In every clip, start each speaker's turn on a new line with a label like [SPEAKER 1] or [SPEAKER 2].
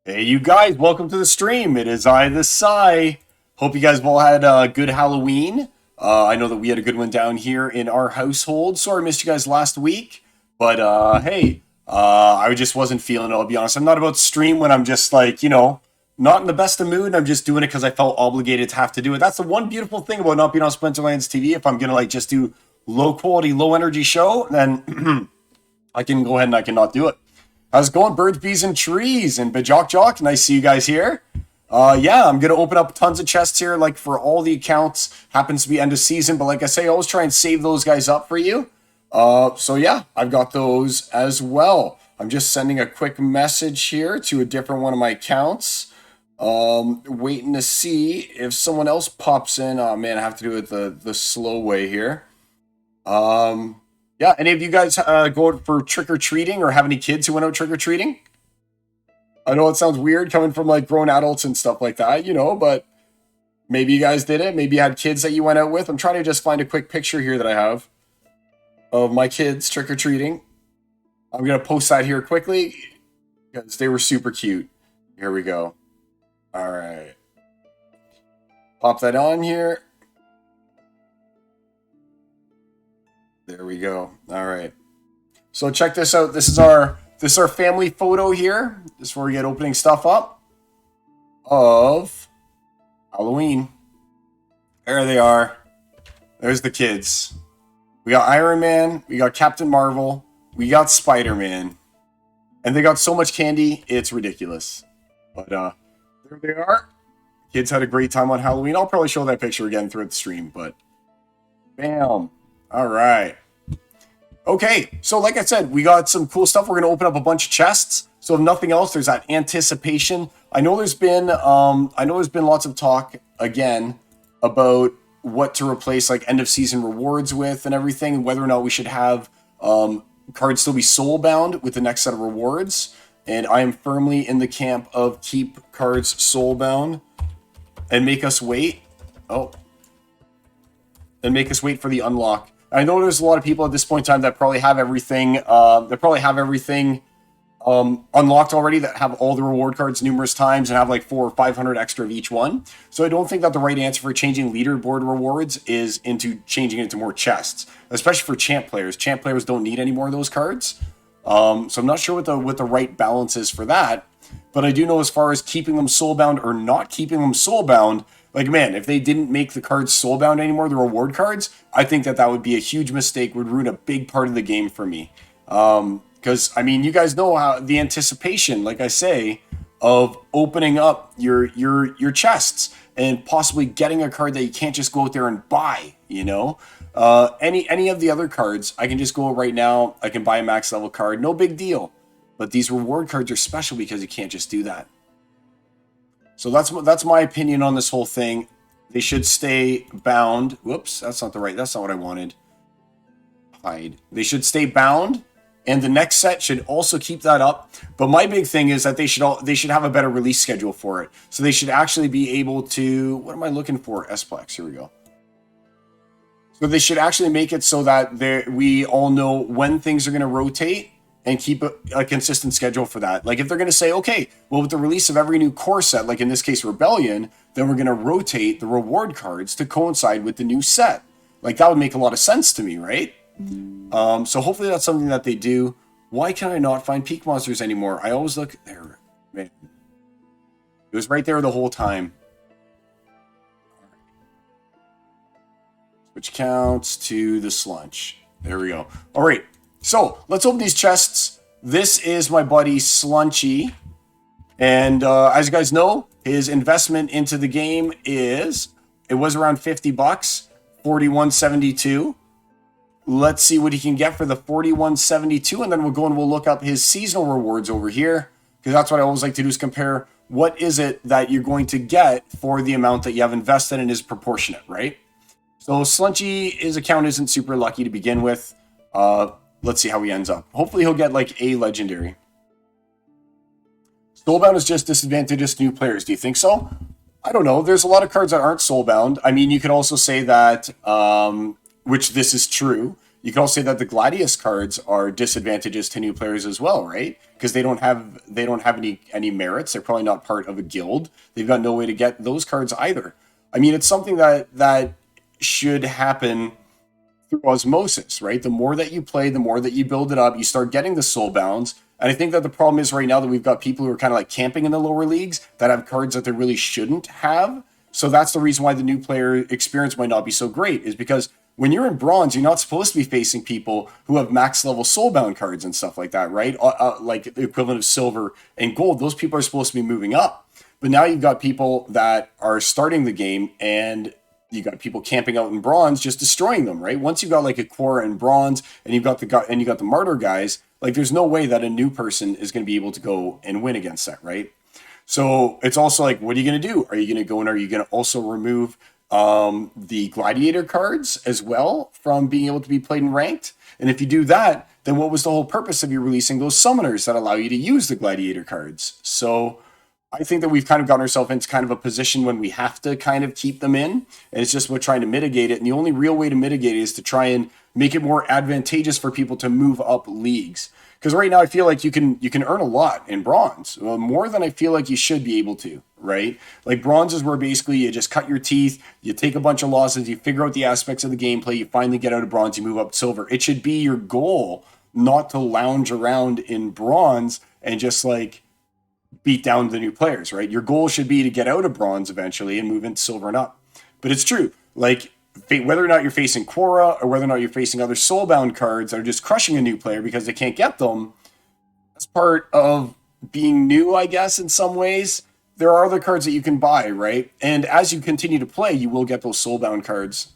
[SPEAKER 1] Hey, you guys, welcome to the stream. It is I, the Psy. Hope you guys all had a good Halloween. I know that we had a good one down here in our household. Sorry I missed you guys last week, but hey, I just wasn't feeling it, I'll be honest. I'm not about to stream when I'm just like, not in the best of mood. I'm just doing it because I felt obligated to have to do it. That's the one beautiful thing about not being on Splinterlands TV. If I'm going to like just do low quality, low energy show, then I can go ahead and I can not do it. How's it going, birds, bees, and trees? And Bajock Jock, nice to see you guys here. Yeah, I'm going to open up tons of chests here, like for all the accounts. Happens to be end of season, but like I say, I always try and save those guys up for you. So yeah, I've got those as well. I'm just sending a quick message here to a different one of my accounts. Waiting to see if someone else pops in. Oh man, I have to do it the slow way here. Yeah, any of you guys go out for trick-or-treating or have any kids who went out trick-or-treating? I know it sounds weird coming from like grown adults and stuff like that, but maybe you guys did it. Maybe you had kids that you went out with. I'm trying to just find a quick picture here that I have of my kids trick-or-treating. I'm going to post that here quickly because they were super cute. Here we go. All right. Pop that on here. There we go. All right. So check this out. This is our family photo here. This is where we get opening stuff up of Halloween. There they are. There's the kids. We got Iron Man. We got Captain Marvel. We got Spider-Man. And they got so much candy, it's ridiculous. But there they are. Kids had a great time on Halloween. I'll probably show that picture again throughout the stream, but bam. All right. Okay, so like I said, we got some cool stuff. We're going to open up a bunch of chests. So if nothing else, there's that anticipation. I know there's been lots of talk again about what to replace like end of season rewards with and everything, and whether or not we should have cards still be soul bound with the next set of rewards. And I am firmly in the camp of keep cards soul bound and make us wait. And make us wait for the unlock. I know there's a lot of people at this point in time that probably have everything. Unlocked already, that have all the reward cards numerous times and have like 400 or 500 extra of each one. So I don't think that the right answer for changing leaderboard rewards is into changing it to more chests, especially for champ players. Champ players don't need any more of those cards. So I'm not sure what the right balance is for that. But I do know as far as keeping them soulbound or not keeping them soulbound, like, man, if they didn't make the cards soulbound anymore, the reward cards, I think that would be a huge mistake, would ruin a big part of the game for me. Because, I mean, you guys know how the anticipation, like I say, of opening up your chests and possibly getting a card that you can't just go out there and buy, Any of the other cards, I can just go right now, I can buy a max level card, no big deal. But these reward cards are special because you can't just do that. So that's my opinion on this whole thing. They should stay bound. Whoops, that's not what I wanted. Hide. They should stay bound, and the next set should also keep that up. But my big thing is that they should have a better release schedule for it. So they should actually be able to, what am I looking for? SPLEX, here we go. So they should actually make it so that we all know when things are going to rotate, and keep a consistent schedule for that. Like if they're going to say, okay, well, with the release of every new core set, like in this case, Rebellion, then we're going to rotate the reward cards to coincide with the new set. Like that would make a lot of sense to me, right? So hopefully that's something that they do. Why can I not find peak monsters anymore? I always look there. Man. It was right there the whole time. Which counts to the slunch. There we go. All right. So let's open these chests. This is my buddy Slunchy. And as you guys know, his investment into the game it was around $50, 41.72. Let's see what he can get for the 41.72, and then we'll go and we'll look up his seasonal rewards over here, because that's what I always like to do, is compare what is it that you're going to get for the amount that you have invested and is proportionate, right? So Slunchy, his account isn't super lucky to begin with. Let's see how he ends up. Hopefully he'll get like a legendary. Soulbound is just disadvantageous to new players. Do you think so? I don't know. There's a lot of cards that aren't soulbound. I mean, you could also say that, which this is true, you can also say that the Gladius cards are disadvantages to new players as well, right? Because they don't have any merits. They're probably not part of a guild. They've got no way to get those cards either. I mean, it's something that should happen through osmosis, right? The more that you play, the more that you build it up, you start getting the soul bounds. And I think that the problem is right now that we've got people who are kind of like camping in the lower leagues that have cards that they really shouldn't have. So that's the reason why the new player experience might not be so great, is because when you're in bronze, you're not supposed to be facing people who have max level soulbound cards and stuff like that, right? Like the equivalent of silver and gold. Those people are supposed to be moving up. But now you've got people that are starting the game, and you got people camping out in bronze, just destroying them, right? Once you've got like a Quora in bronze, and you got the martyr guys, like there's no way that a new person is going to be able to go and win against that, right? So it's also like, what are you going to do? Are you going to go and are you going to also remove the gladiator cards as well from being able to be played in ranked? And if you do that, then what was the whole purpose of you releasing those summoners that allow you to use the gladiator cards? So I think that we've kind of gotten ourselves into kind of a position when we have to kind of keep them in, and it's just we're trying to mitigate it. And the only real way to mitigate it is to try and make it more advantageous for people to move up leagues. Because right now I feel like you can earn a lot in bronze, more than I feel like you should be able to, right? Like bronze is where basically you just cut your teeth, you take a bunch of losses, you figure out the aspects of the gameplay, you finally get out of bronze, you move up to silver. It should be your goal not to lounge around in bronze and just like beat down the new players, right? Your goal should be to get out of bronze eventually and move into silver and up. But it's true, like whether or not you're facing Quora or whether or not you're facing other soulbound cards that are just crushing a new player because they can't get them, that's part of being new, I guess, in some ways. There are other cards that you can buy, right? And as you continue to play, you will get those soulbound cards.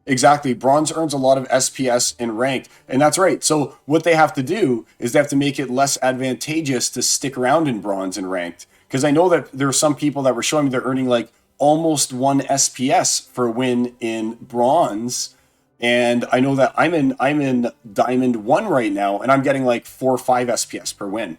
[SPEAKER 1] Exactly. Bronze earns a lot of SPS in ranked. And that's right. So what they have to do is they have to make it less advantageous to stick around in bronze and ranked. Because I know that there are some people that were showing me they're earning like almost 1 SPS for a win in bronze. And I know that I'm in Diamond 1 right now, and I'm getting like 4 or 5 SPS per win.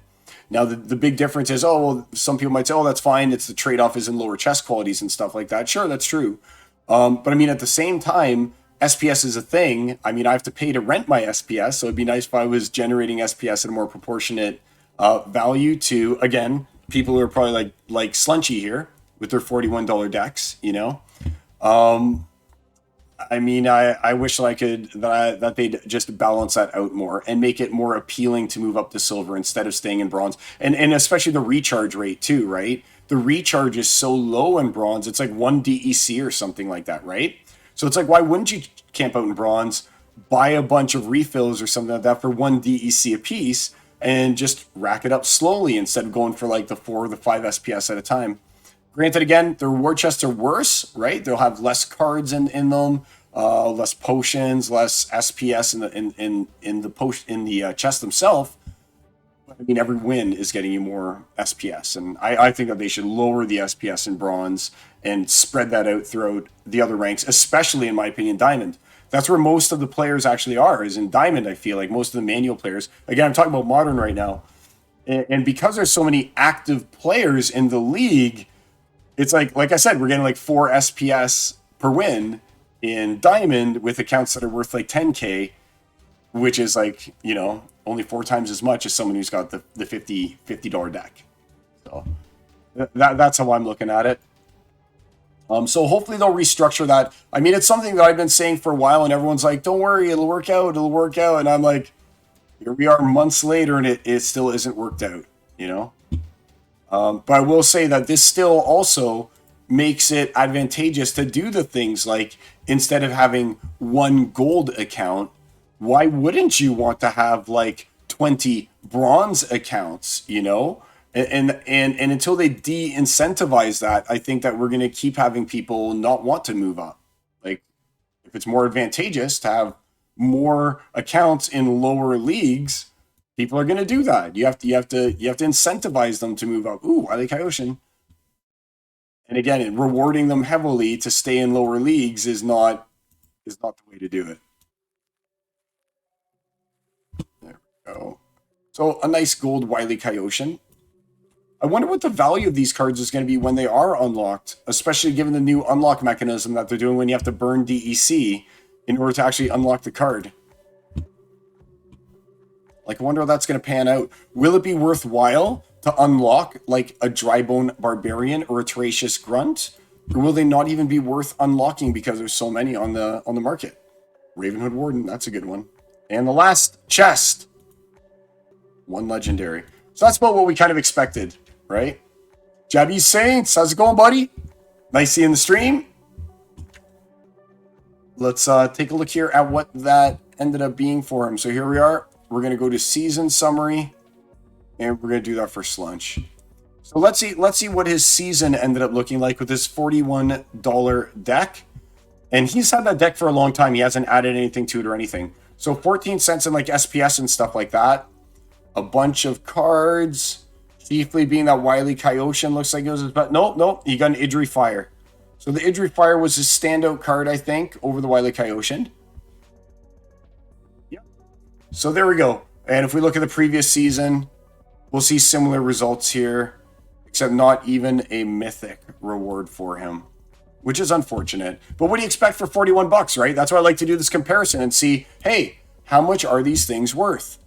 [SPEAKER 1] Now, the big difference is, oh, well, some people might say, oh, that's fine. It's the trade-off is in lower chest qualities and stuff like that. Sure, that's true. But I mean, at the same time, SPS is a thing. I mean, I have to pay to rent my SPS, so it'd be nice if I was generating SPS at a more proportionate value to, again, people who are probably like Slunchy here with their $41 decks, you know? I mean, I wish that I could that they'd just balance that out more and make it more appealing to move up to silver instead of staying in bronze, and especially the recharge rate too, right? The recharge is so low in bronze; it's like 1 DEC or something like that, right? So it's like, why wouldn't you camp out in bronze, buy a bunch of refills or something like that for 1 DEC a piece, and just rack it up slowly instead of going for like the 4 or the 5 SPS at a time? Granted, again, the reward chests are worse, right? They'll have less cards in them, less potions, less SPS in the chest themselves. But I mean, every win is getting you more SPS, and I think that they should lower the SPS in bronze and spread that out throughout the other ranks, especially in my opinion, Diamond. That's where most of the players actually are, is in Diamond. I feel like most of the manual players. Again, I'm talking about Modern right now, and because there's so many active players in the league. It's like I said, we're getting like 4 SPS per win in Diamond with accounts that are worth like 10K, which is like, you know, only 4 times as much as someone who's got the $50 deck. So that's how I'm looking at it. So hopefully they'll restructure that. I mean, it's something that I've been saying for a while, and everyone's like, don't worry, it'll work out. And I'm like, here we are months later, and it still isn't worked out, you know? But I will say that this still also makes it advantageous to do the things like, instead of having 1 gold account, why wouldn't you want to have like 20 bronze accounts, you know? And until they de-incentivize that, I think that we're going to keep having people not want to move up. Like, if it's more advantageous to have more accounts in lower leagues, people are going to do that. You have to incentivize them to move up. Ooh, I like Ocean. And again, rewarding them heavily to stay in lower leagues is not the way to do it. There we go. So a nice gold Wily Coyote. I wonder what the value of these cards is going to be when they are unlocked, especially given the new unlock mechanism that they're doing when you have to burn DEC. in order to actually unlock the card. Like, I wonder how that's going to pan out. Will it be worthwhile to unlock, like, a Drybone Barbarian or a Tenacious Grunt? Or will they not even be worth unlocking because there's so many on the market? Ravenhood Warden, that's a good one. And the last chest. One legendary. So that's about what we kind of expected, right? Jabby Saints, how's it going, buddy? Nice seeing the stream. Let's take a look here at what that ended up being for him. So here we are. We're going to go to season summary, and we're going to do that for Slunch. So let's see what his season ended up looking like with this $41 deck. And he's had that deck for a long time. He hasn't added anything to it or anything. So 14 cents in like SPS and stuff like that. A bunch of cards. Chiefly being that Wily Coyote looks like it was his bet. Nope. He got an Idri Fire. So the Idri Fire was his standout card, I think, over the Wily Coyote. Yep. So there we go. And if we look at the previous season, we'll see similar results here, except not even a mythic reward for him, which is unfortunate. But what do you expect for 41 bucks, right? That's why I like to do this comparison and see, hey, how much are these things worth?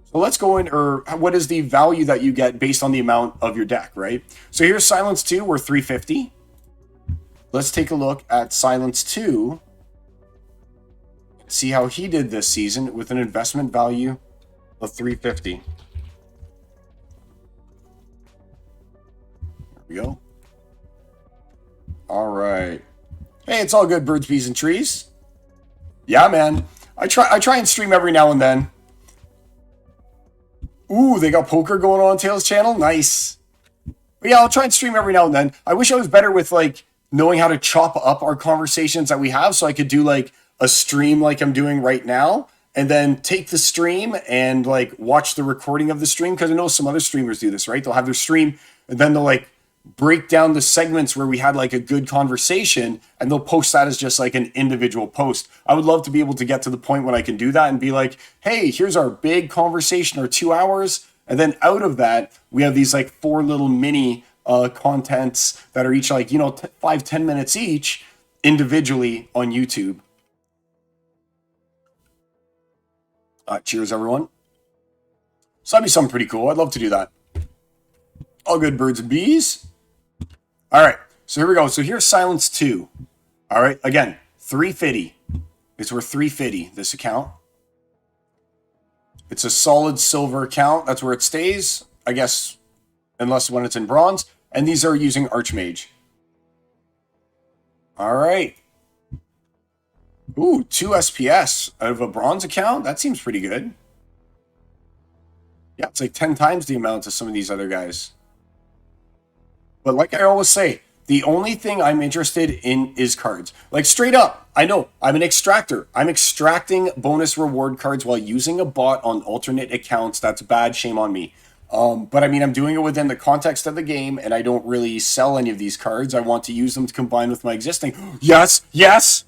[SPEAKER 1] So let's go in, or what is the value that you get based on the amount of your deck, right? So here's Silence 2, we're $350. Let's take a look at Silence 2. See how he did this season with an investment value of $350. There we go. All right. Hey, it's all good, birds, bees, and trees. Yeah, man. I try and stream every now and then. Ooh, they got poker going on Tails channel. Nice. But yeah, I'll try and stream every now and then. I wish I was better with like knowing how to chop up our conversations that we have, so I could do like a stream like I'm doing right now, and then take the stream and like watch the recording of the stream, because I know some other streamers do this, right? They'll have their stream and then they'll like break down the segments where we had like a good conversation, and they'll post that as just like an individual post. I would love to be able to get to the point when I can do that and be like, hey, here's our big conversation or 2 hours. And then out of that, we have these like 4 little mini contents that are each like, 5-10 minutes each individually on YouTube. Cheers, everyone. So that'd be something pretty cool. I'd love to do that. All good, birds and bees. All right, so here we go. So here's Silence 2. All right, again, $350. It's worth $350, this account. It's a solid silver account. That's where it stays, I guess, unless when it's in bronze. And these are using Archmage. All right. Ooh, 2 SPS out of a bronze account? That seems pretty good. Yeah, it's like 10 times the amount of some of these other guys. But like I always say, the only thing I'm interested in is cards. Like straight up, I know, I'm an extractor. I'm extracting bonus reward cards while using a bot on alternate accounts. That's bad, shame on me. But I mean, I'm doing it within the context of the game, and I don't really sell any of these cards. I want to use them to combine with my existing. Yes!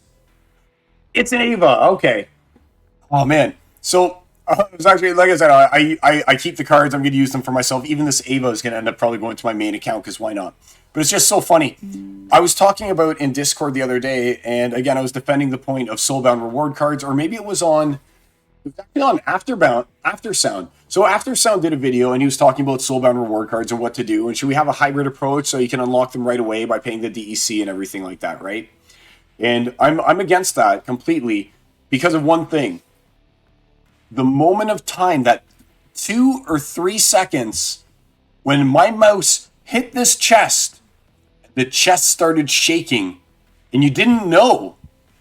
[SPEAKER 1] It's an Ava, okay. Oh man. So it's actually, like I said, I keep the cards. I'm going to use them for myself. Even this Ava is going to end up probably going to my main account, because why not? But it's just so funny. I was talking about in Discord the other day, and again, I was defending the point of Soulbound reward cards, or maybe it was actually on Aftersound. So Aftersound did a video, and he was talking about Soulbound reward cards and what to do, and should we have a hybrid approach so you can unlock them right away by paying the DEC and everything like that, right? And I'm against that completely because of one thing. The moment of time, that 2 or 3 seconds when my mouse hit this chest, the chest started shaking, and you didn't know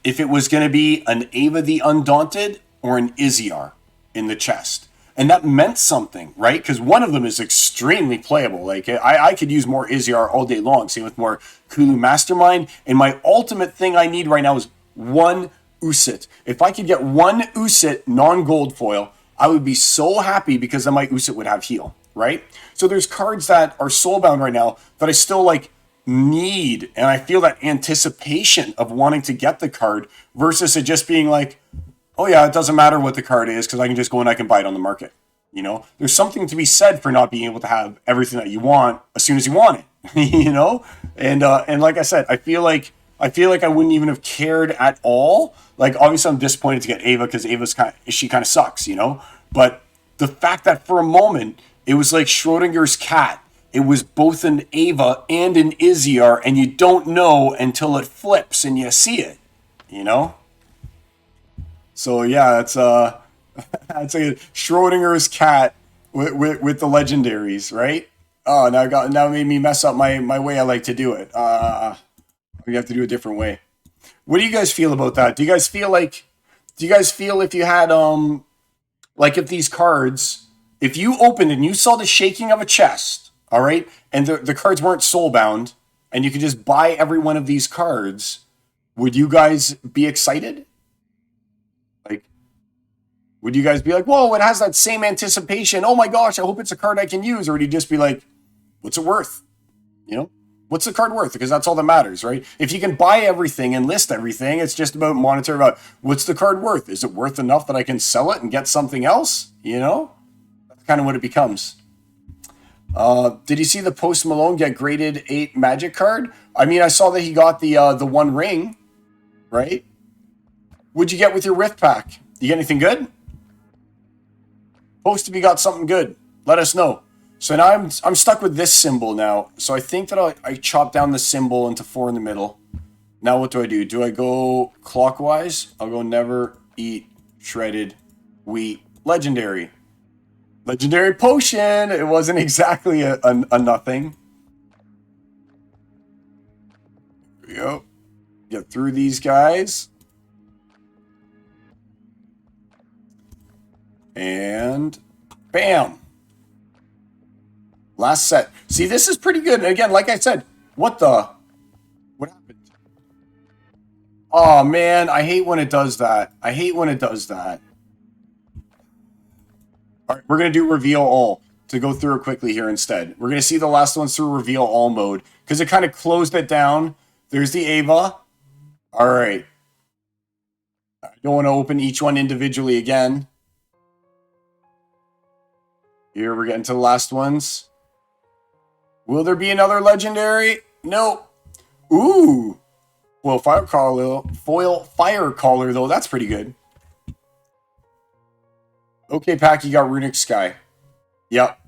[SPEAKER 1] if it was going to be an Ava the Undaunted or an Iziar in the chest. And that meant something, right? Because one of them is extremely playable. Like, I could use more Iziar all day long, same with more Kulu Mastermind. And my ultimate thing I need right now is one Usit. If I could get one Usit non-gold foil, I would be so happy, because then my Usit would have heal, right? So there's cards that are soulbound right now that I still like need, and I feel that anticipation of wanting to get the card versus it just being like, oh yeah, it doesn't matter what the card is because I can just go and I can buy it on the market. There's something to be said for not being able to have everything that you want as soon as you want it. And like I said, I feel like I feel like I wouldn't even have cared at all. Like, obviously, I'm disappointed to get Ava because she kind of sucks, you know? But the fact that for a moment, it was like Schrodinger's cat. It was both an Ava and an Izzyar, and you don't know until it flips and you see it, you know? So yeah, that's that's a Schrodinger's cat with the legendaries, right? Oh, now it made me mess up my way I like to do it. We have to do a different way. What do you guys feel about that? Do you guys feel if you had like if these cards, if you opened and you saw the shaking of a chest, all right, and the cards weren't soulbound, and you could just buy every one of these cards, would you guys be excited? Like, would you guys be like, whoa, it has that same anticipation. Oh my gosh, I hope it's a card I can use. Or would you just be like, what's it worth? You know, what's the card worth? Because that's all that matters, right? If you can buy everything and list everything, it's just about monitor about what's the card worth? Is it worth enough that I can sell it and get something else? You know, that's kind of what it becomes. Did you see the Post Malone get graded 8 Magic card? I mean, I saw that he got the one ring, right? What'd you get with your Rift pack? You get anything good? Post if you got something good. Let us know. So now I'm stuck with this symbol now. So I think that I chop down the symbol into 4 in the middle. Now what do? Do I go clockwise? I'll go never eat shredded wheat. Legendary. Legendary potion. It wasn't exactly a nothing. There we go. Get through these guys. And bam. Last set. See, this is pretty good. And again, like I said, what happened? Oh, man, I hate when it does that. I hate when it does that. All right, we're going to do reveal all to go through it quickly here instead. We're going to see the last ones through reveal all mode because it kind of closed it down. There's the Ava. All right. I don't want to open each one individually again. Here we're getting to the last ones. Will there be another legendary? No. Ooh. Well, foil fire caller though. That's pretty good. Okay, Pack, you got Runic Sky. Yep.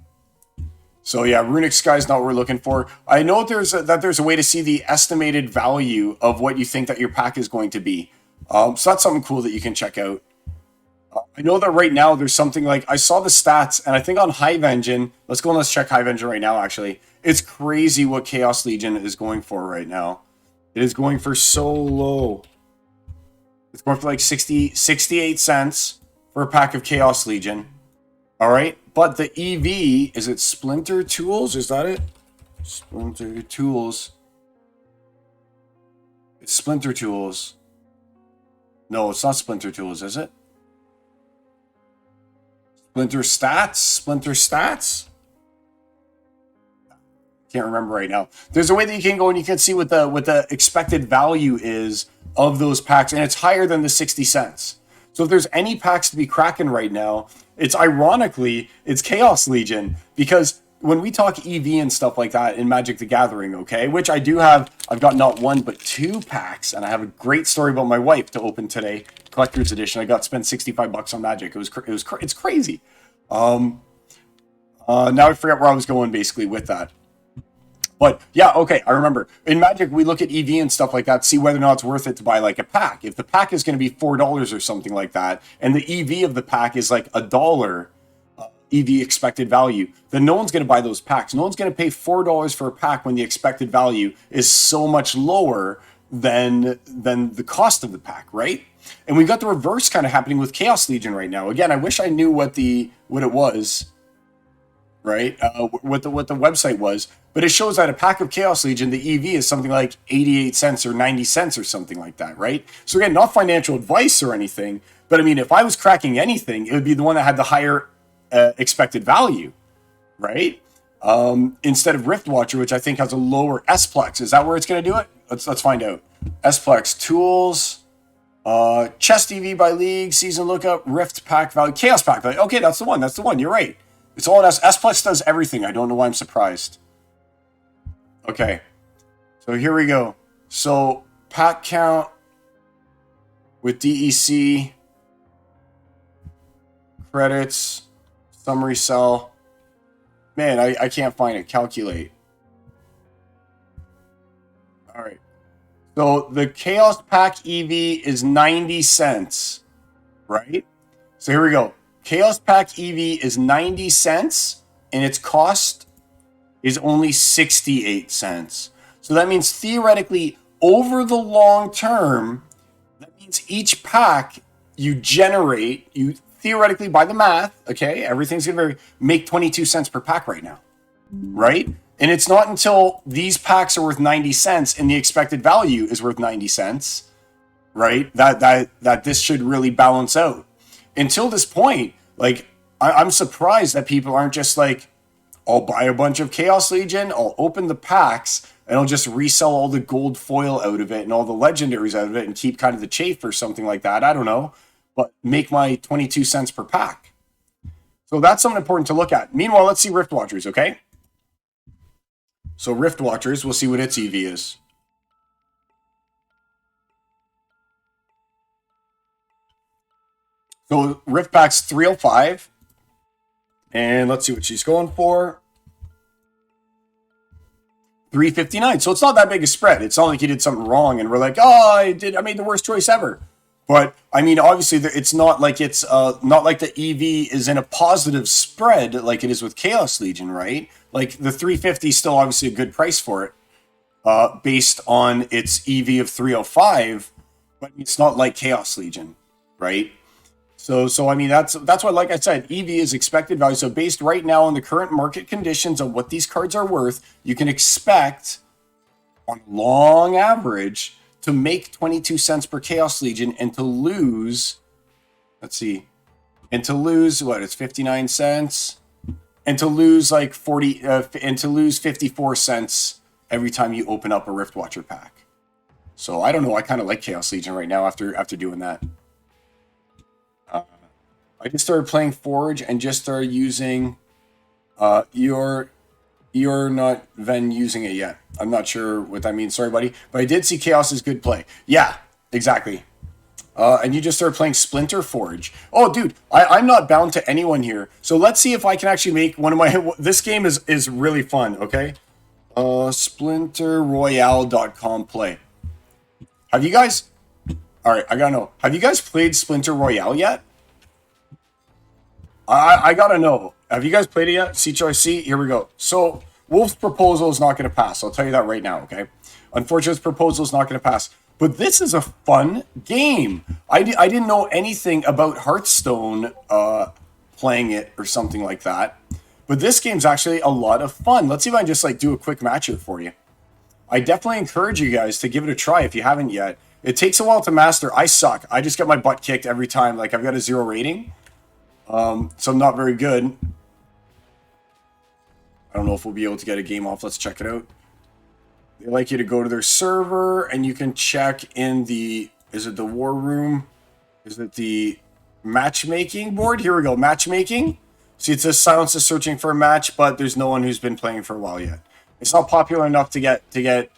[SPEAKER 1] So yeah, Runic Sky is not what we're looking for. I know there's a way to see the estimated value of what you think that your pack is going to be. So that's something cool that you can check out. I know that right now there's something like, I saw the stats, and I think on Hive Engine, let's go and let's check Hive Engine right now, actually. It's crazy what Chaos Legion is going for right now. It is going for so low. It's going for like 68 cents for a pack of Chaos Legion. All right, but the EV, is it Splinter Tools? Is that it? Splinter Tools. It's Splinter Tools. No, it's not Splinter Tools, is it? Splinter Stats? Splinter Stats? Can't remember right now. There's a way that you can go and you can see what the expected value is of those packs, and it's higher than the 60 cents. So if there's any packs to be cracking right now, it's Chaos Legion, because when we talk EV and stuff like that in Magic the Gathering, okay, which I do have, I've got not 1 but 2 packs, and I have a great story about my wife to open today, collector's edition. I got spent $65 on Magic. It's crazy. Now I forgot where I was going basically with that. But yeah, okay, I remember. In Magic, we look at EV and stuff like that, see whether or not it's worth it to buy like a pack. If the pack is going to be $4 or something like that, and the EV of the pack is like $1 EV expected value, then no one's going to buy those packs. No one's going to pay $4 for a pack when the expected value is so much lower than the cost of the pack, right? And we've got the reverse kind of happening with Chaos Legion right now. Again, I wish I knew what it was, right? What the website was, but it shows that a pack of Chaos Legion, the EV is something like 88 cents or 90 cents or something like that, right? So again, not financial advice or anything, but I mean, if I was cracking anything, it would be the one that had the higher expected value, right? Instead of Rift Watcher, which I think has a lower S-Plex. Is that where it's going to do it? Let's find out. S-Plex Tools, Chest EV by League, Season Lookup, Rift Pack Value, Chaos Pack Value. Okay, that's the one. You're right. It's all in S. S-Plex does everything. I don't know why I'm surprised. Okay. So here we go. So pack count with DEC, credits, summary cell. Man, I can't find it. Calculate. All right. So the Chaos Pack EV is 90 cents, right? So here we go. Chaos Pack EV is 90 cents, and its cost is only 68 cents. So that means theoretically, over the long term, that means each pack you generate, you theoretically, by the math, okay, everything's going to make 22 cents per pack right now, right? And it's not until these packs are worth 90 cents and the expected value is worth 90 cents, right, that this should really balance out. Until this point, like, I'm surprised that people aren't just like, I'll buy a bunch of Chaos Legion, I'll open the packs, and I'll just resell all the gold foil out of it and all the legendaries out of it and keep kind of the chafe or something like that. I don't know. But make my 22 cents per pack. So that's something important to look at. Meanwhile, let's see Rift Watchers, okay? So Rift Watchers, we'll see what its EV is. So Rift Pack's 305. And let's see what she's going for. 359. So it's not that big a spread. It's not like you did something wrong and we're like, oh, I made the worst choice ever. But I mean, obviously, it's not like it's not like the EV is in a positive spread like it is with Chaos Legion, right? Like the 350 is still obviously a good price for it, based on its EV of 305, but it's not like Chaos Legion, right? So I mean, that's why, like I said, EV is expected value. So based right now on the current market conditions of what these cards are worth, you can expect on long average to make 22 cents per Chaos Legion and to lose, let's see, and to lose, what, it's 59 cents? And to lose like 54 cents every time you open up a Rift Watcher pack. So I don't know, I kind of like Chaos Legion right now after doing that. I just started playing Forge and just started using, you're not Ven using it yet. I'm not sure what that means. Sorry, buddy. But I did see Chaos is good play. Yeah, exactly. And you just started playing Splinter Forge. Oh, dude, I'm not bound to anyone here. So let's see if I can actually make one of my... This game is really fun, okay? SplinterRoyale.com play. Have you guys... All right, I gotta know. Have you guys played Splinter Royale yet? I gotta know. Have you guys played it yet? C-Choice-C? Here we go. So, Wolf's proposal is not going to pass. I'll tell you that right now, okay? Unfortunately, his proposal is not going to pass. But this is a fun game. I didn't know anything about Hearthstone playing it or something like that. But this game's actually a lot of fun. Let's see if I can just like do a quick match here for you. I definitely encourage you guys to give it a try if you haven't yet. It takes a while to master. I suck. I just get my butt kicked every time. Like, I've got a 0 rating. So I'm not very good. I don't know if we'll be able to get a game off. Let's check it out. They like you to go to their server and you can check in the, is it the war room? Is it the matchmaking board? Here we go, matchmaking. See, it says Silence is searching for a match, but there's no one who's been playing for a while yet. It's not popular enough to get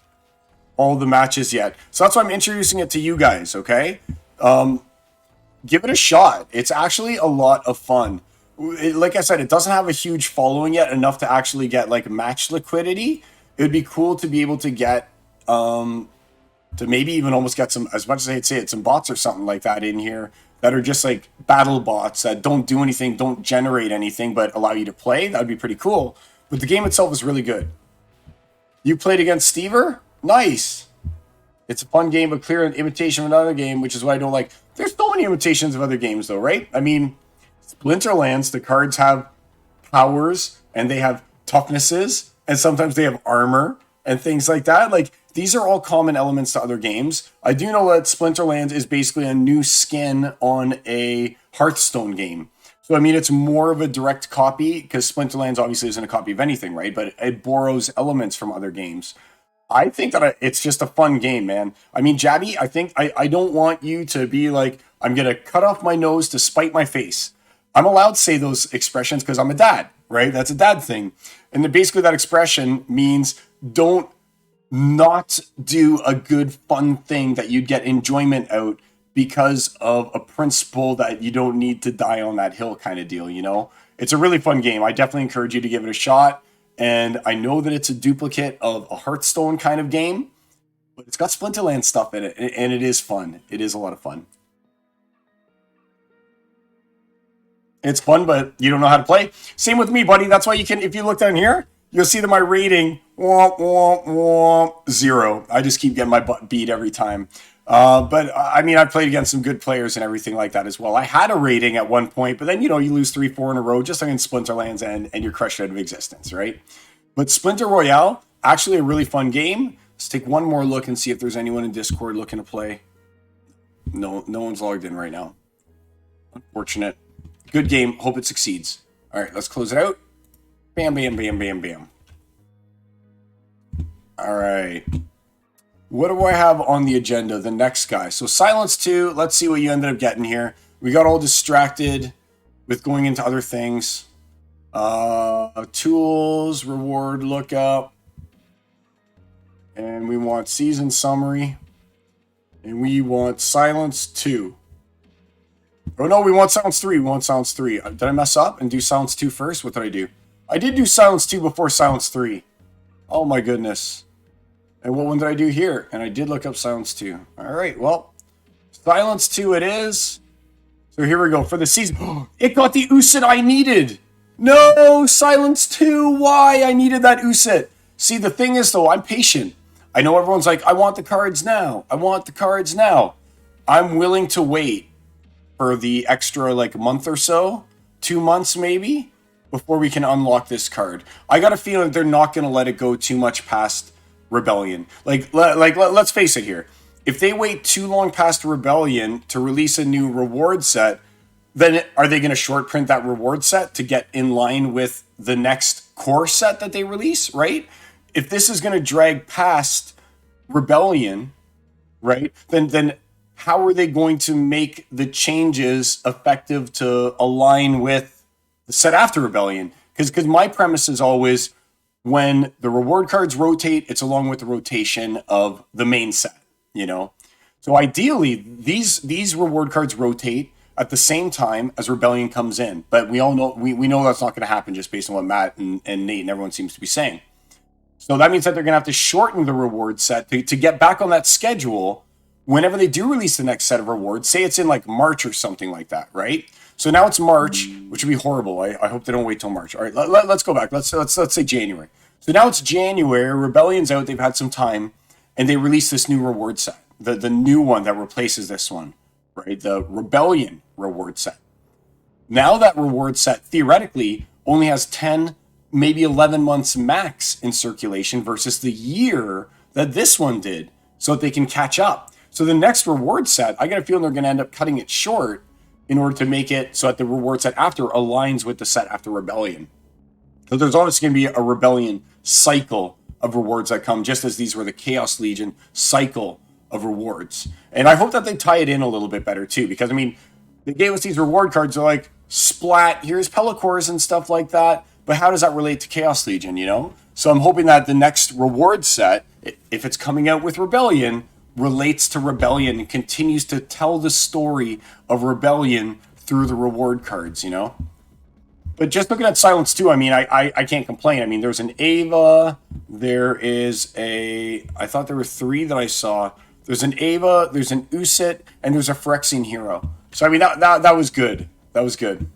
[SPEAKER 1] all the matches yet. So that's why I'm introducing it to you guys, okay? Give it a shot. It's actually a lot of fun. Like I said, it doesn't have a huge following yet, enough to actually get like match liquidity. It would be cool to be able to get, to maybe even almost get some, as much as I'd say it, some bots or something like that in here that are just like battle bots that don't do anything, don't generate anything, but allow you to play. That would be pretty cool. But the game itself is really good. You played against Stever? Nice. It's a fun game, but clear an imitation of another game, which is what I don't like. There's so many imitations of other games though, right? I mean, Splinterlands, the cards have powers and they have toughnesses and sometimes they have armor and things like that. Like, these are all common elements to other games. I do know that Splinterlands is basically a new skin on a Hearthstone game. So, I mean, it's more of a direct copy because Splinterlands obviously isn't a copy of anything, right? But it borrows elements from other games. I think that it's just a fun game, man. I mean, Jabby, I think I don't want you to be like, I'm going to cut off my nose to spite my face. I'm allowed to say those expressions because I'm a dad, right? That's a dad thing. And then basically that expression means don't not do a good, fun thing that you'd get enjoyment out because of a principle that you don't need to die on that hill kind of deal, you know? It's a really fun game. I definitely encourage you to give it a shot. And I know that it's a duplicate of a Hearthstone kind of game, but it's got Splinterland stuff in it, and it is fun. It is a lot of fun. It's fun, but you don't know how to play. Same with me, buddy. That's why you can, if you look down here, you'll see that my rating, womp, womp, womp, 0. I just keep getting my butt beat every time. But I mean, I've played against some good players and everything like that as well. I had a rating at one point, but then, you know, you lose 3, 4 in a row, just like in Splinterlands, and you're crushed out of existence, right? But Splinter Royale, actually a really fun game. Let's take one more look and see if there's anyone in Discord looking to play. No one's logged in right now. Unfortunate. Good game. Hope it succeeds. All right, let's close it out. Bam, bam, bam, bam, bam. All right. What do I have on the agenda? The next guy. So Silence 2. Let's see what you ended up getting here. We got all distracted with going into other things. Tools, reward lookup. And we want season summary. And we want Silence 2. Oh no, we want Silence 3. We want Silence 3. Did I mess up and do Silence 2 first? What did I do? I did do Silence 2 before Silence 3. Oh my goodness. And what one did I do here? And I did look up Silence 2. Alright, well, Silence 2 it is. So here we go. For the season. It got the Usit I needed. No, Silence 2. Why? I needed that Usit. See, the thing is, though, I'm patient. I know everyone's like, I want the cards now. I want the cards now. I'm willing to wait for the extra, like, month or so. 2 months, maybe, before we can unlock this card. I got a feeling they're not going to let it go too much past Rebellion. Let's face it here. If they wait too long past Rebellion to release a new reward set, then are they going to short print that reward set to get in line with the next core set that they release, right? If this is going to drag past Rebellion, right, then how are they going to make the changes effective to align with the set after Rebellion? Because my premise is always, when the reward cards rotate, it's along with the rotation of the main set, you know? So ideally, these reward cards rotate at the same time as Rebellion comes in. But we all know, we know that's not going to happen just based on what Matt and Nate and everyone seems to be saying. So that means that they're going to have to shorten the reward set to get back on that schedule whenever they do release the next set of rewards. Say it's in like March or something like that, right? So now it's March, which would be horrible. I hope they don't wait till March. All right, let's go back. Let's say January. So now it's January. Rebellion's out. They've had some time, and they release this new reward set, the new one that replaces this one, right? The Rebellion reward set. Now that reward set theoretically only has 10, maybe 11 months max in circulation versus the year that this one did, so that they can catch up. So the next reward set, I got a feeling they're going to end up cutting it short in order to make it so that the reward set after aligns with the set after Rebellion. So there's obviously going to be a Rebellion cycle of rewards that come, just as these were the Chaos Legion cycle of rewards. And I hope that they tie it in a little bit better too, because I mean, they gave us these reward cards. They're like, splat, here's Pellicors and stuff like that. But how does that relate to Chaos Legion, you know? So I'm hoping that the next reward set, if it's coming out with Rebellion, relates to Rebellion and continues to tell the story of Rebellion through the reward cards, you know? But just looking at Silence 2, I mean, I can't complain. I mean, there's an Ava, there is I thought there were 3 that I saw. There's an Ava, there's an Usit, and there's a Phyrexian hero. So, I mean, that was good. That was good.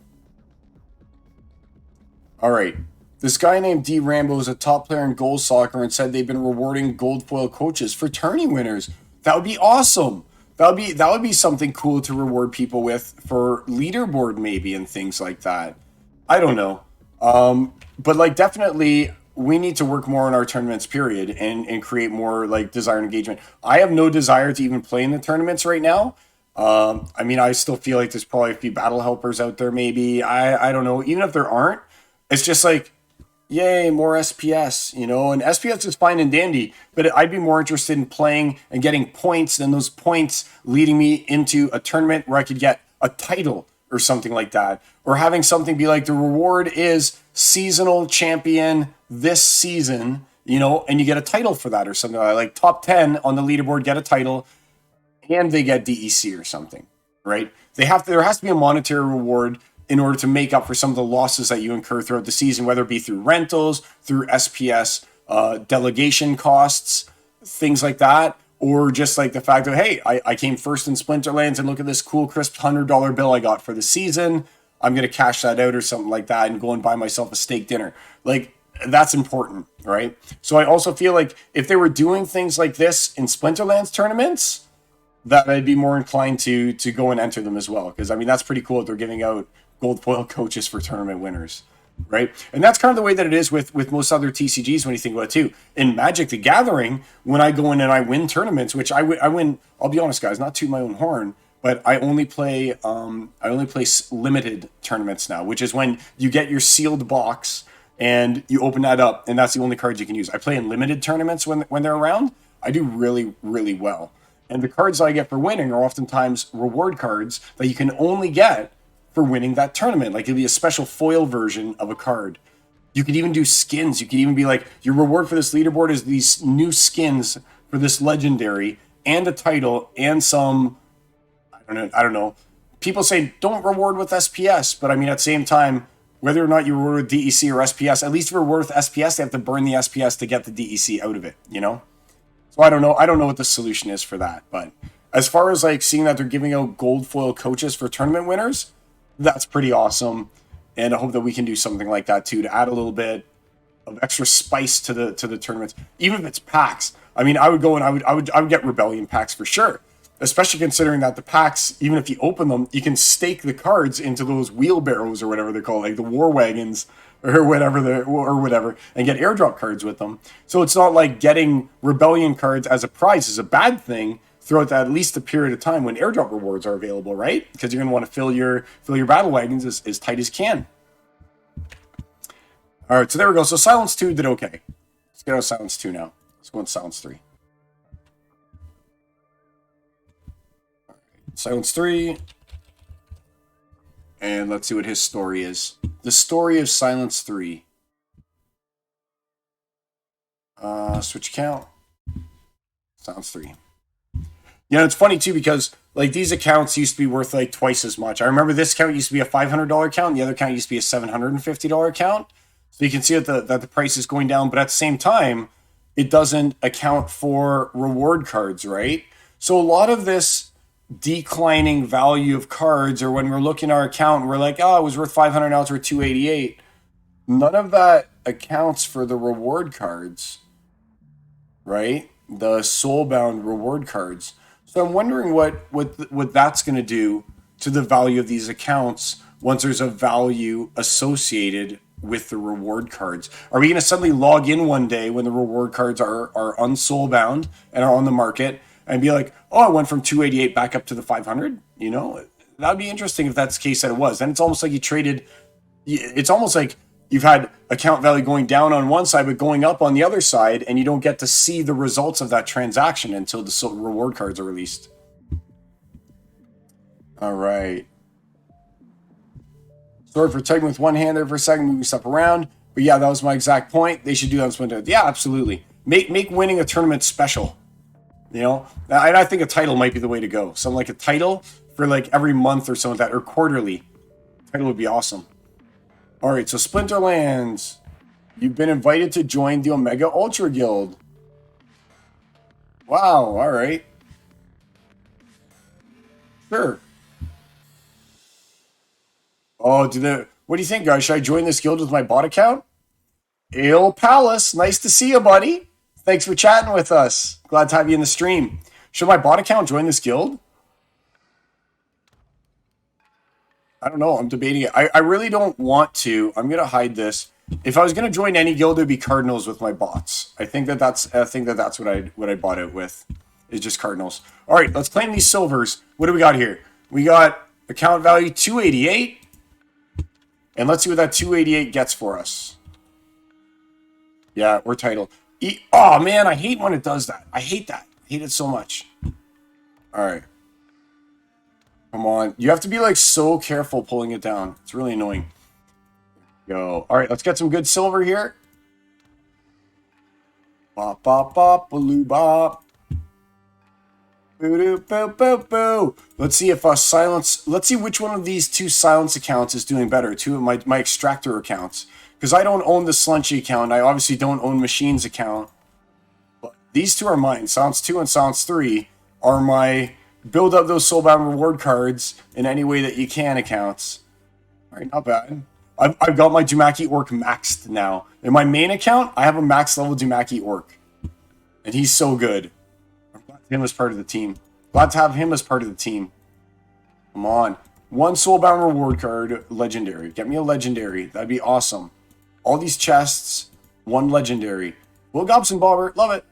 [SPEAKER 1] All right. This guy named D. Rambo is a top player in Gold Soccer and said they've been rewarding gold foil coaches for tourney winners. That would be awesome. That would be something cool to reward people with for leaderboard maybe and things like that. I don't know. But like definitely we need to work more on our tournaments period and create more like desire and engagement. I have no desire to even play in the tournaments right now. I mean, I still feel like there's probably a few battle helpers out there maybe. I don't know. Even if there aren't, it's just like, yay, more SPS, you know, and SPS is fine and dandy, but I'd be more interested in playing and getting points than those points leading me into a tournament where I could get a title or something like that, or having something be like the reward is seasonal champion this season, you know, and you get a title for that or something like top 10 on the leaderboard get a title and they get DEC or something, right? There has to be a monetary reward in order to make up for some of the losses that you incur throughout the season, whether it be through rentals, through SPS, delegation costs, things like that, or just like the fact that, hey, I came first in Splinterlands and look at this cool crisp $100 bill I got for the season. I'm going to cash that out or something like that and go and buy myself a steak dinner. Like, that's important, right? So I also feel like if they were doing things like this in Splinterlands tournaments, that I'd be more inclined to go and enter them as well. Because, I mean, that's pretty cool that they're giving out gold foil coaches for tournament winners, right? And that's kind of the way that it is with most other TCGs when you think about it too. In Magic the Gathering, when I go in and I win tournaments, which I win, I'll be honest, guys, not to my own horn, but I only play limited tournaments now, which is when you get your sealed box and you open that up, and that's the only cards you can use. I play in limited tournaments when they're around. I do really, really well. And the cards that I get for winning are oftentimes reward cards that you can only get for winning that tournament. Like, it'll be a special foil version of a card. You could even do skins. You could even be like, your reward for this leaderboard is these new skins for this legendary and a title and some, I don't know. People say don't reward with SPS, but I mean, at the same time, whether or not you reward with DEC or SPS, at least if you reward with SPS, they have to burn the SPS to get the DEC out of it, you know? So I don't know what the solution is for that. But as far as like seeing that they're giving out gold foil coaches for tournament winners, that's pretty awesome. And I hope that we can do something like that too, to add a little bit of extra spice to the tournaments, even if it's packs. I mean, I would go and I would get Rebellion packs for sure. Especially considering that the packs, even if you open them, you can stake the cards into those wheelbarrows or whatever they're called, like the war wagons or whatever, and get airdrop cards with them. So it's not like getting Rebellion cards as a prize is a bad thing throughout at least the period of time when airdrop rewards are available, right? Because you're going to want to fill your battle wagons as tight as you can. All right, so there we go. So Silence 2 did okay. Let's get out of Silence 2 now. Let's go into Silence 3. Silence 3. And let's see what his story is. The story of Silence 3. Switch account. Silence 3. You know, it's funny too because like these accounts used to be worth like twice as much. I remember this account used to be a $500 account. And the other account used to be a $750 account. So you can see that the price is going down. But at the same time, it doesn't account for reward cards, right? So a lot of this declining value of cards, or when we're looking at our account and we're like, oh, it was worth 500, now it's worth 288. None of that accounts for the reward cards, right? The soulbound reward cards. So I'm wondering what that's going to do to the value of these accounts once there's a value associated with the reward cards. Are we going to suddenly log in one day when the reward cards are unsoulbound and are on the market and be like, oh, I went from 288 back up to the 500? You know, that'd be interesting if that's the case that it was. Then it's almost like it's almost like you've had account value going down on one side, but going up on the other side, and you don't get to see the results of that transaction until the reward cards are released. All right. Sorry for typing with one hand there for a second, moving stuff around. But yeah, that was my exact point. They should do that on Splinter. Yeah, absolutely. Make winning a tournament special. You know, and I think a title might be the way to go. Something like a title for like every month or something like that, or quarterly. Title would be awesome. All right, so Splinterlands, you've been invited to join the Omega Ultra Guild. Wow, all right. Sure. Oh, what do you think, guys? Should I join this guild with my bot account? Ale Palace, nice to see you, buddy. Thanks for chatting with us. Glad to have you in the stream. Should my bot account join this guild? I don't know. I'm debating it. I really don't want to. I'm going to hide this. If I was going to join any guild, it would be Cardinals with my bots. I think that's what I bought it with. Is just Cardinals. All right, let's claim these silvers. What do we got here? We got account value 288. And let's see what that 288 gets for us. Yeah, we're title. Oh, man, I hate when it does that. I hate that. I hate it so much. All right. Come on. You have to be, like, so careful pulling it down. It's really annoying. Go. All right, let's get some good silver here. Bop, bop, bop, baloo, bop. Boo, boo, boo, boo, boo. Let's see if silence. Let's see which one of these two silence accounts is doing better. Two of my extractor accounts. Because I don't own the Slunchy account. I obviously don't own Machine's account. But these two are mine. Silence 2 and Silence 3 are my build up those Soulbound reward cards in any way that you can accounts. All right, not bad. I've got my Dumaki Orc maxed now. In my main account, I have a max level Dumaki Orc. And he's so good. I'm glad to have him as part of the team. Glad to have him as part of the team. Come on. One Soulbound reward card, legendary. Get me a legendary. That'd be awesome. All these chests, one legendary. Will Gobson Bobber, love it.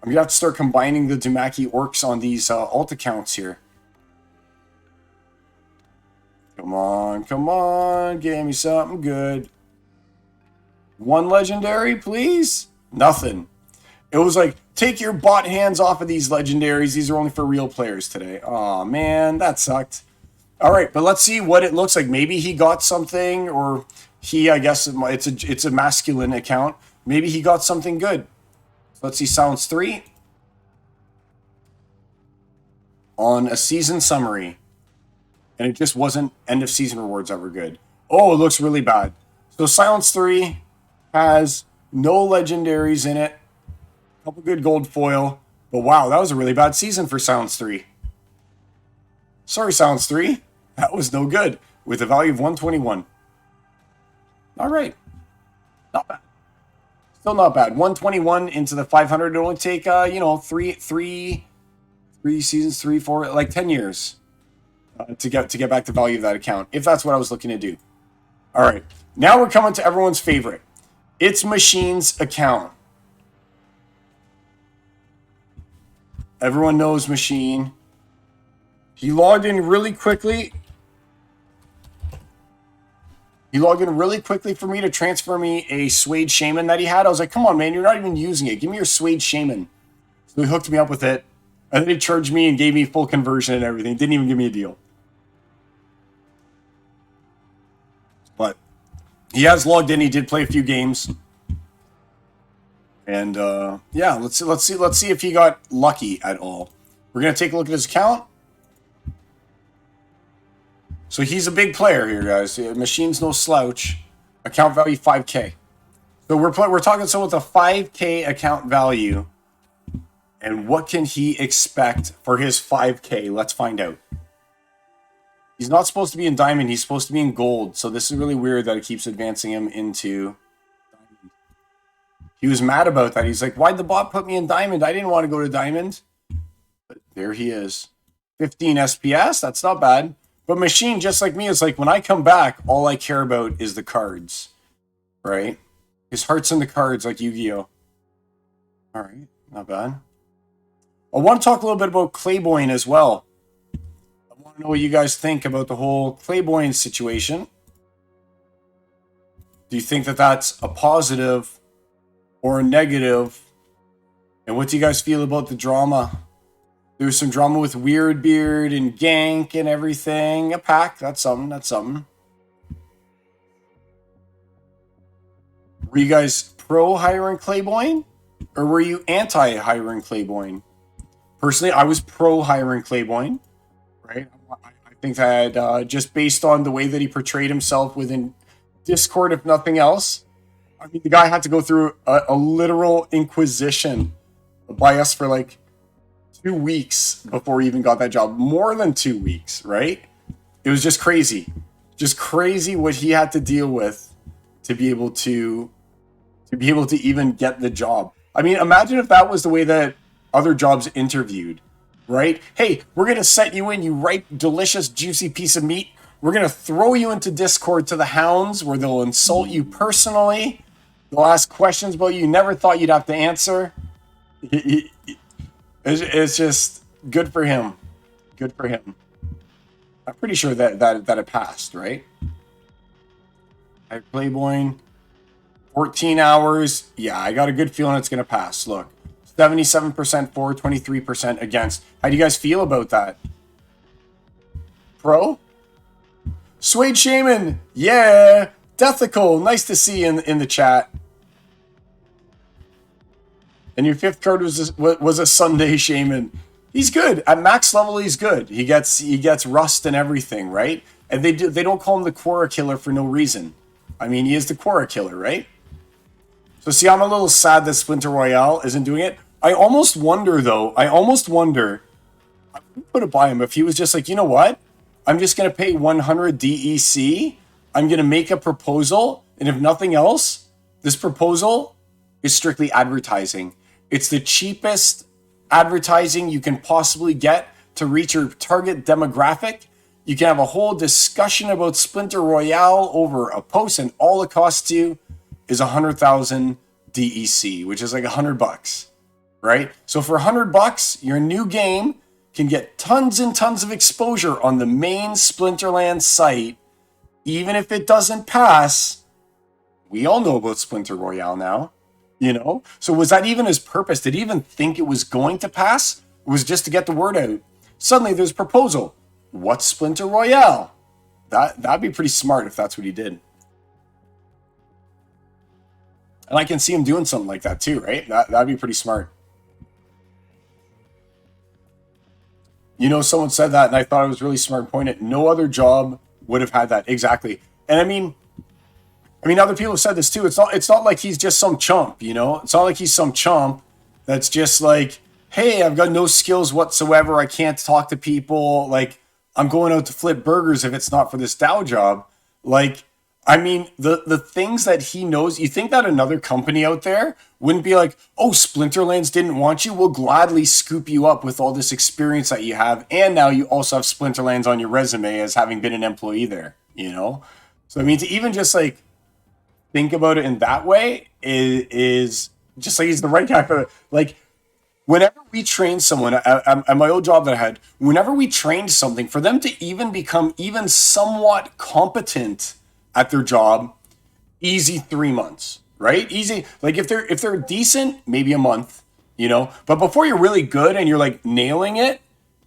[SPEAKER 1] I'm going to have to start combining the Dumaki Orcs on these alt accounts here. Come on, give me something good. One legendary, please? Nothing. It was like, take your bot hands off of these legendaries. These are only for real players today. Aw, man, that sucked. All right, but let's see what it looks like. Maybe he got something, or he, I guess it's a masculine account. Maybe he got something good. So let's see, Silence 3. On a season summary. And it just wasn't end of season rewards ever good. Oh, it looks really bad. So Silence 3 has no legendaries in it. A couple good gold foil. But wow, that was a really bad season for Silence 3. Sorry, Silence 3. That was no good. With a value of 121. All right. Not bad. Still not bad. 121 into the 500. It'll only take, three seasons, 3, 4, like 10 years. To get back the value of that account, if that's what I was looking to do. All right, now we're coming to everyone's favorite. It's Machine's account. Everyone knows Machine. He logged in really quickly. For me to transfer me a Suede Shaman that he had. I was like, come on, man, you're not even using it. Give me your Suede Shaman. So he hooked me up with it. And then he charged me and gave me full conversion and everything. Didn't even give me a deal. But he has logged in. He did play a few games. And yeah, let's see if he got lucky at all. We're gonna take a look at his account. So he's a big player here, guys. Machine's no slouch. Account value 5K. So we're talking someone with a 5K account value. And what can he expect for his 5K? Let's find out. He's not supposed to be in diamond. He's supposed to be in gold. So this is really weird that it keeps advancing him into diamond. He was mad about that. He's like, why'd the bot put me in diamond? I didn't want to go to diamond. But there he is. 15 SPS. That's not bad. But Machine, just like me, is like, when I come back, all I care about is the cards. Right? His heart's in the cards like Yu-Gi-Oh! All right. Not bad. I want to talk a little bit about Clayboyne as well. I want to know what you guys think about the whole Clayboyne situation. Do you think that that's a positive or a negative? And what do you guys feel about the drama? There's some drama with Weird Beard and Gank and everything. A pack, that's something. Were you guys pro hiring Clayboyne? Or were you anti hiring Clayboyne? Personally, I was pro hiring Clayboyne, right? I think that just based on the way that he portrayed himself within Discord, if nothing else, I mean, the guy had to go through a literal inquisition by us for like 2 weeks before he even got that job. More than 2 weeks, right? It was just crazy. Just crazy what he had to deal with to be able to even get the job. I mean, imagine if that was the way that other jobs interviewed, right? Hey, we're going to set you in, you ripe, delicious, juicy piece of meat. We're going to throw you into Discord to the hounds where they'll insult you personally. They'll ask questions about you never thought you'd have to answer. It's just good for him. Good for him. I'm pretty sure that it passed, right? Clayboyne, 14 hours. Yeah, I got a good feeling it's going to pass. Look. 77% for, 23% against. How do you guys feel about that? Pro? Suede Shaman, yeah. Deathical, nice to see you in the chat. And your fifth card was a Sunday Shaman. He's good at max level. He's good. He gets rust and everything, right? And they don't call him the Quora Killer for no reason. I mean, he is the Quora Killer, right? So see, I'm a little sad that Splinter Royale isn't doing it. I almost wonder though. I would put it by him if he was just like, you know what? I'm just gonna pay 100 DEC. I'm gonna make a proposal, and if nothing else, this proposal is strictly advertising. It's the cheapest advertising you can possibly get to reach your target demographic. You can have a whole discussion about Splinter Royale over a post, and all it costs you is 100,000 DEC, which is like $100, right? So for $100, your new game can get tons and tons of exposure on the main Splinterlands site. Even if it doesn't pass, we all know about Splinter Royale now, you know? So was that even his purpose? Did he even think it was going to pass? It was just to get the word out. Suddenly there's a proposal. What's Splinter Royale? That'd be pretty smart if that's what he did. And I can see him doing something like that too, right? That'd be pretty smart. You know, someone said that, and I thought it was really smart and pointed. No other job would have had that. Exactly. And I mean, other people have said this too. It's not like he's just some chump, you know? It's not like he's some chump that's just like, hey, I've got no skills whatsoever. I can't talk to people. Like, I'm going out to flip burgers if it's not for this Dow job. Like, I mean, the things that he knows, you think that another company out there wouldn't be like, oh, Splinterlands didn't want you? We'll gladly scoop you up with all this experience that you have. And now you also have Splinterlands on your resume as having been an employee there, you know? So, I mean, to even just like think about it in that way is just like he's the right guy for it. Like, whenever we train someone at my old job that I had, whenever we trained something, for them to even become even somewhat competent at their job, easy 3 months, right? Easy. Like if they're decent, maybe a month, you know. But before you're really good and you're like nailing it,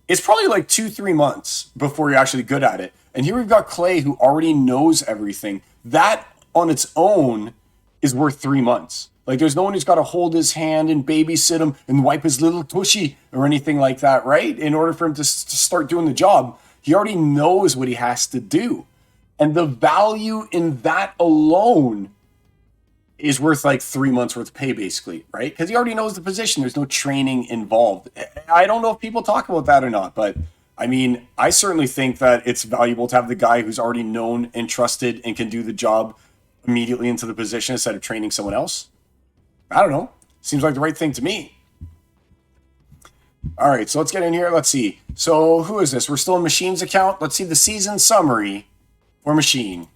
[SPEAKER 1] it's probably like 2-3 months before you're actually good at it. And here we've got Clay who already knows everything. That on its own is worth 3 months. Like there's no one who's got to hold his hand and babysit him and wipe his little tushy or anything like that, right? In order for him to start doing the job, he already knows what he has to do. And the value in that alone is worth like 3 months worth of pay, basically, right? Because he already knows the position. There's no training involved. I don't know if people talk about that or not, but I mean, I certainly think that it's valuable to have the guy who's already known and trusted and can do the job immediately into the position instead of training someone else. I don't know. Seems like the right thing to me. All right, so let's get in here. Let's see. So who is this? We're still in Machine's account. Let's see the season summary for Machine.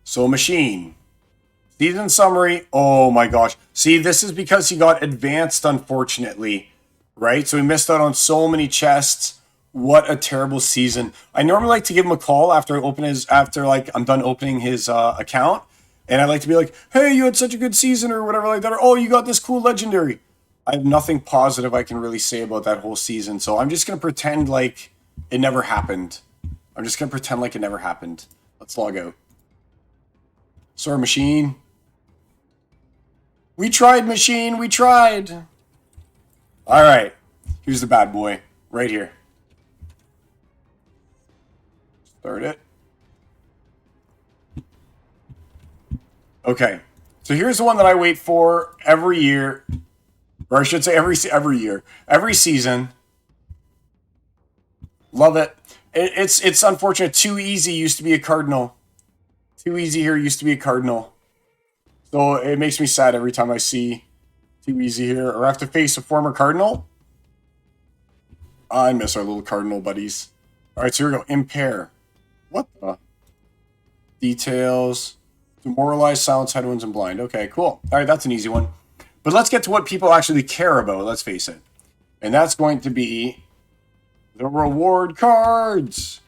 [SPEAKER 1] So Machine. Season summary. Oh my gosh. See, this is because he got advanced, unfortunately. Right? So he missed out on so many chests. What a terrible season. I normally like to give him a call after I'm done opening his account. And I like to be like, hey, you had such a good season or whatever like that. Or, oh, you got this cool legendary. I have nothing positive I can really say about that whole season. So I'm just going to pretend like it never happened. Let's log out. Sorry, Machine. We tried, Machine. We tried. All right. Here's the bad boy right here. Start it. Okay. So here's the one that I wait for every year. Or I should say every year. Every season. Love it. It's unfortunate. Too easy used to be a cardinal. Too easy here used to be a cardinal. So it makes me sad every time I see too easy here. Or I have to face a former cardinal. I miss our little cardinal buddies. All right, so here we go. Impair. What the? Details. Demoralize, silence, headwinds, and blind. Okay, cool. All right, that's an easy one. But let's get to what people actually care about, let's face it. And that's going to be the reward cards.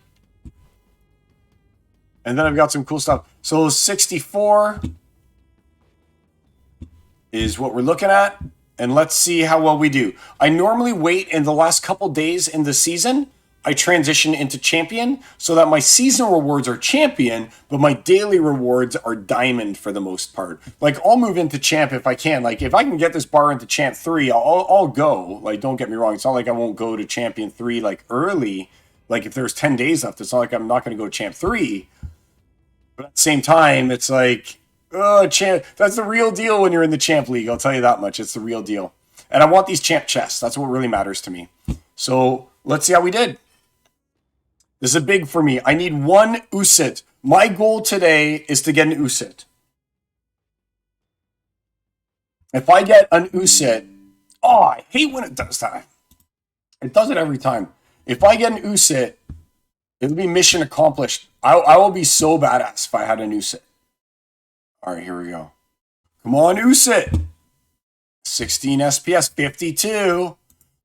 [SPEAKER 1] And then I've got some cool stuff. So 64 is what we're looking at. And let's see how well we do. I normally wait in the last couple days in the season. I transition into champion so that my seasonal rewards are champion, but my daily rewards are diamond for the most part. Like, I'll move into champ if I can. Like, if I can get this bar into champ 3, I'll go. Like, don't get me wrong. It's not like I won't go to champion 3, like, early. Like, if there's 10 days left, it's not like I'm not going to go champ 3. But at the same time, it's like, oh, champ. That's the real deal when you're in the champ league. I'll tell you that much. It's the real deal. And I want these champ chests. That's what really matters to me. So let's see how we did. This is big for me. I need 1 Usit. My goal today is to get an Usit. If I get an Usit, oh, I hate when it does that. It does it every time. If I get an Usit, it'll be mission accomplished. I will be so badass if I had an Usit. All right, here we go. Come on, Usit. 16 SPS, 52.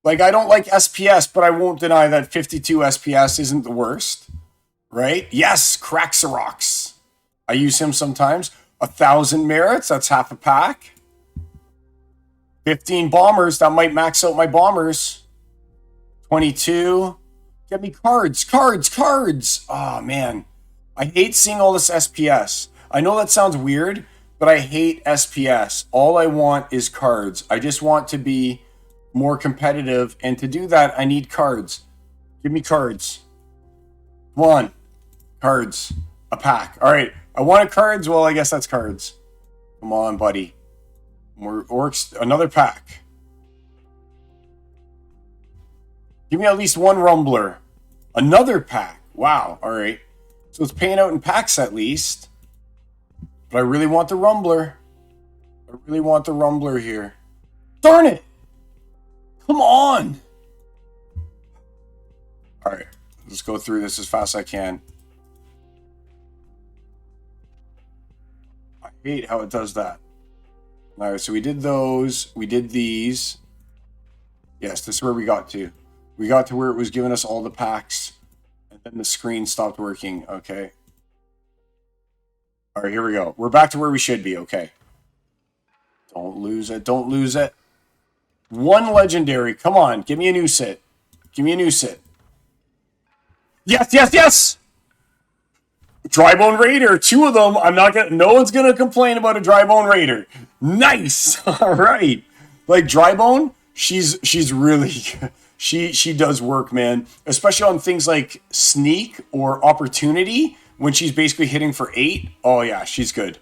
[SPEAKER 1] Like, I don't like SPS, but I won't deny that 52 SPS isn't the worst. Right? Yes, Craxarox. I use him sometimes. 1,000 merits, that's half a pack. 15 bombers, that might max out my bombers. 22. Get me cards. Oh, man. I hate seeing all this SPS. I know that sounds weird, but I hate SPS. All I want is cards. I just want to be more competitive, and to do that, I need cards. Give me cards. Come on. Cards. A pack. All right. I wanted cards. Well, I guess that's cards. Come on, buddy. More orcs. Another pack. Give me at least 1 rumbler. Another pack. Wow. All right. So it's paying out in packs at least. But I really want the rumbler. I really want the rumbler here. Darn it! Come on! All right. Let's go through this as fast as I can. I hate how it does that. All right. So we did those. We did these. Yes, this is where we got to. We got to where it was giving us all the packs. And then the screen stopped working. Okay. All right, here we go. We're back to where we should be. Okay. Don't lose it. Don't lose it. 1 legendary. Come on. Give me a new sit. Give me a new sit. Yes, yes, yes! Drybone Raider. 2 of them. I'm not gonna. No one's gonna complain about a Drybone Raider. Nice. All right. Like, Drybone, she's really she does work, man. Especially on things like sneak or opportunity. When she's basically hitting for 8, oh yeah, she's good.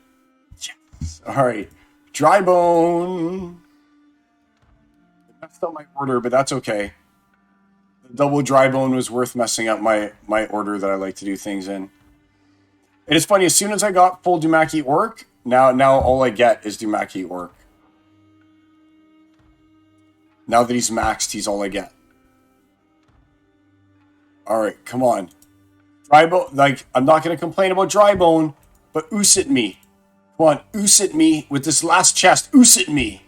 [SPEAKER 1] Yes. All right, Drybone. Messed up my order, but that's okay. The double Drybone was worth messing up my order that I like to do things in. And it's funny, as soon as I got full Dumaki Orc, now all I get is Dumaki Orc. Now that he's maxed, he's all I get. All right, come on. Drybone, like, I'm not going to complain about Drybone, but Usit me. Come on, Usit me with this last chest. Usit me.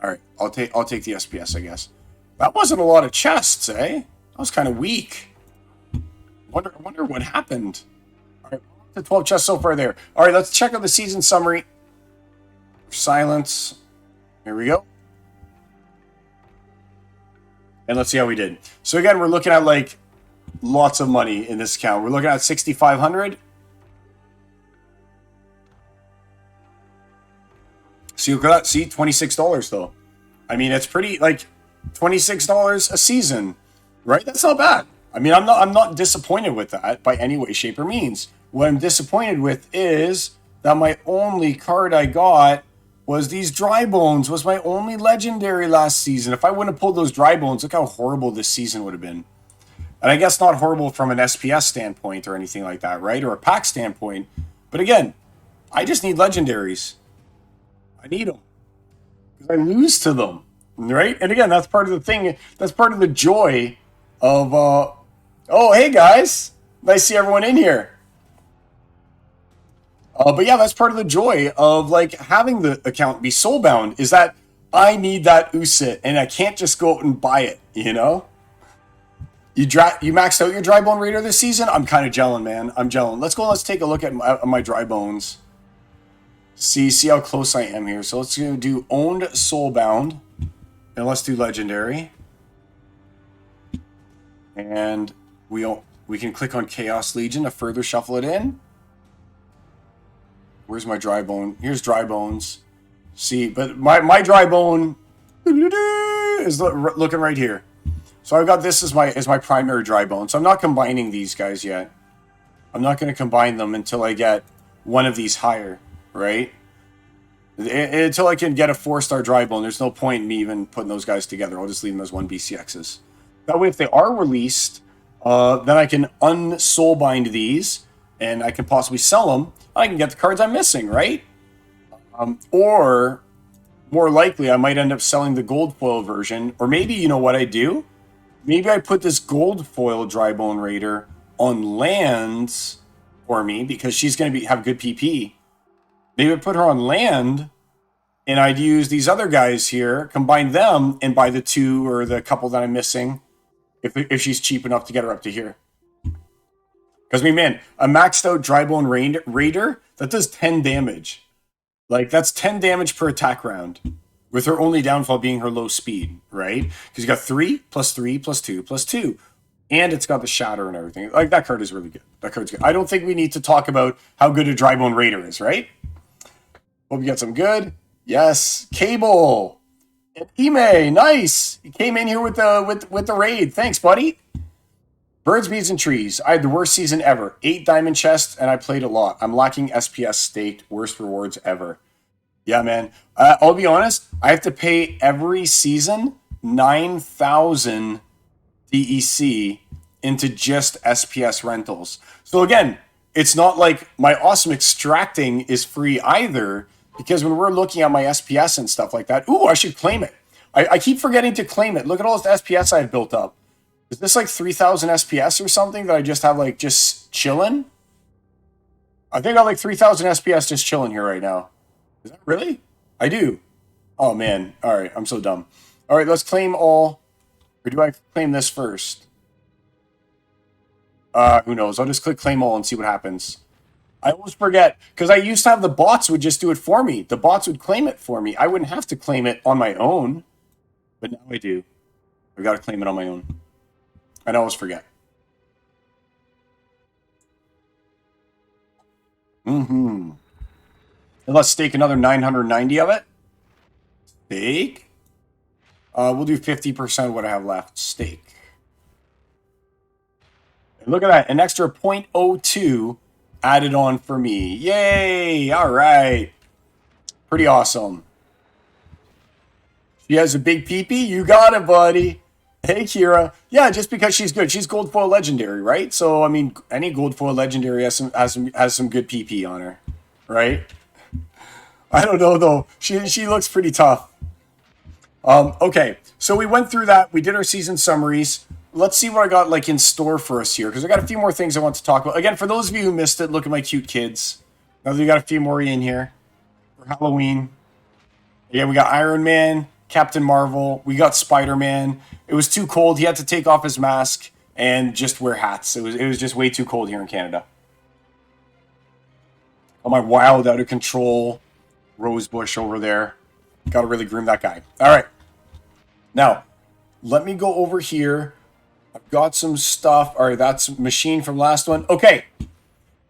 [SPEAKER 1] All right, I'll take the SPS, I guess. That wasn't a lot of chests, eh? That was kind of weak. Wonder what happened. All right, the 12 chests so far there. All right, let's check out the season summary. Silence. Here we go. And let's see how we did. So again, we're looking at like lots of money in this account. We're looking at 6,500. See, look at that. See, $26 though. I mean, it's pretty, like, $26 a season, right? That's not bad. I mean, I'm not disappointed with that by any way, shape, or means. What I'm disappointed with is that my only card I got was these dry bones. Was my only legendary last season. If I wouldn't have pulled those dry bones, look how horrible this season would have been. And I guess not horrible from an SPS standpoint or anything like that, right? Or a pack standpoint. But again, I just need legendaries. I need them. Because I lose to them, right? And again, that's part of the thing. That's part of the joy of, oh, hey guys. Nice to see everyone in here. But yeah, that's part of the joy of like having the account be soulbound is that I need that Usit and I can't just go out and buy it, you know? You maxed out your dry bone raider this season? I'm kind of gelling, man. I'm gelling. Let's go. Let's take a look at my dry bones. See how close I am here. So let's do owned soulbound. And let's do legendary. And we can click on Chaos Legion to further shuffle it in. Where's my dry bone? Here's dry bones. See, but my dry bone is looking right here. So I've got this as my primary dry bone. So I'm not combining these guys yet. I'm not going to combine them until I get one of these higher, right? Until I can get a 4-star dry bone, there's no point in me even putting those guys together. I'll just leave them as 1 BCXs. That way, if they are released, then I can unsoulbind these, and I can possibly sell them. I can get the cards I'm missing, right? Or, more likely, I might end up selling the gold foil version. Or maybe, you know what I do? Maybe I put this gold foil Drybone Raider on lands for me, because she's going to have good PP. Maybe I put her on land, and I'd use these other guys here, combine them, and buy the 2 or the couple that I'm missing, if she's cheap enough to get her up to here. Because, I mean, man, a maxed out Drybone Raider, that does 10 damage. Like, that's 10 damage per attack round, with her only downfall being her low speed, right? Because you got 3 plus 3 plus 2 plus 2. And it's got the shatter and everything. Like, that card is really good. That card's good. I don't think we need to talk about how good a Drybone Raider is, right? Hope you got some good. Yes. Cable. And Ime. Nice. You came in here with the raid. Thanks, buddy. Birds, Bees, and Trees. I had the worst season ever. 8 diamond chests, and I played a lot. I'm lacking SPS staked. Worst rewards ever. Yeah, man. I'll be honest. I have to pay every season 9,000 DEC into just SPS rentals. So again, it's not like my awesome extracting is free either, because when we're looking at my SPS and stuff like that, ooh, I should claim it. I keep forgetting to claim it. Look at all this SPS I've built up. Is this like 3,000 SPS or something that I just have like just chilling? I think I got like 3,000 SPS just chilling here right now. Is that really? I do. Oh man. All right. I'm so dumb. All right. Let's claim all. Or do I claim this first? Who knows? I'll just click claim all and see what happens. I always forget, because I used to have the bots would just do it for me. The bots would claim it for me. I wouldn't have to claim it on my own. But now I do. I got to claim it on my own. I always forget. And let's stake another 990 of it. Stake. We'll do 50% of what I have left. Stake. And look at that. An extra 0.02 added on for me. Yay! All right. Pretty awesome. She has a big peepee? You got it, buddy. Hey, Kira. Yeah, just because she's good. She's gold foil legendary, right? So, I mean, any gold foil legendary has some good PP on her, right? I don't know, though. She looks pretty tough. Okay, so we went through that. We did our season summaries. Let's see what I got like in store for us here, because I got a few more things I want to talk about. Again, for those of you who missed it, look at my cute kids. Now we got a few more in here for Halloween. Again, we got Iron Man, Captain Marvel. We got Spider-Man. It was too cold. He had to take off his mask and just wear hats. It was just way too cold here in Canada. Oh, my wild, out of control Rosebush over there. Got to really groom that guy. All right. Now, let me go over here. I've got some stuff. All right, that's machine from last one. Okay.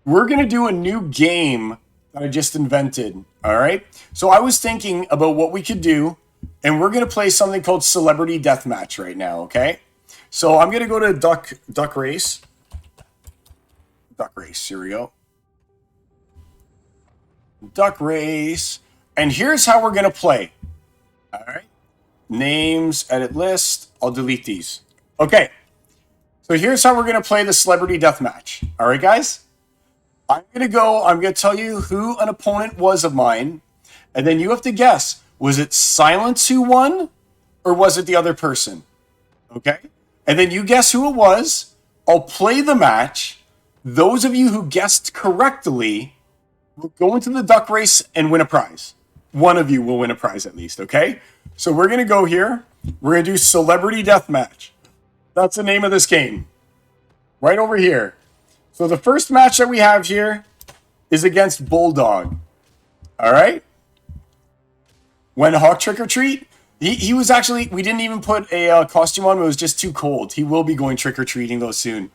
[SPEAKER 1] We're going to do a new game that I just invented. All right. So I was thinking about what we could do, and we're going to play something called Celebrity Deathmatch right now. Okay. So I'm going to go to Duck Race. Duck Race. Here we go. Duck Race. And here's how we're going to play. All right. Names, edit list. I'll delete these. Okay. So here's how we're going to play the Celebrity Deathmatch. All right, guys? I'm going to tell you who an opponent was of mine. And then you have to guess, was it Silence who won? Or was it the other person? Okay? And then you guess who it was. I'll play the match. Those of you who guessed correctly will go into the duck race and win a prize. One of you will win a prize at least, okay? So we're going to go here. We're going to do Celebrity Deathmatch. That's the name of this game. Right over here. So the first match that we have here is against Bulldog. All right? When Hawk Trick or Treat? He was actually, we didn't even put a costume on him. It was just too cold. He will be going trick-or-treating though soon.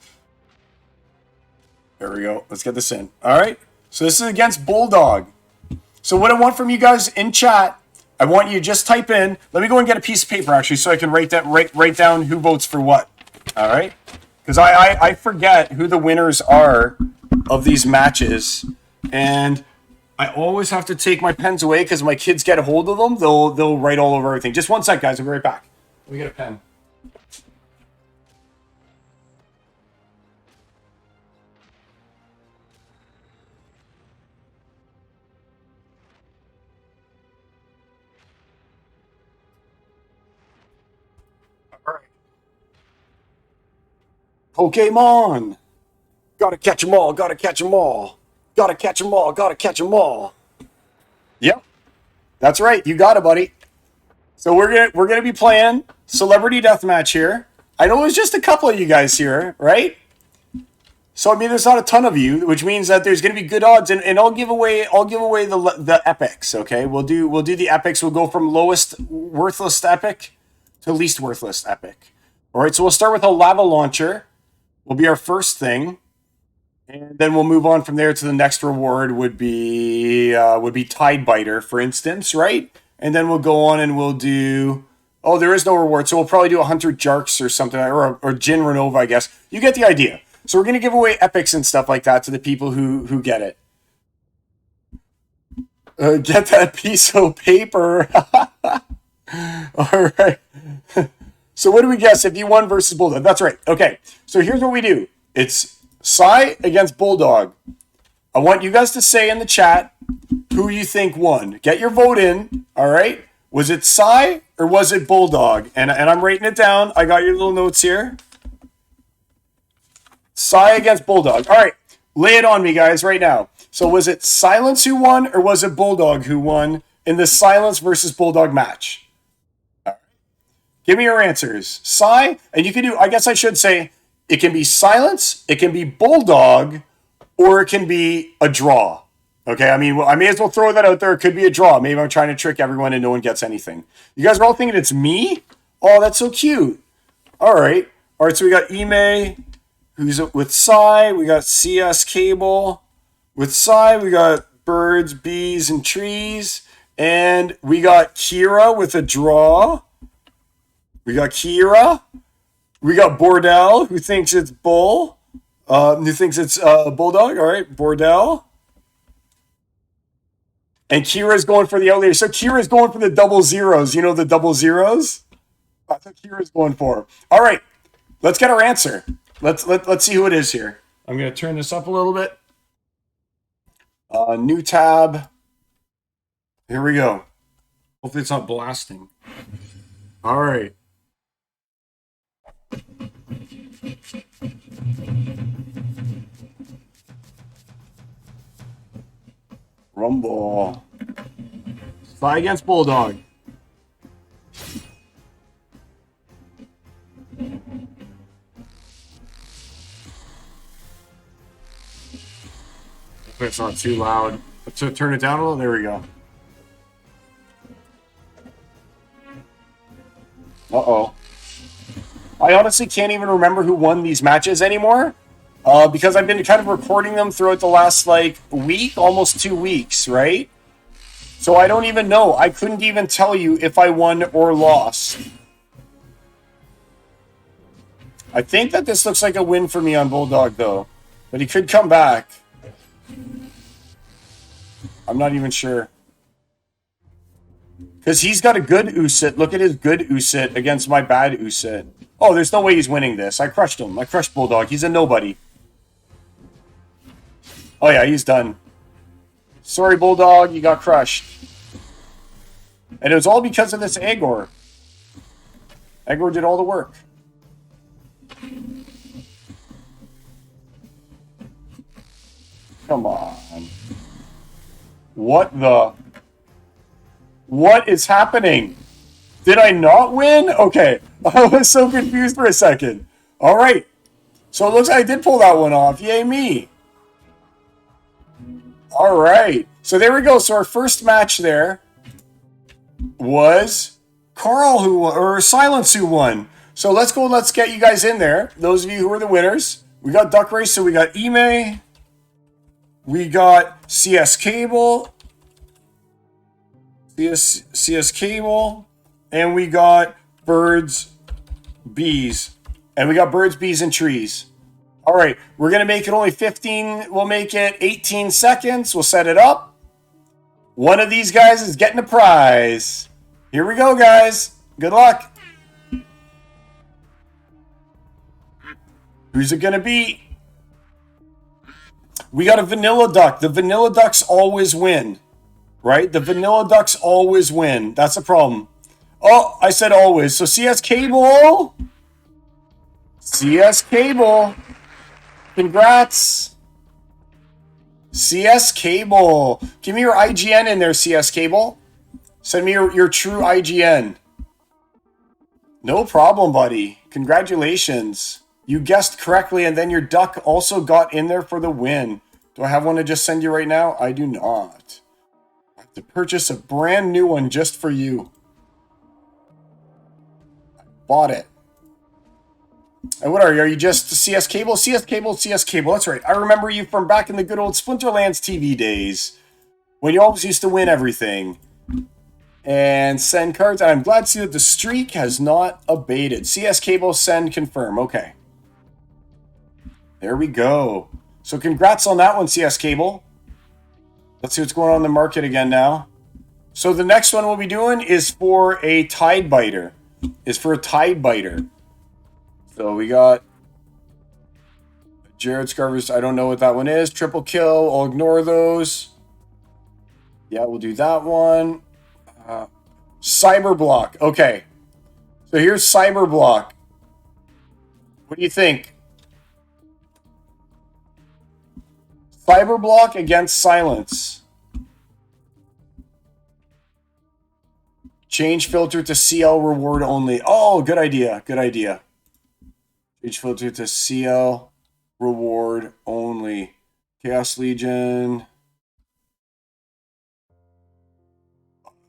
[SPEAKER 1] There we go. Let's get this in. All right. So this is against Bulldog. So what I want from you guys in chat, I want you to just type in. Let me go and get a piece of paper actually, so I can write down who votes for what. All right. Because I forget who the winners are of these matches, and I always have to take my pens away because my kids get a hold of them. They'll write all over everything. Just one sec, guys. I'll be right back. Let me get a pen. All right. Pokemon. Gotta catch them all. Gotta catch them all. Gotta catch them all. Gotta catch them all. Yep. That's right. You got it, buddy. So we're gonna be playing Celebrity Deathmatch here. I know it's just a couple of you guys here, right? So I mean, there's not a ton of you, which means that there's gonna be good odds, and I'll give away the epics. Okay, we'll do the epics. We'll go from lowest worthless epic to least worthless epic. All right, so we'll start with a lava launcher. Will be our first thing, and then we'll move on from there to the next reward would be Tide Biter, for instance, right? And then we'll go on and we'll do. Oh, there is no reward, so we'll probably do a Hunter Jarks or something, or Jin Renova, I guess. You get the idea. So we're gonna give away epics and stuff like that to the people who get it. Get that piece of paper. All right. So what do we guess if D1 versus Bulldog? That's right. Okay. So here's what we do. It's Psy against Bulldog. I want you guys to say in the chat who you think won. Get your vote in. All right. Was it Psy or was it Bulldog? And I'm writing it down. I got your little notes here. Psy against Bulldog. All right. Lay it on me, guys, right now. So was it Silence who won or was it Bulldog who won in the Silence versus Bulldog match? Give me your answers. Psy, and you can do, I guess I should say, it can be Silence, it can be Bulldog, or it can be a draw. Okay, I mean, I may as well throw that out there. It could be a draw. Maybe I'm trying to trick everyone and no one gets anything. You guys are all thinking it's me? Oh, that's so cute. All right. All right, so we got Ime, who's with Psy. We got CS Cable. With Psy, we got Birds, Bees, and Trees. And we got Kira with a draw. We got Kira. We got Bordell, who thinks it's Bull. Who thinks it's Bulldog. All right, Bordell. And Kira's going for the outlier. So Kira's going for the double zeros. You know the double zeros? That's what Kira's going for. All right, let's get our answer. Let's see who it is here. I'm going to turn this up a little bit. New tab. Here we go. Hopefully it's not blasting. All right. Rumble. Fly against Bulldog. It's not too loud. Let's turn it down a little. There we go. Uh-oh. I honestly can't even remember who won these matches anymore. Because I've been kind of recording them throughout the last, week, almost 2 weeks, right? So I don't even know. I couldn't even tell you if I won or lost. I think that this looks like a win for me on Bulldog, though. But he could come back. I'm not even sure. Because he's got a good Usyk. Look at his good Usyk against my bad Usyk. Oh, there's no way he's winning this. I crushed him. I crushed Bulldog. He's a nobody. Oh, yeah, he's done. Sorry, Bulldog. You got crushed. And it was all because of this Agor. Agor did all the work. Come on. What the... What is happening? Did I not win? Okay. I was so confused for a second. All right. So it looks like I did pull that one off. Yay me. All right. So there we go. So our first match there was Carl who won, or Silence who won. So let's go and let's get you guys in there. Those of you who are the winners. We got Duck Race, so we got Ime. We got CS Cable. CS Cable. And we got Birds, Bees. And we got Birds, Bees, and Trees. All right, we're going to make it only 15. We'll make it 18 seconds. We'll set it up. One of these guys is getting a prize. Here we go, guys. Good luck. Who's it going to be? We got a Vanilla Duck. The Vanilla Ducks always win, right? The Vanilla Ducks always win. That's the problem. Oh, I said always. So CS Cable. CS Cable. Congrats. CS Cable. Give me your IGN in there, CS Cable. Send me your true IGN. No problem, buddy. Congratulations. You guessed correctly, and then your duck also got in there for the win. Do I have one to just send you right now? I do not. I have to purchase a brand new one just for you. I bought it. And what are you? Are you just CS Cable? CS Cable, CS Cable. That's right. I remember you from back in the good old Splinterlands TV days when you always used to win everything. And send cards. And I'm glad to see that the streak has not abated. CS Cable, send, confirm. Okay. There we go. So congrats on that one, CS Cable. Let's see what's going on in the market again now. So the next one we'll be doing is for a Tide Biter. So we got Jared Scarvers. I don't know what that one is. Triple kill. I'll ignore those. Yeah, we'll do that one. Cyberblock. Okay. So here's Cyberblock. What do you think? Cyberblock against Silence. Change filter to CL reward only. Oh, good idea. Good idea. Change filter to CL reward only. Chaos Legion.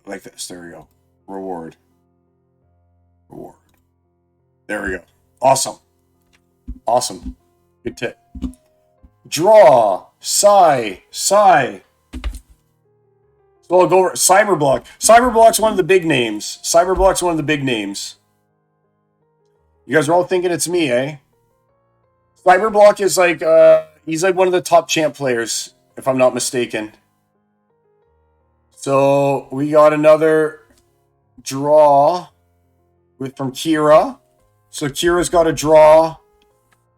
[SPEAKER 1] Like this. There we go. Reward. There we go. Awesome. Awesome. Good tip. Draw. Sigh. So I'll go over Cyberblock. Cyberblock's one of the big names. You guys are all thinking it's me, eh? Cyberblock is like, he's like one of the top champ players, if I'm not mistaken. So we got another draw from Kira. So Kira's got a draw.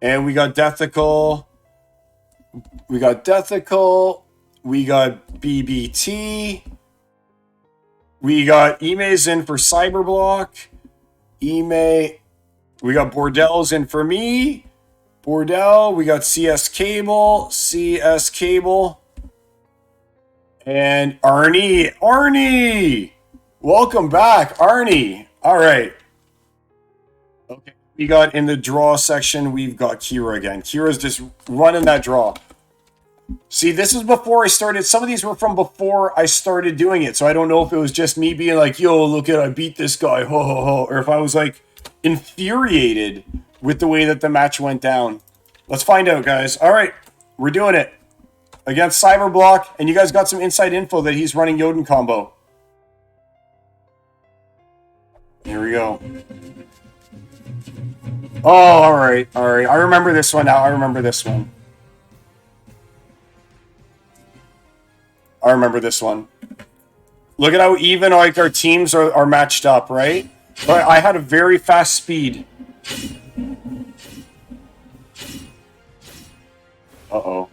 [SPEAKER 1] And we got Deathical. We got BBT. We got Ime's in for Cyberblock. Ime. We got Bordel's in for me. Bordel. We got CS Cable. And Arnie. Welcome back, Arnie. All right. Okay. We got in the draw section, we've got Kira again. Kira's just running that draw. See, this is before I started. Some of these were from before I started doing it. So I don't know if it was just me being like, yo, look at, I beat this guy. Ho, ho, ho. Or if I was like infuriated with the way that the match went down. Let's find out, guys. All right. We're doing it against Cyberblock. And you guys got some inside info that he's running Jotun combo. Here we go. Oh, all right. I remember this one now. I remember this one. Look at how even like our teams are matched up, right? But I had a very fast speed. Uh-oh.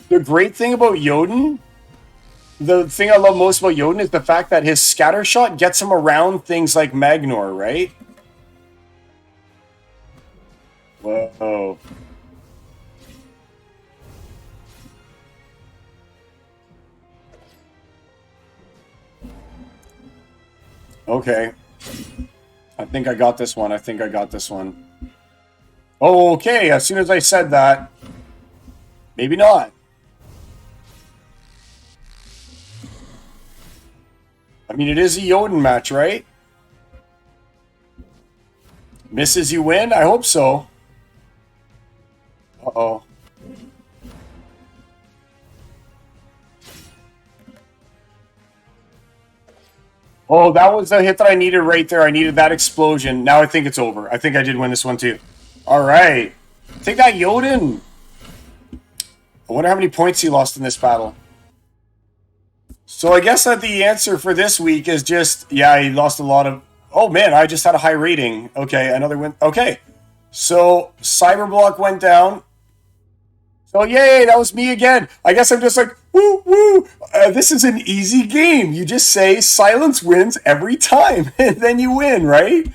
[SPEAKER 1] The great thing about Jotun, the thing I love most about Jotun is the fact that his scatter shot gets him around things like Magnor, right? Whoa. Okay. I think I got this one. Oh, okay. As soon as I said that, maybe not. I mean, it is a Jotun match, right? Misses, you win? I hope so. Uh-oh. Oh, that was the hit that I needed right there. I needed that explosion. Now I think it's over. I think I did win this one too. All right. Take that, Jotun. I wonder how many points he lost in this battle. So I guess that the answer for this week is just, yeah, he lost a lot of... Oh, man, I just had a high rating. Okay, another win. Okay. So Cyberblock went down. So yay, that was me again. I guess I'm just like, woo, woo. This is an easy game. You just say silence wins every time, and then you win, right?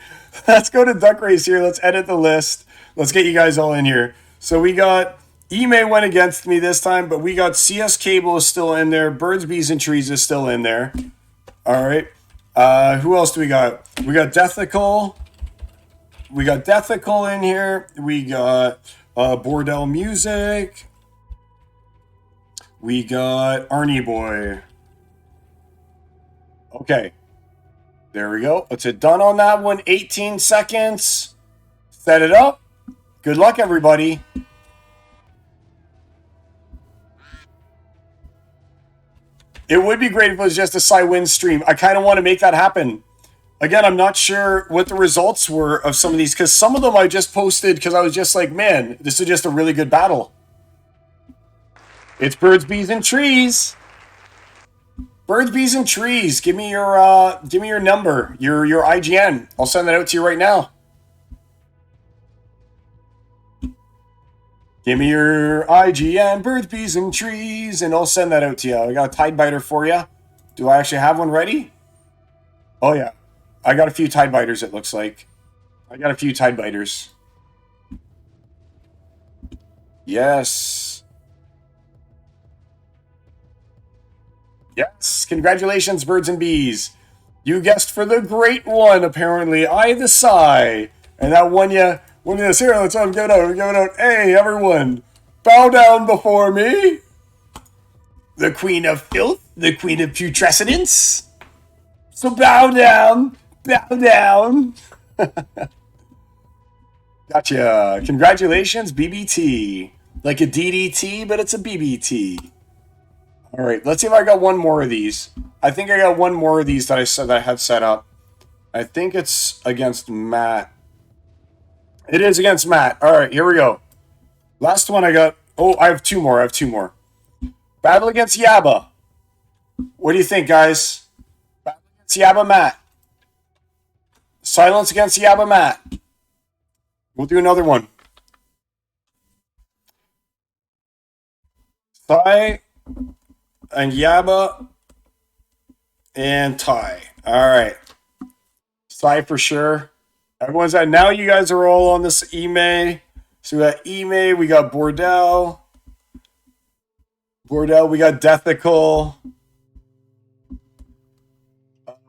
[SPEAKER 1] Let's go to Duck Race here. Let's edit the list. Let's get you guys all in here. So we got, Ime went against me this time, but we got CS Cable is still in there. Birds, Bees, and Trees is still in there. All right. Who else do we got? We got Deathical. We got Deathical in here. We got Bordel Music. We got Arnie Boy. Okay. There we go. Let's hit done on that one. 18 seconds. Set it up. Good luck, everybody. It would be great if it was just a Cy-Win stream. I kind of want to make that happen. Again, I'm not sure what the results were of some of these, because some of them I just posted because I was just like, man, this is just a really good battle. It's Birds, Bees, and Trees. Birds, Bees, and Trees. Give me your number, your IGN. I'll send that out to you right now. Give me your IGN, Birds, Bees, and Trees, and I'll send that out to you. I got a Tide Biter for you. Do I actually have one ready? Oh, yeah. I got a few Tide Biters, it looks like. I got a few Tide Biters. Yes. Yes. Congratulations, Birds and Bees. You guessed for the great one, apparently. I the Psy. And that won you. Won you this here. Let's give it out. Give it out. Hey, everyone. Bow down before me. The Queen of Filth. The Queen of Putrescence. So bow down. Bow down. Gotcha. Congratulations, BBT. Like a DDT, but it's a BBT. All right, let's see if I got one more of these. I think I got one more of these that I said that I have set up. I think it's against Matt. It is against Matt. All right, here we go. Last one I got. Oh, I have two more. Battle against Yaba. What do you think, guys? Battle against Yaba Matt. Silence against Yaba Matt. We'll do another one. Ty and Yaba and Ty. All right. Ty for sure. Everyone's at. Now you guys are all on this Ime. So we got Ime. We got Bordel. We got Deathical.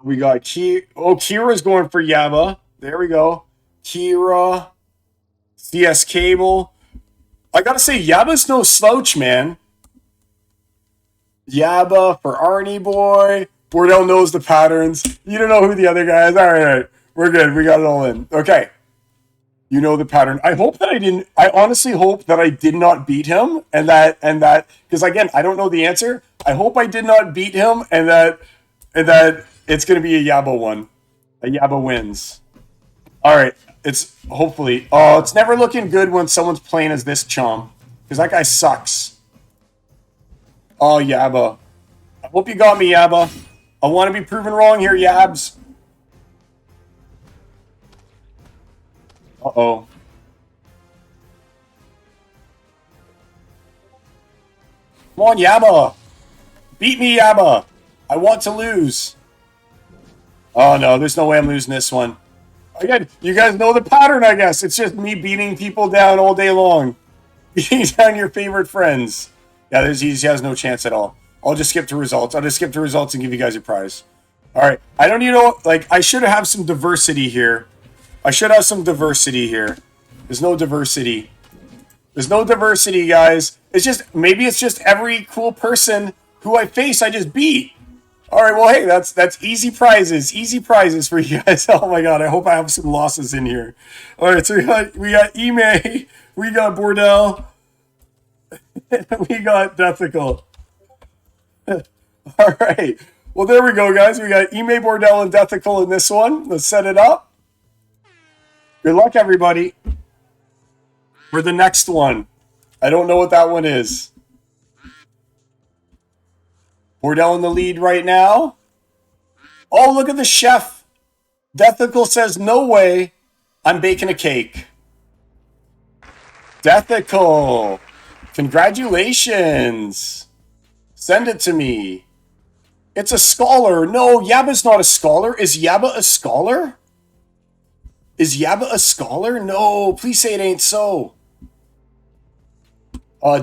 [SPEAKER 1] We got Kira's going for Yaba. There we go. Kira. CS Cable. I gotta say, Yaba's no slouch, man. Yaba for Arnie Boy. Bordel knows the patterns. You don't know who the other guy is. All right. We're good. We got it all in. Okay. You know the pattern. I hope that I honestly hope that I did not beat him and that, because again, I don't know the answer. I hope I did not beat him and that it's going to be a Yaba one. A Yaba wins. All right. It's hopefully. Oh, it's never looking good when someone's playing as this chump because that guy sucks. Oh, Yaba. I hope you got me, Yaba. I want to be proven wrong here, Yabs. Uh-oh. Come on, Yaba. Beat me, Yaba. I want to lose. Oh, no. There's no way I'm losing this one. Again, you guys know the pattern, I guess. It's just me beating people down all day long. Beating down your favorite friends. Yeah, he has no chance at all. I'll just skip to results. I'll just skip to results and give you guys a prize. All right. I don't even know. Like, I should have some diversity here. There's no diversity. There's no diversity, guys. It's just, maybe it's just every cool person who I face, I just beat. All right, well, hey, that's easy prizes for you guys. Oh my god, I hope I have some losses in here. All right, so we got Ime, we got Bordell, we got Dethical. All right, well there we go, guys. We got Ime, Bordell, and Dethical in this one. Let's set it up. Good luck, everybody, for the next one. I don't know what that one is. Bordell in the lead right now. Oh, look at the chef. Dethical says, no way, I'm baking a cake. Dethical, congratulations. Send it to me. It's a scholar. No, Yabba's not a scholar. Is Yabba a scholar? Is Yabba a scholar? No, please say it ain't so.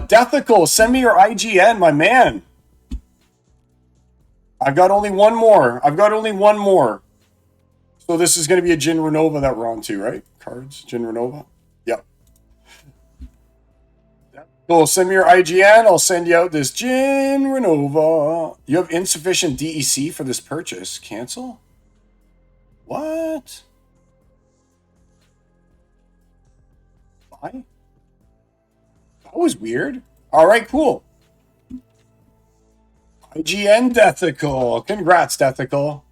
[SPEAKER 1] Dethical, send me your IGN, my man. I've got only one more. So this is going to be a Jin Renova that we're on to, right? Cards, Jin Renova. Yep. Cool. Send me your IGN. I'll send you out this Jin Renova. You have insufficient DEC for this purchase. Cancel? What? Why? That was weird. All right, cool. IGN Dethical. Congrats, Dethical.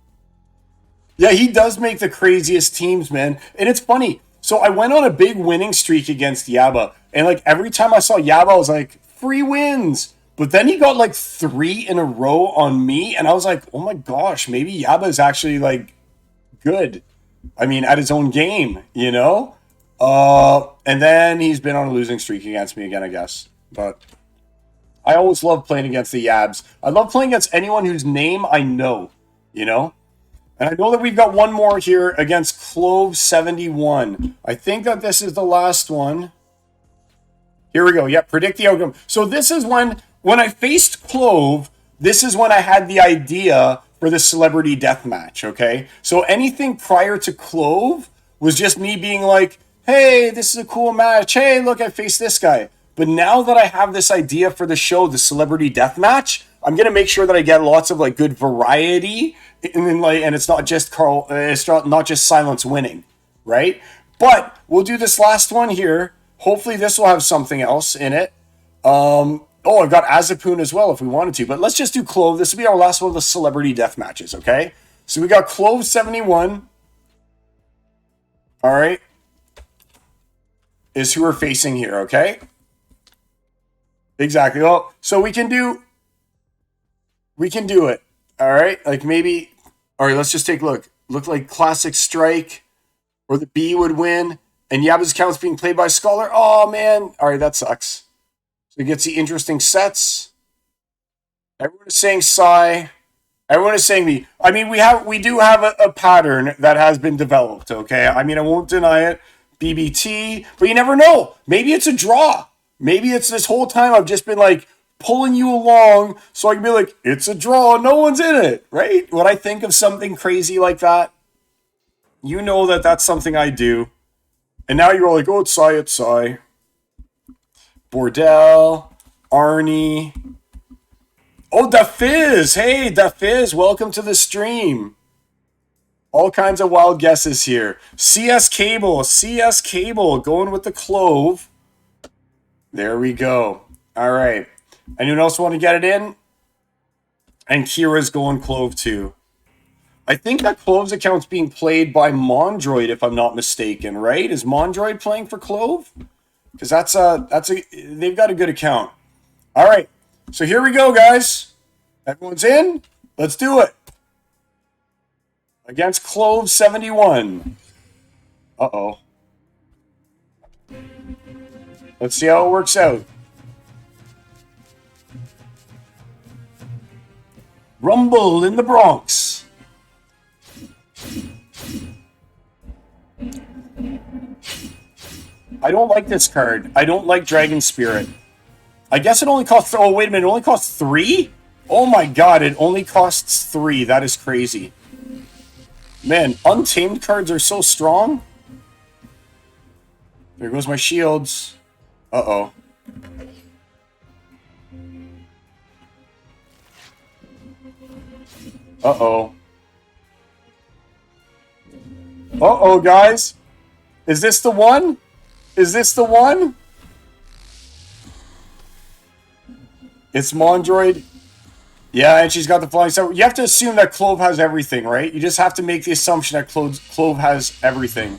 [SPEAKER 1] Yeah, he does make the craziest teams, man. And it's funny. So I went on a big winning streak against Yabba. And like every time I saw Yabba, I was like, free wins. But then he got like 3 in a row on me. And I was like, oh my gosh, maybe Yabba is actually like good. I mean, at his own game, you know? And then he's been on a losing streak against me again, I guess. But I always love playing against the Yabs. I love playing against anyone whose name I know, you know? And I know that we've got one more here against Clove 71. I think that this is the last one. Here we go. Yep, predict the outcome. So this is when I faced Clove, this is when I had the idea for the celebrity death match, okay? So anything prior to Clove was just me being like, hey, this is a cool match. Hey, look, I faced this guy. But now that I have this idea for the show, the celebrity death match, I'm gonna make sure that I get lots of like good variety, and then and it's not just not just Silence winning, right? But we'll do this last one here. Hopefully, this will have something else in it. Oh, I've got Azapun as well if we wanted to, but let's just do Clove. This will be our last one of the celebrity death matches, okay? So we got Clove 71. All right, is who we're facing here, okay? Exactly. Well, so we can do it. All right, like maybe. All right, let's just take a look. Look like Classic Strike, or the B would win, and Yabba's account's being played by Scholar. Oh man! All right, that sucks. So it gets the interesting sets. Everyone is saying Psy. Everyone is saying me. I mean, we do have a pattern that has been developed. Okay, I mean, I won't deny it. BBT, but you never know. Maybe it's a draw. Maybe it's this whole time I've just been like pulling you along so I can be like, it's a draw, no one's in it, right? When I think of something crazy like that, you know that that's something I do. And now you're all like, oh, it's Psy. Bordell, Arnie. Oh, Da Fizz. Hey, Da Fizz, welcome to the stream. All kinds of wild guesses here. CS Cable, going with the Clove. There we go. All right. Anyone else want to get it in? And Kira's going Clove too. I think that Clove's account's being played by Mondroid, if I'm not mistaken, right? Is Mondroid playing for Clove? Because they've got a good account. All right. So here we go, guys. Everyone's in. Let's do it. Against Clove 71. Uh-oh. Let's see how it works out. Rumble in the Bronx. I don't like this card. I don't like Dragon Spirit. I guess it only costs... Oh, wait a minute. It only costs 3? Oh my god, it only costs 3. That is crazy. Man, Untamed cards are so strong. There goes my shields. Uh-oh. Uh-oh. Uh-oh, guys. Is this the one? Is this the one? It's Mondroid. Yeah, and she's got the flying stuff. You have to assume that Clove has everything, right? You just have to make the assumption that Clove has everything.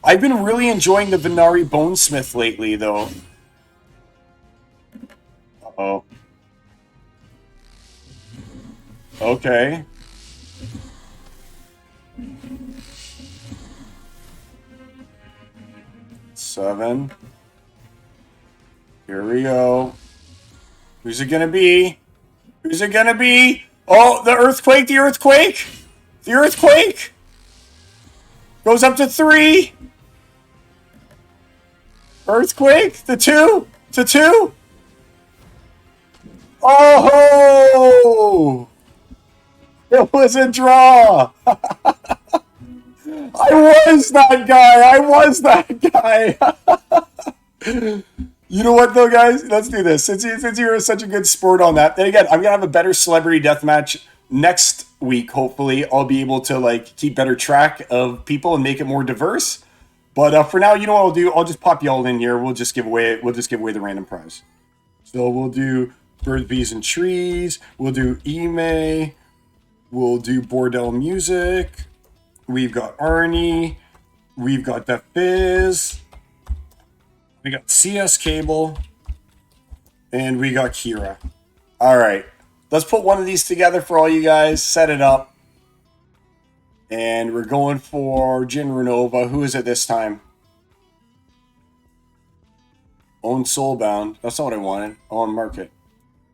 [SPEAKER 1] I've been really enjoying the Venari Bonesmith lately, though. Uh-oh. Okay. Seven. Here we go. Who's it gonna be? Who's it gonna be? Oh, the earthquake, the earthquake! The earthquake! Goes up to 3. Earthquake, the 2, to 2. Oh! It was a draw! I was that guy! I was that guy! You know what, though, guys? Let's do this. Since you're such a good sport on that. And again, I'm going to have a better celebrity deathmatch next week, hopefully. I'll be able to, like, keep better track of people and make it more diverse. But for now, you know what I'll do? I'll just pop y'all in here. We'll just give away the random prize. So we'll do Birds, Bees, and Trees. We'll do Ime. We'll do Bordel Music. We've got Arnie. We've got The Fizz. We got CS Cable. And we got Kira. All right. Let's put one of these together for all you guys. Set it up. And we're going for Jin Renova. Who is it this time? Own Soulbound. That's not what I wanted. On Market.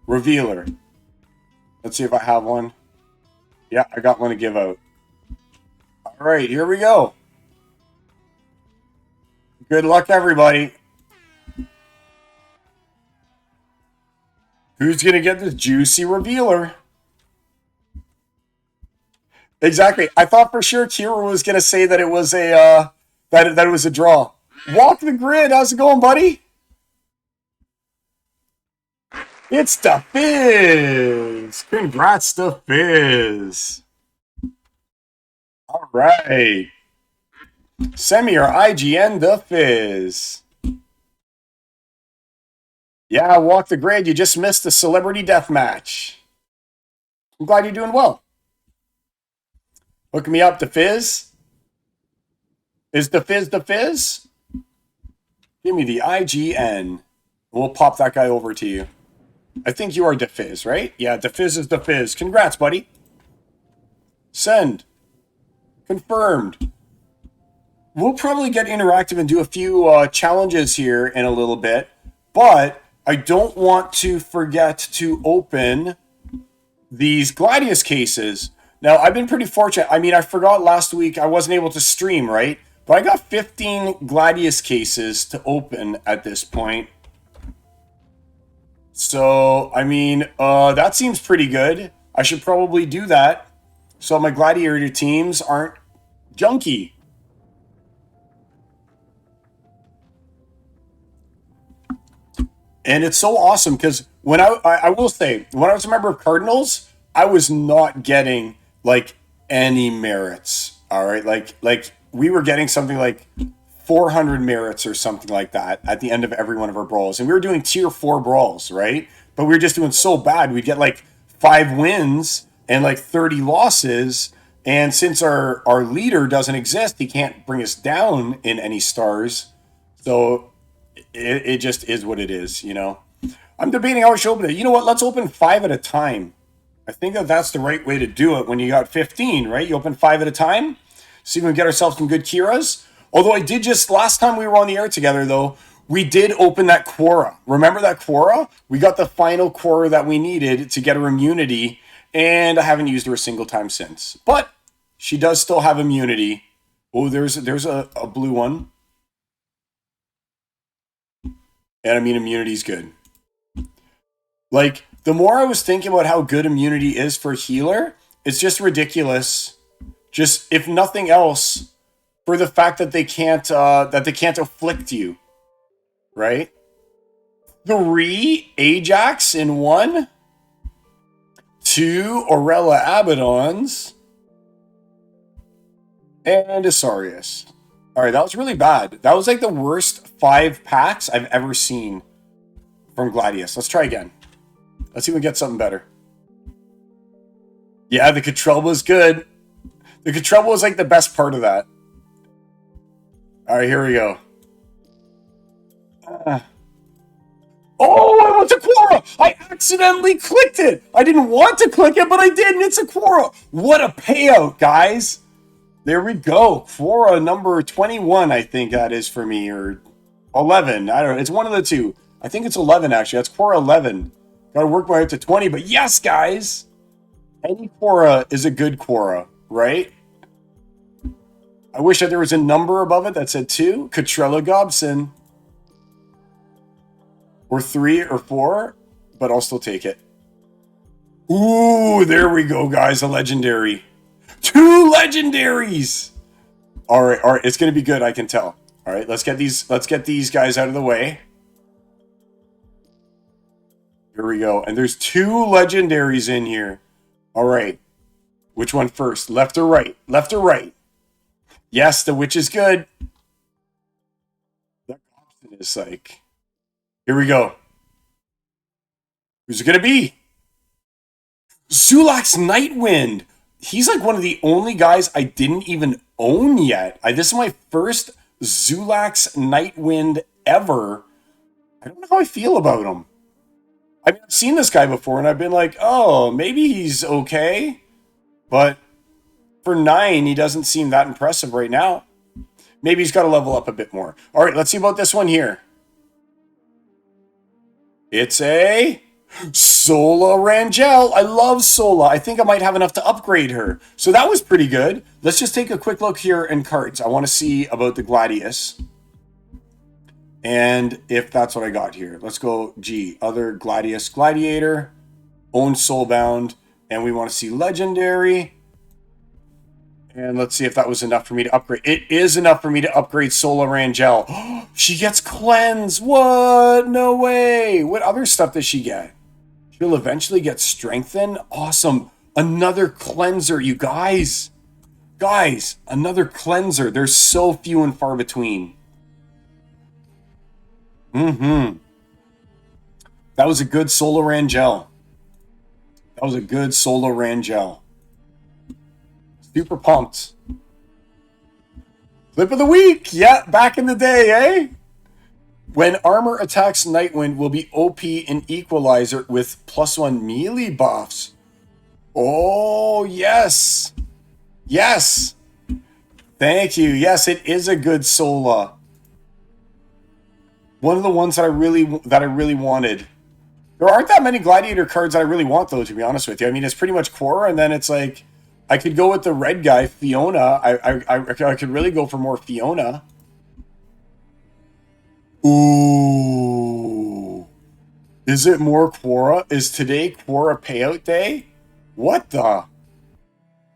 [SPEAKER 1] Revealer. Let's see if I have one. Yeah, I got one to give out. All right, here we go. Good luck, everybody. Who's going to get this juicy revealer? Exactly. I thought for sure Kira was going to say that it was a that it was a draw. Walk the grid. How's it going, buddy? It's the Fizz. Congrats, the Fizz. All right. Send me your IGN, the Fizz. Yeah, walk the grid. You just missed the celebrity death match. I'm glad you're doing well. Hook me up, the Fizz. Is the Fizz the Fizz? Give me the IGN. We'll pop that guy over to you. I think you are the Fizz, right? Yeah, the Fizz is the Fizz. Congrats, buddy. Send. Confirmed. We'll probably get interactive and do a few challenges here in a little bit, but I don't want to forget to open these Gladius cases. Now, I've been pretty fortunate. I mean, I forgot last week I wasn't able to stream, right? But I got 15 Gladius cases to open at this point. So, I mean, that seems pretty good. I should probably do that so my Gladiator teams aren't junky. And it's so awesome because when I will say, when I was a member of Cardinals, I was not getting like any merits. All right, like we were getting something like 400 merits or something like that at the end of every one of our brawls, and we were doing tier 4 brawls, right? But we were just doing so bad, we'd get like 5 wins and like 30 losses. And since our leader doesn't exist, he can't bring us down in any stars. So it just is what it is, you know. I'm debating how I should open it. You know what? Let's open 5 at a time. I think that's the right way to do it when you got 15, right? You open 5 at a time. See if we can get ourselves some good Kiras. Although I did just, last time we were on the air together, though, we did open that Quora. Remember that Quora? We got the final Quora that we needed to get her immunity, and I haven't used her a single time since. But she does still have immunity. Oh, there's a blue one. And I mean, immunity's good. Like, the more I was thinking about how good immunity is for a healer, it's just ridiculous. Just, if nothing else, for the fact that they can't afflict you. Right? 3 Ajax in 1? 2 Aurella Abaddons, and Asarius. All right, that was really bad. That was like the worst 5 packs I've ever seen from Gladius. Let's try again. Let's see if we get something better. Yeah, the Control was good. The Control was like the best part of that. All right, here we go. Oh, it's a Quora! I accidentally clicked it! I didn't want to click it, but I did, and it's a Quora! What a payout, guys! There we go. Quora number 21, I think that is for me, or 11. I don't know. It's one of the two. I think it's 11, actually. That's Quora 11. Gotta work my way up to 20, but yes, guys! Any Quora is a good Quora, right? I wish that there was a number above it that said 2. Catrella Gobson. Or 3 or 4, but I'll still take it. Ooh, there we go, guys. A legendary. 2 legendaries. All right. It's gonna be good. I can tell. All right. Let's get these guys out of the way. Here we go. And there's 2 legendaries in here. All right. Which one first? Left or right? Left or right? Yes, the witch is good. That option is like. Here we go. Who's it gonna be? Zulax Nightwind. He's like one of the only guys I didn't even own yet. This is my first Zulax Nightwind ever. I don't know how I feel about him. I mean, I've seen this guy before, and I've been like, oh, maybe he's okay. But for 9, he doesn't seem that impressive right now. Maybe he's got to level up a bit more. All right, let's see about this one here. It's a Sola Rangel. I love Sola. I think I might have enough to upgrade her. So that was pretty good. Let's just take a quick look here in cards. I want to see about the Gladius. And if that's what I got here. Let's go G. Other Gladius Gladiator. Own Soulbound. And we want to see Legendary. And let's see if that was enough for me to upgrade. It is enough for me to upgrade Sola Rangel. She gets Cleanse. What? No way. What other stuff does she get? She'll eventually get Strengthen. Awesome. Another Cleanser, you guys. Guys, another Cleanser. There's so few and far between. That was a good Sola Rangel. That was a good Sola Rangel. Super pumped. Clip of the week. Yeah, back in the day, eh? When armor attacks Nightwind will be OP in Equalizer with +1 melee buffs. Oh, yes. Yes. Thank you. Yes, it is a good Sola. One of the ones that I really wanted. There aren't that many Gladiator cards that I really want, though, to be honest with you. I mean, it's pretty much Quora, and then it's like I could go with the red guy, Fiona. I could really go for more Fiona. Ooh. Is it more Quora? Is today Quora payout day? What the?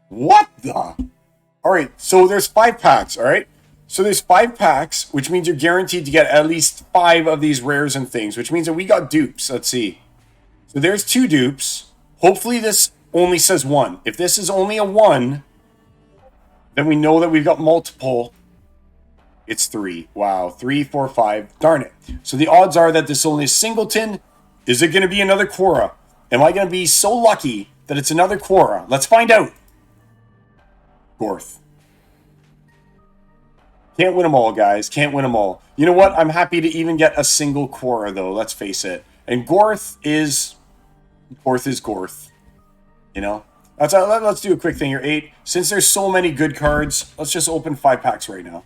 [SPEAKER 1] What the? All right, so there's 5 packs, all right? So there's 5 packs, which means you're guaranteed to get at least 5 of these rares and things, which means that we got dupes. Let's see. So there's 2 dupes. Hopefully this only says 1. If this is only a 1, then we know that we've got multiple. It's 3. Wow. 3, 4, 5. Darn it. So the odds are that this only is singleton. Is it going to be another Quora? Am I going to be so lucky that it's another Quora? Let's find out. Gorth. Can't win them all, guys. Can't win them all. You know what? I'm happy to even get a single Quora, though. Let's face it. And Gorth is Gorth. You know? Let's do a quick thing here. 8. Since there's so many good cards, let's just open 5 packs right now.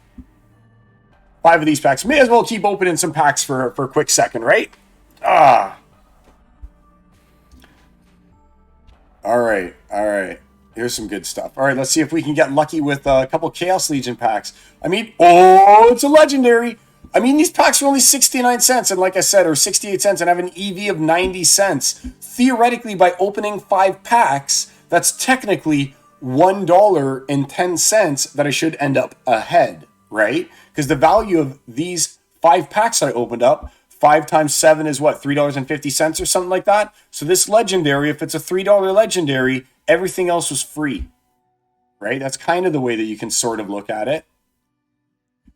[SPEAKER 1] 5 of these packs. May as well keep opening some packs for a quick second, right? Ah. All right. Here's some good stuff. All right, let's see if we can get lucky with a couple Chaos Legion packs. I mean, oh, it's a legendary. I mean, these packs are only 69 cents, and like I said, or 68 cents, and have an EV of 90 cents. Theoretically, by opening 5 packs, that's technically $1.10 that I should end up ahead, right? Because the value of these 5 packs that I opened up, 5 times 7 is what, $3.50 or something like that? So this legendary, if it's a $3 legendary, everything else was free, right? That's kind of the way that you can sort of look at it.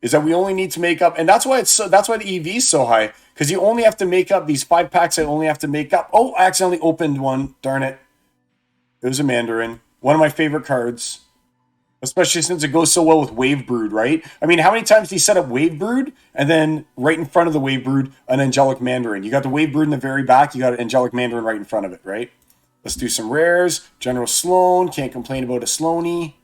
[SPEAKER 1] Is that we only need to make up, and that's why that's why the EV is so high, because you only have to make up these 5 packs. I only have to make up. Oh, I accidentally opened one. Darn it! It was a Mandarin, one of my favorite cards, especially since it goes so well with Wave Brood, right? I mean, how many times do you set up Wave Brood and then right in front of the Wave Brood an Angelic Mandarin? You got the Wave Brood in the very back. You got an Angelic Mandarin right in front of it, right? Let's do some rares. General Sloan, can't complain about a Sloanie.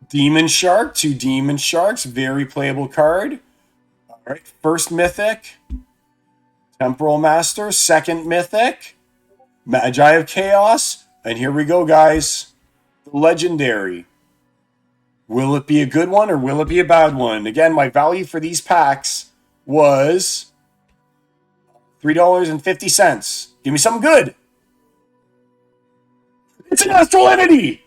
[SPEAKER 1] Demon Shark, 2 Demon Sharks, very playable card. All right, first Mythic, Temporal Master, second Mythic, Magi of Chaos, and here we go, guys. The Legendary. Will it be a good one or will it be a bad one? Again, my value for these packs was $3.50. Give me something good. It's an Astral Entity!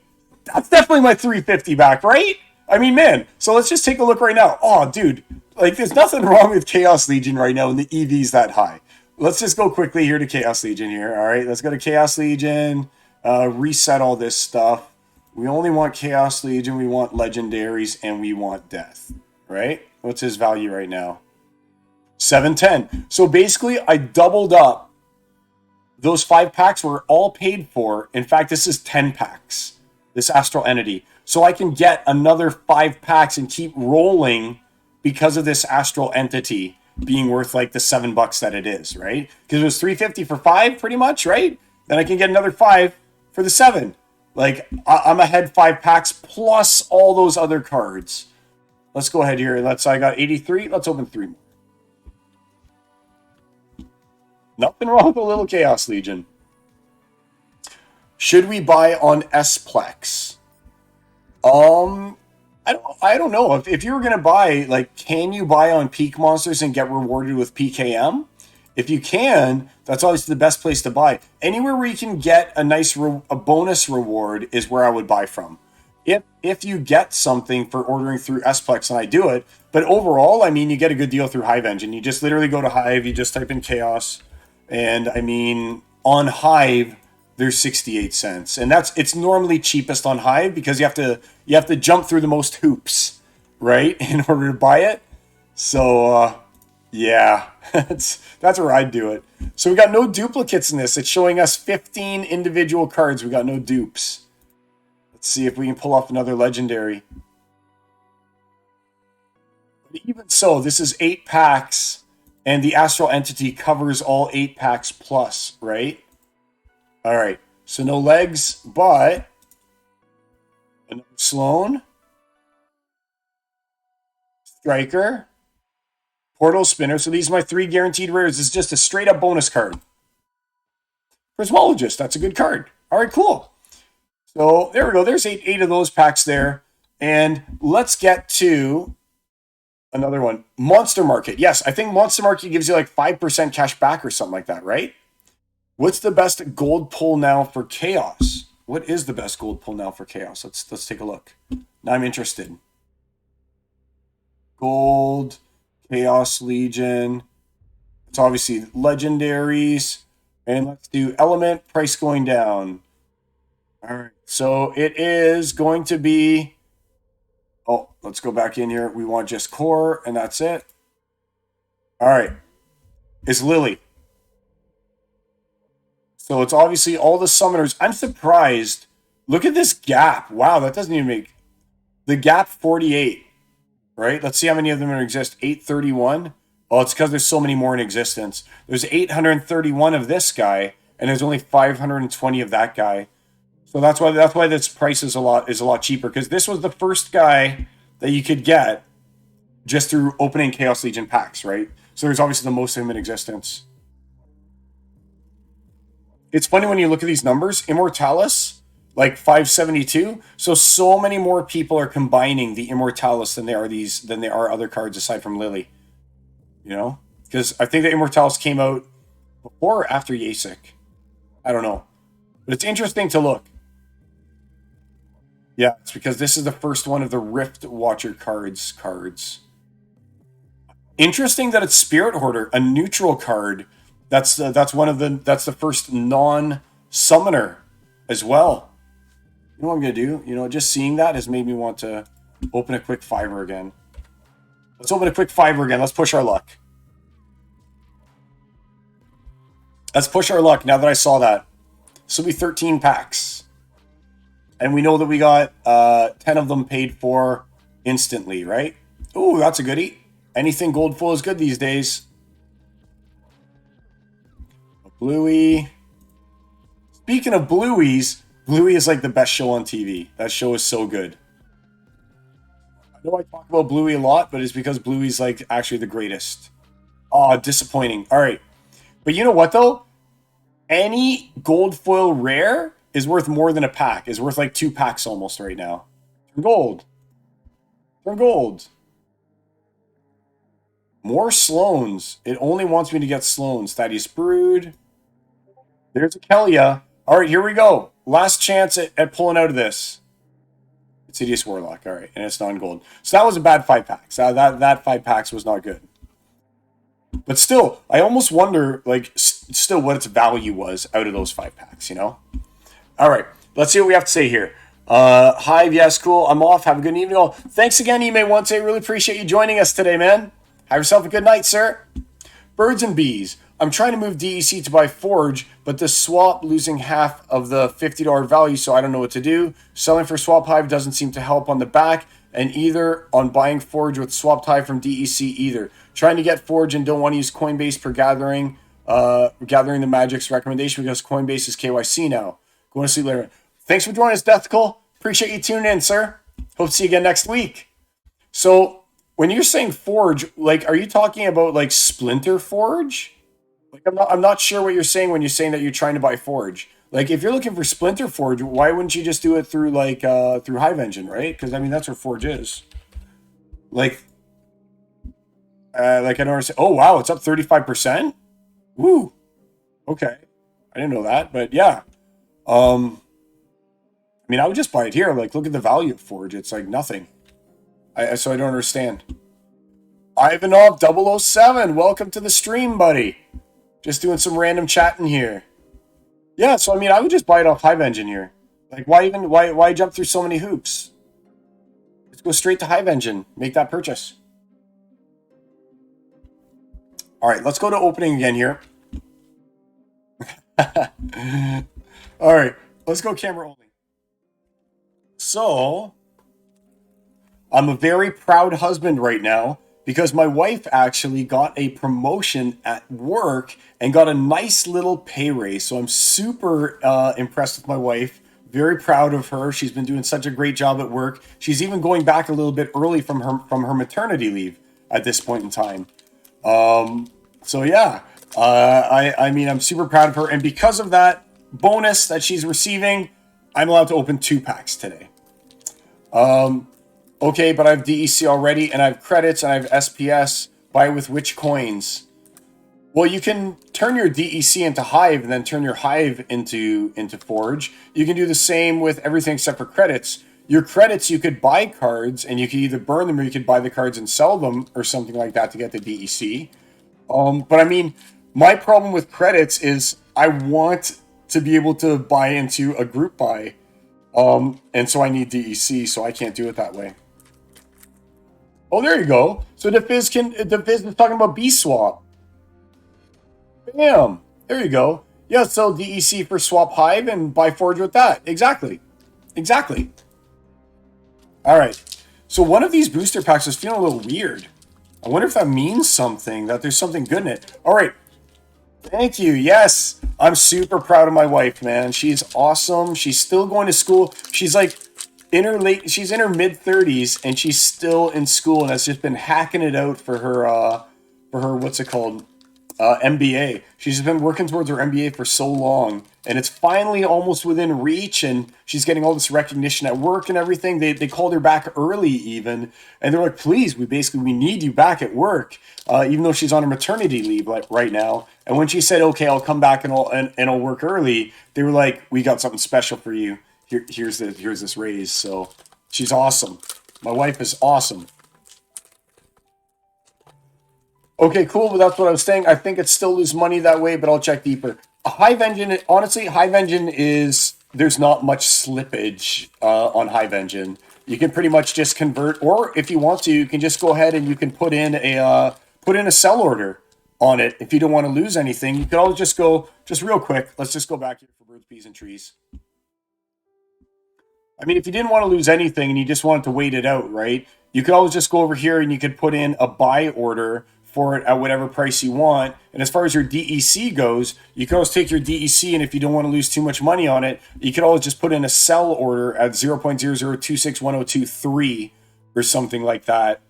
[SPEAKER 1] That's definitely my $3.50 back, right? I mean, man. So let's just take a look right now. Oh, dude. Like, there's nothing wrong with Chaos Legion right now, and the EV's that high. Let's just go quickly here to Chaos Legion here. All right, let's go to Chaos Legion. Reset all this stuff. We only want Chaos Legion. We want Legendaries, and we want Death. Right? What's his value right now? 710. So basically, I doubled up. Those 5 packs were all paid for. In fact, this is 10 packs. This Astral Entity. So I can get another 5 packs and keep rolling because of this Astral Entity being worth like the $7 that it is, right? Because it was $3.50 for 5 pretty much, right? Then I can get another 5 for the 7. Like, I'm ahead 5 packs plus all those other cards. Let's go ahead here. I got 83. Let's open 3 more. Nothing wrong with a little Chaos Legion. Should we buy on SPLEX? I don't know. If you were going to buy, like, can you buy on Peak Monsters and get rewarded with PKM? If you can, that's obviously the best place to buy. Anywhere where you can get a nice a bonus reward is where I would buy from. If you get something for ordering through SPLEX, and I do it, but overall, I mean, you get a good deal through Hive Engine. You just literally go to Hive, you just type in Chaos, and I mean, on Hive, there's 68 cents, and it's normally cheapest on Hive because you have to jump through the most hoops, right, in order to buy it. So yeah, that's where I'd do it. So we got no duplicates in this. It's showing us 15 individual cards. We got no dupes. Let's see if we can pull off another legendary. But even so, this is 8 packs, and the Astral Entity covers all 8 packs plus, right? All right, so no legs, but another Sloan, Striker, Portal Spinner. So these are my 3 guaranteed rares. This is just a straight up bonus card. Prismologist, that's a good card. All right, cool. So there we go. There's 8 of those packs there. And let's get to another one. Monster Market. Yes, I think Monster Market gives you like 5% cash back or something like that, right? What's the best gold pull now for Chaos? What is the best gold pull now for Chaos? Let's take a look. Now I'm interested. Gold, Chaos Legion. It's obviously legendaries. And let's do Element, price going down. All right. So it is going to be... Oh, let's go back in here. We want just core, and that's it. All right. It's Lily. So it's obviously all the summoners. I'm surprised. Look at this gap. Wow, that doesn't even make... The gap 48, right? Let's see how many of them exist. 831. Well, it's because there's so many more in existence. There's 831 of this guy, and there's only 520 of that guy. So that's why this price is a lot cheaper, because this was the first guy that you could get just through opening Chaos Legion packs, right? So there's obviously the most of them in existence. It's funny when you look at these numbers. Immortalis, like 572. So many more people are combining the Immortalis than there are other cards aside from Lily. You know, because I think the Immortalis came out before or after Yasek. I don't know, but it's interesting to look. Yeah, it's because this is the first one of the Rift Watcher cards. Interesting that it's Spirit Hoarder, a neutral card. That's the first non-summoner as well. You know what I'm gonna do? You know, just seeing that has made me want to open a quick fiver again. Let's open a quick fiver again. Let's push our luck. Let's push our luck now that I saw that. This will be 13 packs. And we know that we got 10 of them paid for instantly, right? Ooh, that's a goodie. Anything gold full is good these days. A Bluey. Speaking of Blueys, Bluey is like the best show on TV. That show is so good. I know I talk about Bluey a lot, but it's because Bluey's like actually the greatest. Oh, disappointing. All right. But you know what though? Any gold foil rare is worth more than a pack. Is worth like 2 packs almost right now. Turn gold. Turn gold. More Sloans. It only wants me to get Sloans. Thaddeus Brood. There's a Kelia. All right, here we go. Last chance at pulling out of this. It's Hideous Warlock. All right, and it's non-gold. So that was a bad 5 packs. That 5 packs was not good. But still, I almost wonder, like, still what its value was out of those 5 packs, you know? All right, let's see what we have to say here. Hive, yes, cool. I'm off. Have a good evening. Oh, thanks again, Ime Once. Really appreciate you joining us today, man. Have yourself a good night, sir. Birds and Bees. I'm trying to move DEC to buy Forge, but this swap losing half of the $50 value, so I don't know what to do. Selling for Swap Hive doesn't seem to help on the back, and either on buying Forge with Swapped Hive from DEC either. Trying to get Forge and don't want to use Coinbase per gathering the Magic's recommendation because Coinbase is KYC now. Going to sleep later. Thanks for joining us, Deathical. Appreciate you tuning in, sir. Hope to see you again next week. So, when you're saying Forge, like, are you talking about like Splinter Forge? Like, I'm not sure what you're saying when you're saying that you're trying to buy Forge. Like, if you're looking for Splinter Forge, why wouldn't you just do it through like through Hive Engine, right? Because I mean that's where Forge is. Like I don't understand. Oh wow, it's up 35%. Woo. Okay, I didn't know that, but yeah. I mean, I would just buy it here. Like, look at the value of Forge. It's like nothing. So I don't understand. Ivanov 007, welcome to the stream, buddy. Just doing some random chatting here. Yeah, so I mean, I would just buy it off Hive Engine here. Like, why jump through so many hoops? Let's go straight to Hive Engine. Make that purchase. All right, let's go to opening again here. All right, let's go camera only. So, I'm a very proud husband right now because my wife actually got a promotion at work and got a nice little pay raise. So I'm super impressed with my wife. Very proud of her. She's been doing such a great job at work. She's even going back a little bit early from her maternity leave at this point in time. So yeah, I mean, I'm super proud of her. And because of that bonus that she's receiving, I'm allowed to open 2 packs today. Okay, but I have DEC already, and I have credits, and I have SPS. Buy with which coins? Well, you can turn your DEC into Hive, and then turn your Hive into Forge. You can do the same with everything except for credits. Your credits, you could buy cards, and you could either burn them, or you could buy the cards and sell them, or something like that to get the DEC. But I mean, my problem with credits is I want to be able to buy into a group buy. And so I need DEC, so I can't do it that way. Oh, there you go. So the Fizz is talking about B-Swap. Bam. There you go. Yeah, so DEC for Swap Hive and buy Forge with that. Exactly. Exactly. All right. So one of these booster packs is feeling a little weird. I wonder if that means something, that there's something good in it. All right. Thank you. Yes. I'm super proud of my wife, man. She's awesome. She's still going to school. She's like she's in her mid-30s and she's still in school and has just been hacking it out for her what's it called? MBA. She's been working towards her MBA for so long, and it's finally almost within reach, and she's getting all this recognition at work and everything. They called her back early even, and they're like, please, we need you back at work, even though she's on her maternity leave right now. And when she said, okay, I'll come back and I'll work early, they were like, we got something special for you. Here's this raise. So she's awesome. My wife is awesome. Okay, cool. But that's what I was saying. I think it's still lose money that way, but I'll check deeper. A Hive Engine, honestly, Hive Engine is, there's not much slippage on Hive Engine. You can pretty much just convert, or if you want to, you can just go ahead and you can put in a sell order on it. If you don't want to lose anything, you could always just go, just real quick. Let's just go back here for birds, bees, and trees. I mean, if you didn't want to lose anything and you just wanted to wait it out, right? You could always just go over here and you could put in a buy order for it at whatever price you want. And as far as your DEC goes, you can always take your DEC, and if you don't want to lose too much money on it, you could always just put in a sell order at 0.0026103 or something like that.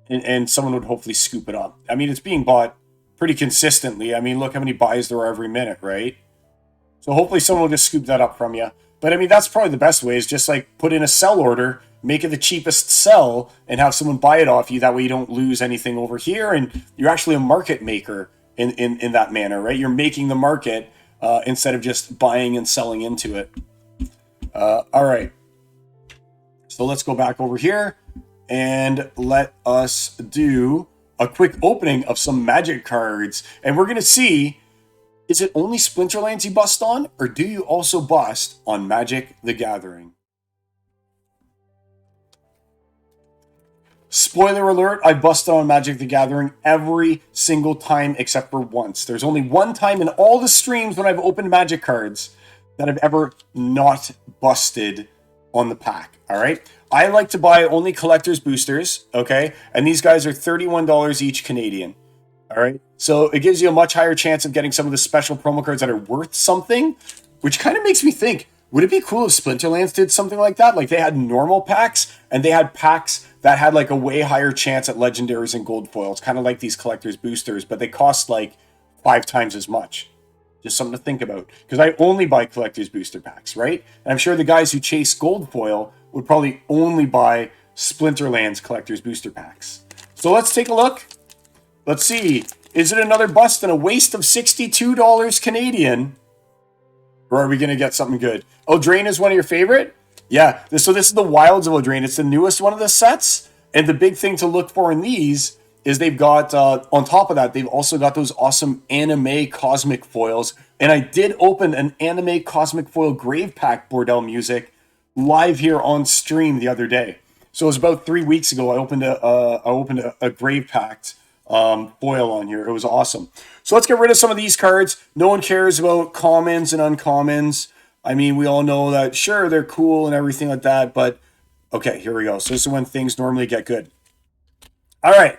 [SPEAKER 1] And someone would hopefully scoop it up. I mean, it's being bought pretty consistently. I mean, look how many buys there are every minute, right? So hopefully someone will just scoop that up from you. But I mean, that's probably the best way, is just like put in a sell order, make it the cheapest sell, and have someone buy it off you. That way you don't lose anything over here. And you're actually a market maker in that manner, right? You're making the market instead of just buying and selling into it. All right. So let's go back over here and let us do a quick opening of some Magic cards. And we're going to see, is it only Splinterlands you bust on, or do you also bust on Magic the Gathering? Spoiler alert, I busted on Magic the Gathering every single time except for once. There's only one time in all the streams when I've opened Magic cards that I've ever not busted on the pack, all right? I like to buy only collector's boosters, okay? And these guys are $31 each Canadian. All right, so it gives you a much higher chance of getting some of the special promo cards that are worth something, which kind of makes me think, would it be cool if Splinterlands did something like that? Like they had normal packs and they had packs that had like a way higher chance at legendaries and gold foils, kind of like these collector's boosters, but they cost like 5 times as much. Just something to think about, because I only buy collector's booster packs, right? And I'm sure the guys who chase gold foil would probably only buy Splinterlands collector's booster packs. So let's take a look. Let's see. Is it another bust and a waste of $62 Canadian? Or are we going to get something good? Eldraine is one of your favorite? Yeah. So this is the Wilds of Eldraine. It's the newest one of the sets. And the big thing to look for in these is they've got, on top of that, they've also got those awesome anime cosmic foils. And I did open an anime cosmic foil grave pack Bordel Music live here on stream the other day. So it was about 3 weeks ago. I opened a grave packed foil on here. It was awesome. So let's get rid of some of these cards. No one cares about commons and uncommons. I mean, we all know that, sure, they're cool and everything like that, but okay, here we go. So this is when things normally get good. All right.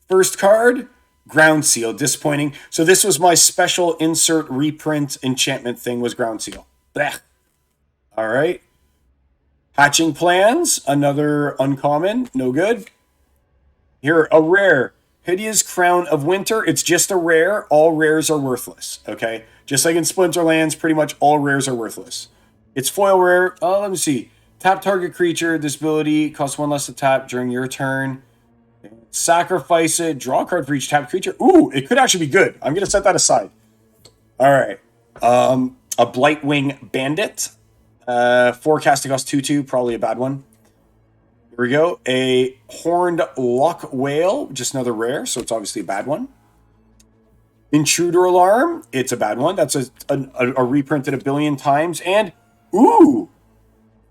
[SPEAKER 1] First card, Ground Seal. Disappointing. So this was my special insert reprint enchantment thing, was Ground Seal. Blech. All right. Hatching Plans, another uncommon, no good. Here, a rare, Hideous Crown of Winter. It's just a rare. All rares are worthless, okay? Just like in Splinterlands, pretty much all rares are worthless. It's foil rare. Oh, let me see. Tap target creature. This ability costs 1 less to tap during your turn. Sacrifice it. Draw a card for each tapped creature. Ooh, it could actually be good. I'm going to set that aside. All right. A Blightwing Bandit. Forecast to cost 2/2. Probably a bad one. Here we go. A Horned Luck Whale, just another rare, so it's obviously a bad one. Intruder Alarm, it's a bad one. That's a reprinted a billion times. And, ooh,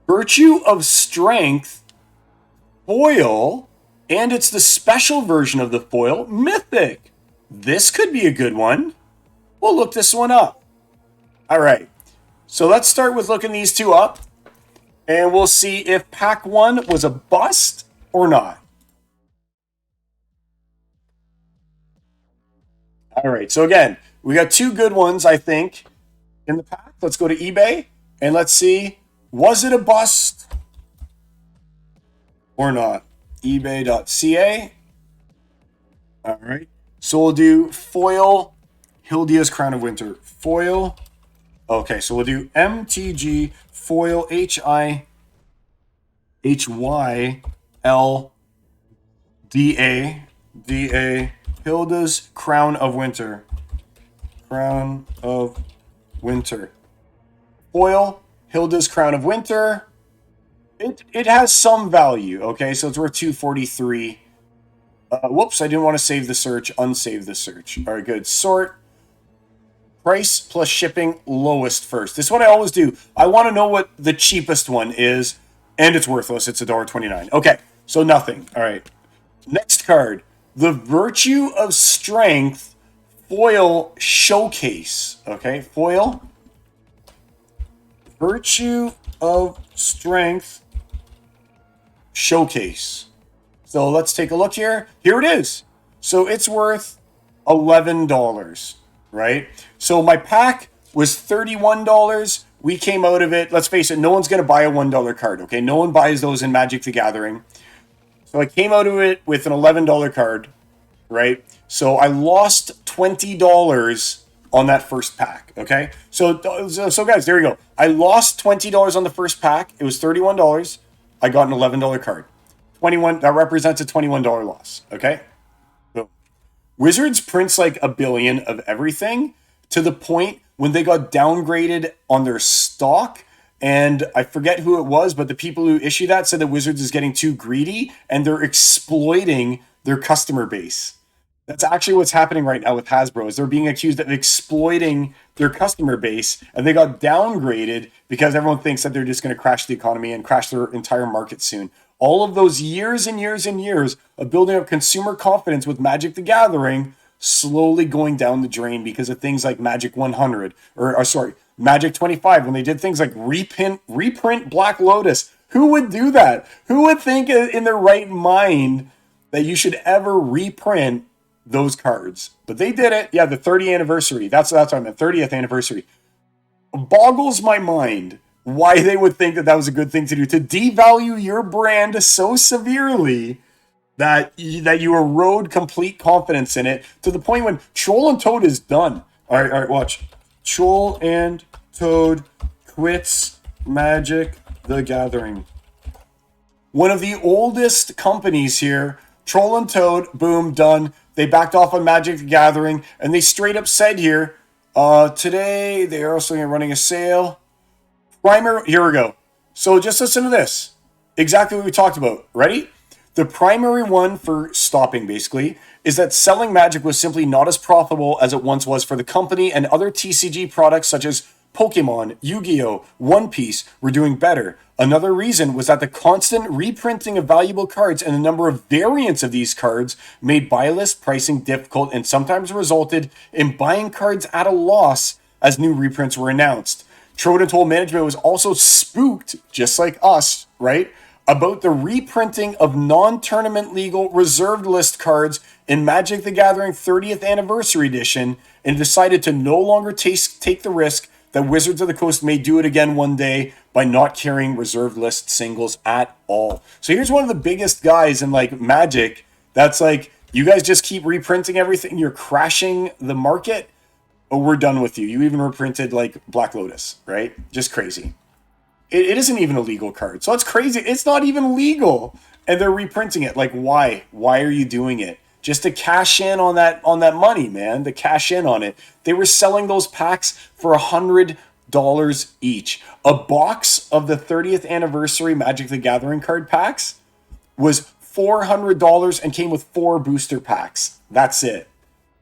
[SPEAKER 1] Virtue of Strength foil, and it's the special version of the foil, Mythic. This could be a good one. We'll look this one up. All right, so let's start with looking these two up. And we'll see if pack 1 was a bust or not. All right, so again, we got 2 good ones, I think, in the pack. Let's go to eBay and let's see, was it a bust or not? eBay.ca. All right, so we'll do foil Hildia's Crown of Winter. Foil. Okay, so we'll do MTG foil HYLDA Hilda's Crown of Winter. Crown of Winter. Foil Hilda's Crown of Winter. It has some value, okay? So it's worth $243. Whoops, I didn't want to save the search. Unsave the search. All right, good. Sort. Price plus shipping, lowest first. This one I always do. I want to know what the cheapest one is, and it's worthless. It's $1.29. Okay, so nothing. All right. Next card. The Virtue of Strength Foil Showcase. Okay, foil. Virtue of Strength Showcase. So let's take a look here. Here it is. So it's worth $11, right? So my pack was $31. We came out of it. Let's face it, no one's going to buy a $1 card, okay? No one buys those in Magic the Gathering. So I came out of it with an $11 card, right? So I lost $20 on that first pack, okay? So guys, there you go. I lost $20 on the first pack. It was $31. I got an $11 card. 21, that represents a $21 loss, okay? So Wizards prints like a billion of everything to the point when they got downgraded on their stock, and I forget who it was, but the people who issue that said that Wizards is getting too greedy and they're exploiting their customer base. That's actually what's happening right now with Hasbro, is they're being accused of exploiting their customer base, and they got downgraded because everyone thinks that they're just going to crash the economy and crash their entire market soon. All of those years and years and years of building up consumer confidence with Magic the Gathering slowly going down the drain because of things like Magic 100, or sorry, Magic 25, when they did things like reprint Black Lotus. Who would do that? Who would think in their right mind that you should ever reprint those cards? But they did it. Yeah, the 30th anniversary. That's what I meant. 30th anniversary. Boggles my mind why they would think that that was a good thing to do, to devalue your brand so severely that you erode complete confidence in it, to the point when Troll and Toad is done. All right, watch. Troll and Toad quits Magic the Gathering. One of the oldest companies here, Troll and Toad, boom, done. They backed off on Magic the Gathering, and they straight up said here, today they are also running a sale. Here we go. So just listen to this. Exactly what we talked about. Ready? The primary one for stopping, basically, is that selling Magic was simply not as profitable as it once was for the company, and other TCG products such as Pokemon, Yu-Gi-Oh!, One Piece were doing better. Another reason was that the constant reprinting of valuable cards and the number of variants of these cards made buy list pricing difficult and sometimes resulted in buying cards at a loss as new reprints were announced. Troll and Toad management was also spooked, just like us, right, about the reprinting of non-tournament legal reserved list cards in Magic the Gathering 30th Anniversary Edition, and decided to no longer take the risk that Wizards of the Coast may do it again one day by not carrying reserved list singles at all. So here's one of the biggest guys in like Magic that's like, you guys just keep reprinting everything, you're crashing the market. Oh, we're done with you. You even reprinted like Black Lotus, right? Just crazy. It isn't even a legal card. So it's crazy. It's not even legal. And they're reprinting it. Like, why? Why are you doing it? Just to cash in on that money, man. To cash in on it. They were selling those packs for $100 each. A box of the 30th anniversary Magic the Gathering card packs was $400 and came with 4 booster packs. That's it.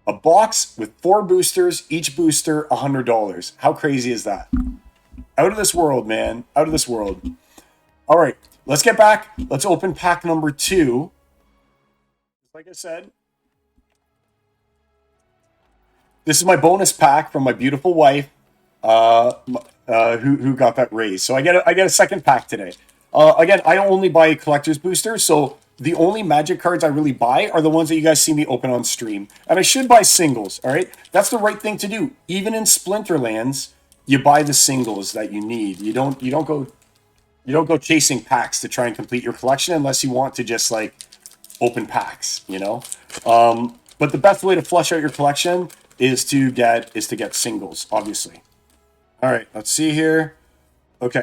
[SPEAKER 1] A box with 4 boosters, each booster $100. How crazy is that? Out of this world, man. Out of this world. All right, let's get back. Let's open pack number 2. Like I said, this is my bonus pack from my beautiful wife, who got that raise. So I get a second pack today. Again, I only buy collector's boosters, so the only Magic cards I really buy are the ones that you guys see me open on stream. And I should buy singles, all right? That's the right thing to do. Even in Splinterlands, you buy the singles that you need. You don't go chasing packs to try and complete your collection unless you want to just like open packs, you know? But the best way to flush out your collection is to get singles, obviously. All right, let's see here. Okay.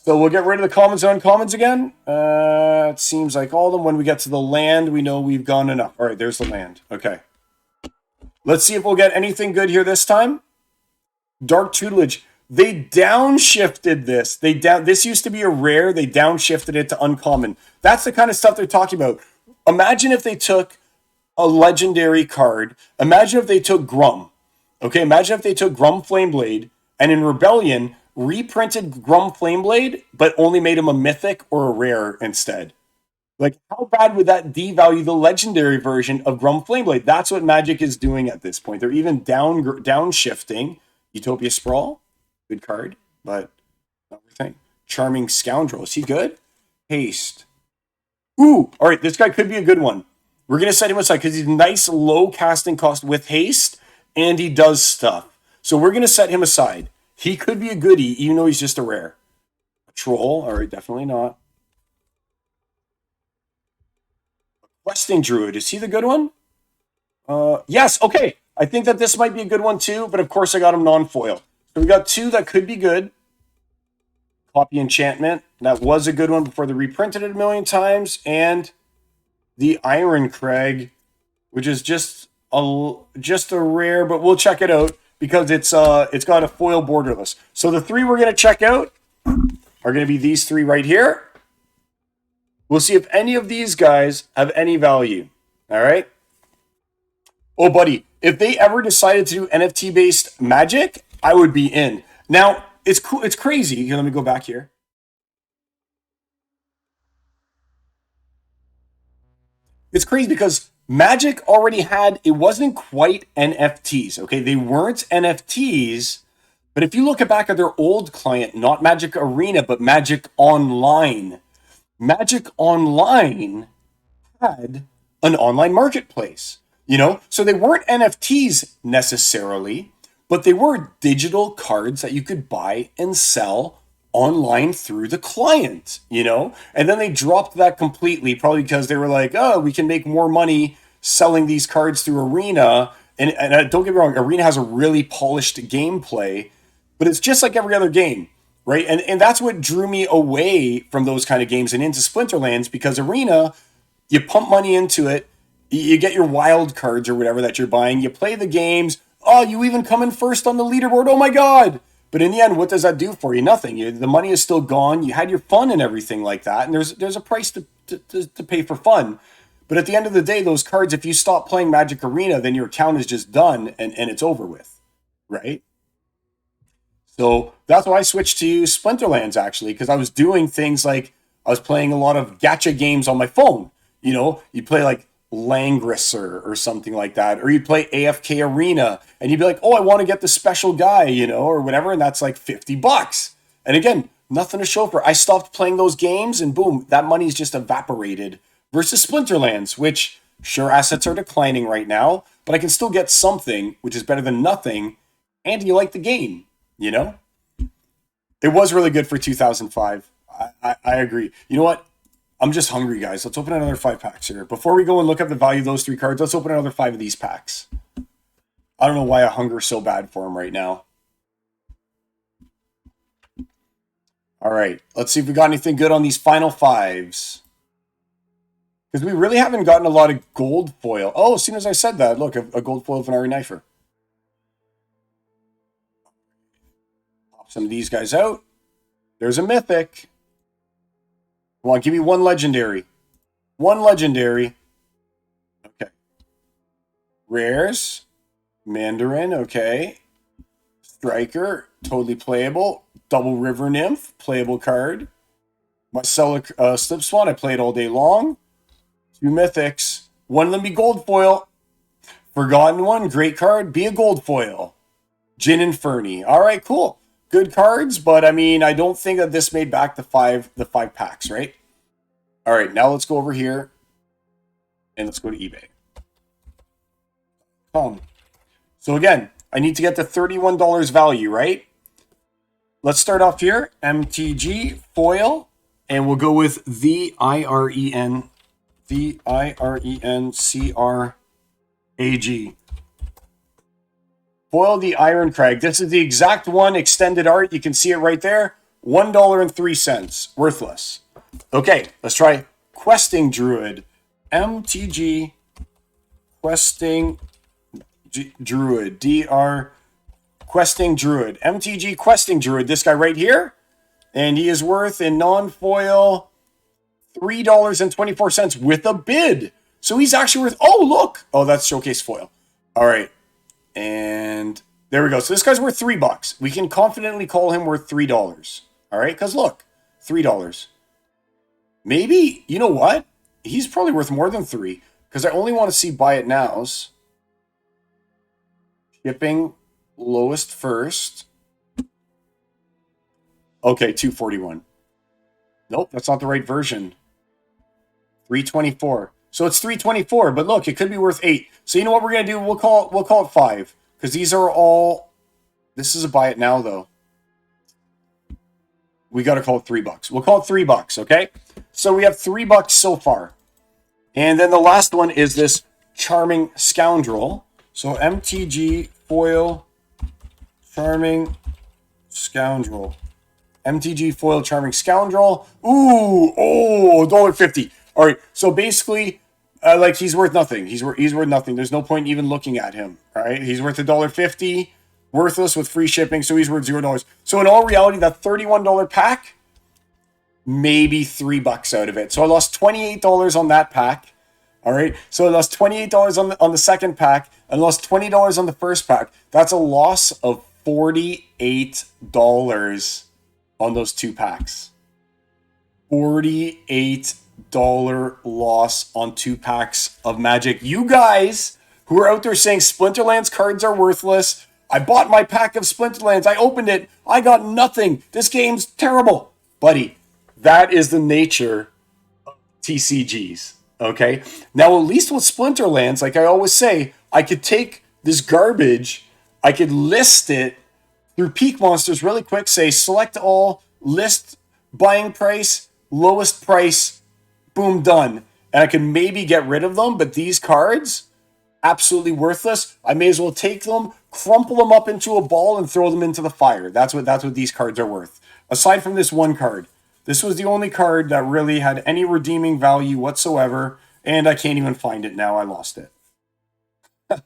[SPEAKER 1] So we'll get rid of the commons and uncommons again. It seems like all of them. When we get to the land, we know we've gone enough. All right, there's the land. Okay. Let's see if we'll get anything good here this time. Dark Tutelage. They downshifted this. This used to be a rare. They downshifted it to uncommon. That's the kind of stuff they're talking about. Imagine if they took a legendary card. Imagine if they took Grum. Okay, imagine if they took Grum Flameblade and in Rebellion reprinted Grum Flameblade, but only made him a mythic or a rare instead. Like, how bad would that devalue the legendary version of Grum Flameblade? That's what Magic is doing at this point. They're even downshifting. Utopia Sprawl, good card, but not everything. Charming Scoundrel, is he good? Haste. Ooh, all right, this guy could be a good one. We're going to set him aside because he's nice low casting cost with haste, and he does stuff. So we're going to set him aside. He could be a goodie, even though he's just a rare. A troll, all right, definitely not. Questing Druid, is he the good one? Yes, okay. I think that this might be a good one too, but of course I got him non-foil. So we got two that could be good. Copy Enchantment, that was a good one before they reprinted it a million times, and the Iron Crag, which is just a rare, but we'll check it out because it's got a foil borderless. So the three we're gonna check out are gonna be these three right here. We'll see if any of these guys have any value. All right. Oh, buddy, if they ever decided to do NFT-based Magic, I would be in. Now, it's cool. It's crazy. Here, let me go back here. It's crazy because Magic already had, it wasn't quite NFTs, okay? They weren't NFTs, but if you look back at their old client, not Magic Arena, but Magic Online, Magic Online had an online marketplace, you know? So they weren't NFTs necessarily, but they were digital cards that you could buy and sell online through the client, you know? And then they dropped that completely, probably because they were like, oh, we can make more money selling these cards through Arena. And don't get me wrong, Arena has a really polished gameplay, but it's just like every other game, right? And that's what drew me away from those kind of games and into Splinterlands, because Arena, you pump money into it, you get your wild cards or whatever that you're buying, you play the games, oh, you even come in first on the leaderboard, oh my god! But in the end, what does that do for you? Nothing. The money is still gone, you had your fun and everything like that, and there's a price to pay for fun. But at the end of the day, those cards, if you stop playing Magic Arena, then your account is just done and it's over with, right? So that's why I switched to Splinterlands, actually, because I was doing things like I was playing a lot of gacha games on my phone. You know, you play like Langrisser or something like that, or you play AFK Arena and you'd be like, oh, I want to get the special guy, you know, or whatever, and that's like $50. And again, nothing to show for it. I stopped playing those games and boom, that money's just evaporated. Versus Splinterlands, which sure, assets are declining right now, but I can still get something, which is better than nothing, and you like the game, you know? It was really good for 2005. I agree. You know what? I'm just hungry, guys. Let's open another 5 packs here. Before we go and look up the value of those 3 cards, let's open another 5 of these packs. I don't know why I hunger so bad for them right now. All right, let's see if we got anything good on these final 5s. Because we really haven't gotten a lot of gold foil. Oh, as soon as I said that, look, a gold foil of an Ari Knifer. Pop some of these guys out. There's a mythic. Come on, give me one legendary. One legendary. Okay. Rares. Mandarin, okay. Striker, totally playable. Double River Nymph, playable card. Marcella Slip Swan, I played all day long. 2 mythics. One of them be gold foil. Forgotten One, great card. Be a gold foil. Jin Inferni. All right, cool. Good cards, but I mean, I don't think that this made back the five packs, right? All right, now let's go over here and let's go to eBay. So again, I need to get the $31 value, right? Let's start off here. MTG foil, and we'll go with the IREN. The IRENCRAG. Foil the Iron Crag. This is the exact one, extended art. You can see it right there. $1.03. Worthless. Okay, let's try Questing Druid. MTG Questing Druid. DR Questing Druid. MTG Questing Druid. This guy right here. And he is worth in non-foil $3.24 with a bid. So he's actually worth, oh, look. Oh, that's showcase foil. All right. And there we go. So this guy's worth $3. We can confidently call him worth $3. All right. Because look, $3. Maybe, you know what? He's probably worth more than 3 because I only want to see buy it nows. Shipping lowest first. Okay, 241. Nope, that's not the right version. 324. So it's 324, but look, it could be worth 8. So you know what we're gonna do? We'll call it 5 because these are all. This is a buy it now though. We got to call it $3. We'll call it $3. Okay. So we have $3 so far, and then the last one is this charming scoundrel. So MTG foil charming scoundrel. MTG foil charming scoundrel. Ooh, oh, $1.50. All right. So basically, like he's worth nothing. He's worth nothing. There's no point even looking at him. All right. He's worth $1.50. Worthless with free shipping. So he's worth $0. So in all reality, that $31 pack, maybe $3 out of it. So I lost $28 on that pack. All right. So I lost $28 on the second pack and lost $20 on the first pack. That's a loss of $48 on those 2 packs. $48 loss on 2 packs of Magic. You guys who are out there saying Splinterlands cards are worthless. I bought my pack of Splinterlands. I opened it. I got nothing. This game's terrible. Buddy, that is the nature of TCGs. Okay? Now, at least with Splinterlands, like I always say, I could take this garbage, I could list it through Peak Monsters really quick, say select all, list buying price, lowest price, boom, done. And I can maybe get rid of them, but these cards, absolutely worthless. I may as well take them, crumple them up into a ball, and throw them into the fire. That's what these cards are worth. Aside from this one card. This was the only card that really had any redeeming value whatsoever, and I can't even find it now. I lost it.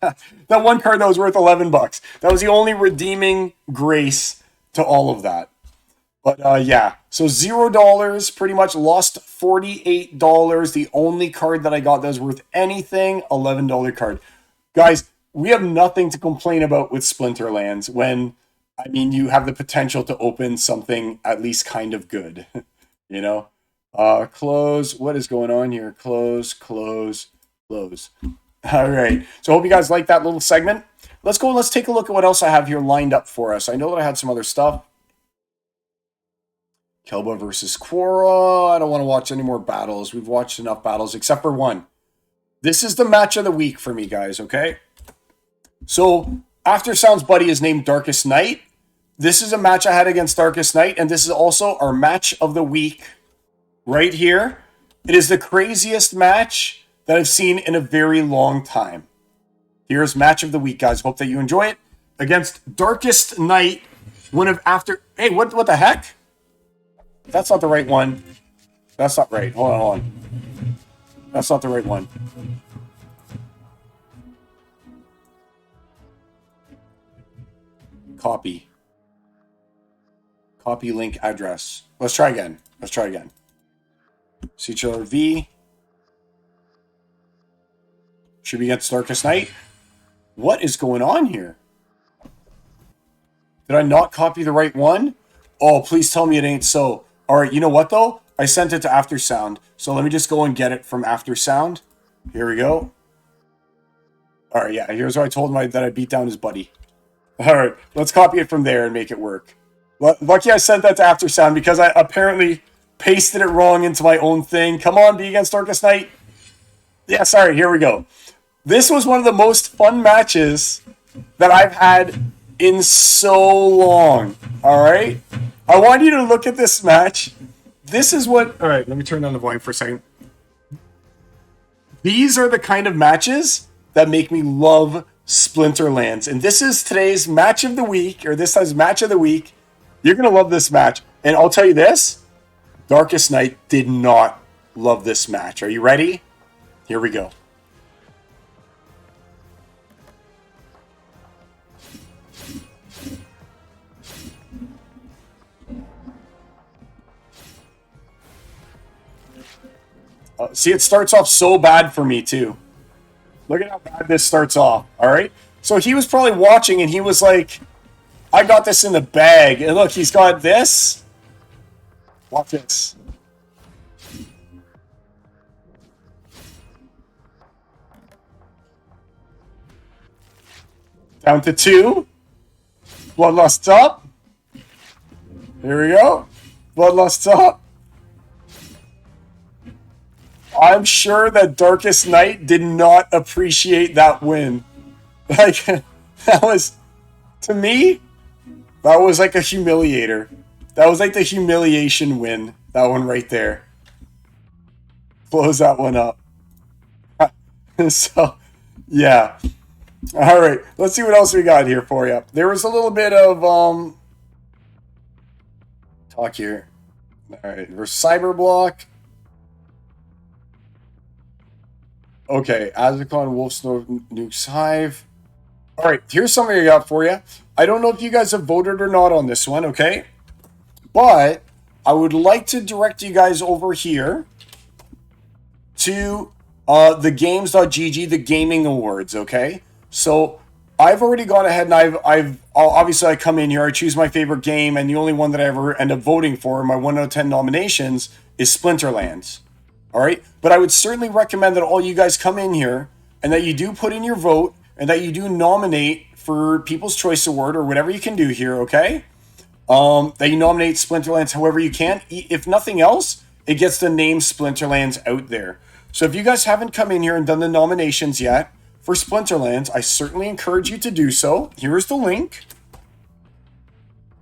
[SPEAKER 1] That one card that was worth $11. That was the only redeeming grace to all of that. But yeah, so $0, pretty much lost $48. The only card that I got that was worth anything, $11 card. Guys, we have nothing to complain about with Splinterlands when, I mean, you have the potential to open something at least kind of good, you know? Close, what is going on here? Close, close, close. All right, so I hope you guys like that little segment. Let's go and let's take a look at what else I have here lined up for us. I know that I had some other stuff. Kelba versus Quora. I don't want to watch any more battles. We've watched enough battles, except for one. This is the match of the week for me, guys, okay? So, After Sound's buddy is named Darkest Night. This is a match I had against Darkest Night, and this is also our match of the week right here. It is the craziest match that I've seen in a very long time. Here's match of the week, guys. Hope that you enjoy it. Against Darkest Night, one of After... Hey, what the heck? That's not the right one. That's not right. Hold on. That's not the right one. Copy. Copy link address. Let's try again. CHRV. Should be against Darkest Night. What is going on here? Did I not copy the right one? Oh, please tell me it ain't so. All right, you know what, though? I sent it to After Sound. So let me just go and get it from After Sound. Here we go. All right, yeah, here's where I told him that I beat down his buddy. All right, let's copy it from there and make it work. Lucky I sent that to After Sound because I apparently pasted it wrong into my own thing. Come on, be against Darkest Night. Yeah, sorry, here we go. This was one of the most fun matches that I've had in so long. All right? I want you to look at this match. This is what... All right, let me turn down the volume for a second. These are the kind of matches that make me love Splinterlands. And this is today's match of the week, or this is match of the week. You're going to love this match. And I'll tell you this, Darkest Night did not love this match. Are you ready? Here we go. See, it starts off so bad for me too. Look at how bad this starts off. All right. So he was probably watching and he was like, I got this in the bag. And look, he's got this. Watch this. Down to 2. Bloodlust's up. Here we go. Bloodlust's up. I'm sure that Darkest Night did not appreciate that win. Like, that was, to me, that was like a humiliator. That was like the humiliation win. That one right there. Close that one up. So, yeah. All right. Let's see what else we got here for you. There was a little bit of talk here. All right. There's Cyberblock. Okay. Azicon, Wolfsnow, Nukes Hive. All right. Here's something I got for you. I don't know if you guys have voted or not on this one, okay? But I would like to direct you guys over here to the games.gg, the gaming awards, okay? So I've already gone ahead and I've obviously I come in here, I choose my favorite game, and the only one that I ever end up voting for in my 1 out of 10 nominations is Splinterlands. All right? But I would certainly recommend that all you guys come in here and that you do put in your vote and that you do nominate for People's Choice Award or whatever you can do here, okay? That you nominate Splinterlands however you can. If nothing else, it gets the name Splinterlands out there. So if you guys haven't come in here and done the nominations yet for Splinterlands, I certainly encourage you to do so. Here's the link.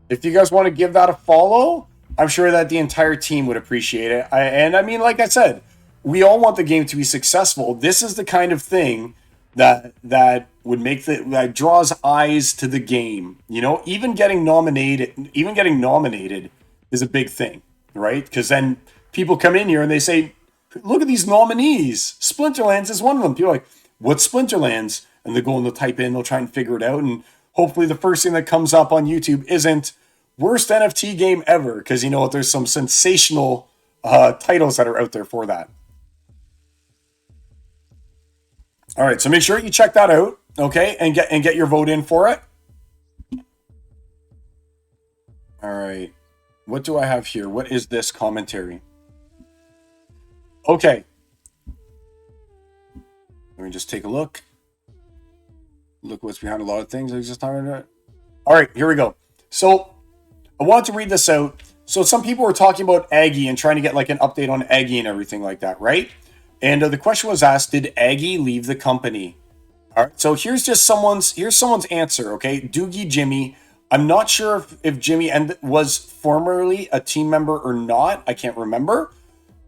[SPEAKER 1] If you guys want to give that a follow, I'm sure that the entire team would appreciate it. And I mean, like I said, we all want the game to be successful. This is the kind of thing that would make that draws eyes to the game. You know, even getting nominated is a big thing, right? Because then people come in here and they say, look at these nominees. Splinterlands is one of them. People are like, what's Splinterlands? And they go and they'll type in, they'll try and figure it out. And hopefully the first thing that comes up on YouTube isn't worst NFT game ever. Because you know what? There's some sensational titles that are out there for that. All right, so make sure you check that out, okay, and get your vote in for it. All right, what do I have here? What is this commentary? Okay, let me just take a look. Look what's behind a lot of things I just talked about. All right, here we go. So I want to read this out. So some people were talking about Aggie and trying to get like an update on Aggie and everything like that, right? And the question was asked, did Aggie leave the company? All right, so here's someone's answer, okay? Doogie Jimmy. I'm not sure if Jimmy was formerly a team member or not. I can't remember.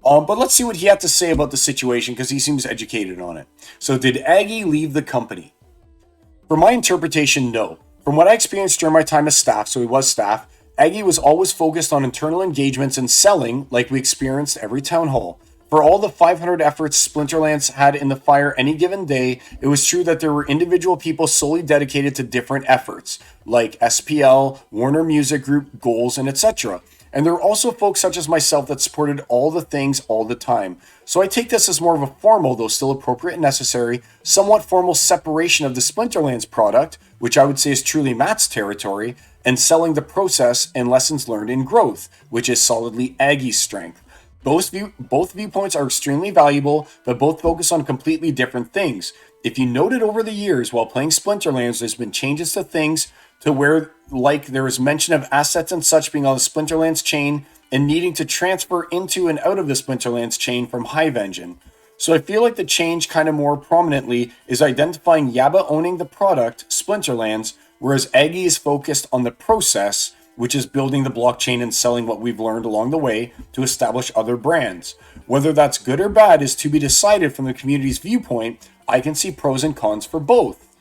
[SPEAKER 1] But let's see what he had to say about the situation because he seems educated on it. So did Aggie leave the company? For my interpretation, no. From what I experienced during my time as staff, so he was staff, Aggie was always focused on internal engagements and selling like we experienced every town hall. For all the 500 efforts Splinterlands had in the fire any given day, it was true that there were individual people solely dedicated to different efforts, like SPL, Warner Music Group, Goals, and etc. And there were also folks such as myself that supported all the things all the time. So I take this as more of a formal, though still appropriate and necessary, somewhat formal separation of the Splinterlands product, which I would say is truly Matt's territory, and selling the process and lessons learned in growth, which is solidly Aggie's strength. Both viewpoints are extremely valuable, but both focus on completely different things. If you noted over the years while playing Splinterlands, there's been changes to things to where, like, there was mention of assets and such being on the Splinterlands chain and needing to transfer into and out of the Splinterlands chain from Hive Engine. So I feel like the change kind of more prominently is identifying Yaba owning the product, Splinterlands, whereas Aggie is focused on the process, which is building the blockchain and selling what we've learned along the way to establish other brands. Whether that's good or bad is to be decided from the community's viewpoint. I can see pros and cons for both.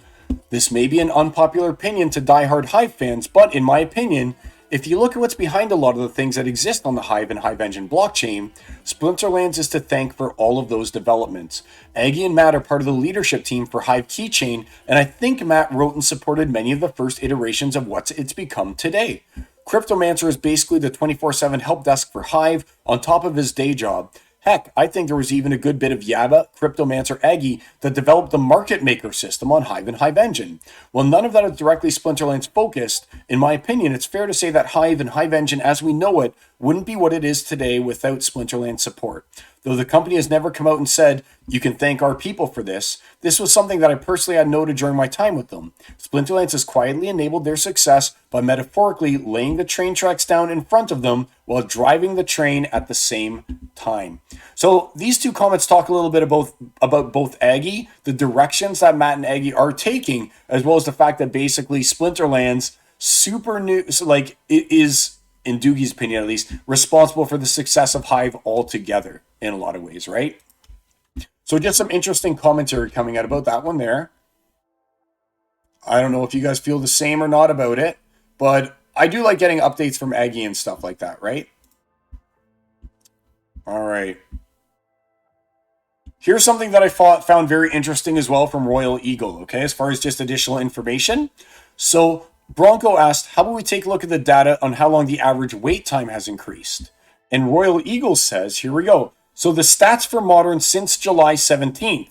[SPEAKER 1] This may be an unpopular opinion to diehard Hive fans, but in my opinion, if you look at what's behind a lot of the things that exist on the Hive and Hive Engine blockchain, Splinterlands is to thank for all of those developments. Aggie and Matt are part of the leadership team for Hive Keychain, and I think Matt wrote and supported many of the first iterations of what it's become today. Cryptomancer is basically the 24/7 help desk for Hive on top of his day job. Heck, I think there was even a good bit of Yaba, Cryptomancer, Aggie that developed the market maker system on Hive and Hive Engine. While none of that is directly Splinterlands focused, in my opinion, it's fair to say that Hive and Hive Engine as we know it wouldn't be what it is today without Splinterlands support. Though the company has never come out and said, you can thank our people for this, this was something that I personally had noted during my time with them. Splinterlands has quietly enabled their success by metaphorically laying the train tracks down in front of them while driving the train at the same time. So these two comments talk a little bit about both Aggie, the directions that Matt and Aggie are taking, as well as the fact that basically Splinterlands super new, so like it is, in Doogie's opinion at least, responsible for the success of Hive altogether in a lot of ways, right? So just some interesting commentary coming out about that one there. I don't know if you guys feel the same or not about it, but I do like getting updates from Aggie and stuff like that, right? All right. Here's something that I found very interesting as well from Royal Eagle, okay, as far as just additional information. So Bronco asked, how about we take a look at the data on how long the average wait time has increased? And Royal Eagle says, here we go. So the stats for Modern since July 17th,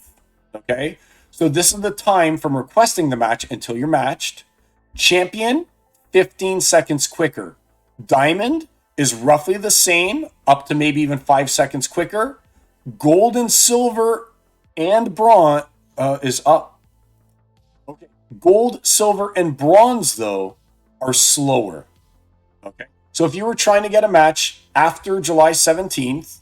[SPEAKER 1] okay? So this is the time from requesting the match until you're matched. Champion, 15 seconds quicker. Diamond is roughly the same, up to maybe even 5 seconds quicker. Gold and silver and bronze is up. Okay. Gold, silver, and bronze, though, are slower. Okay. So if you were trying to get a match after July 17th,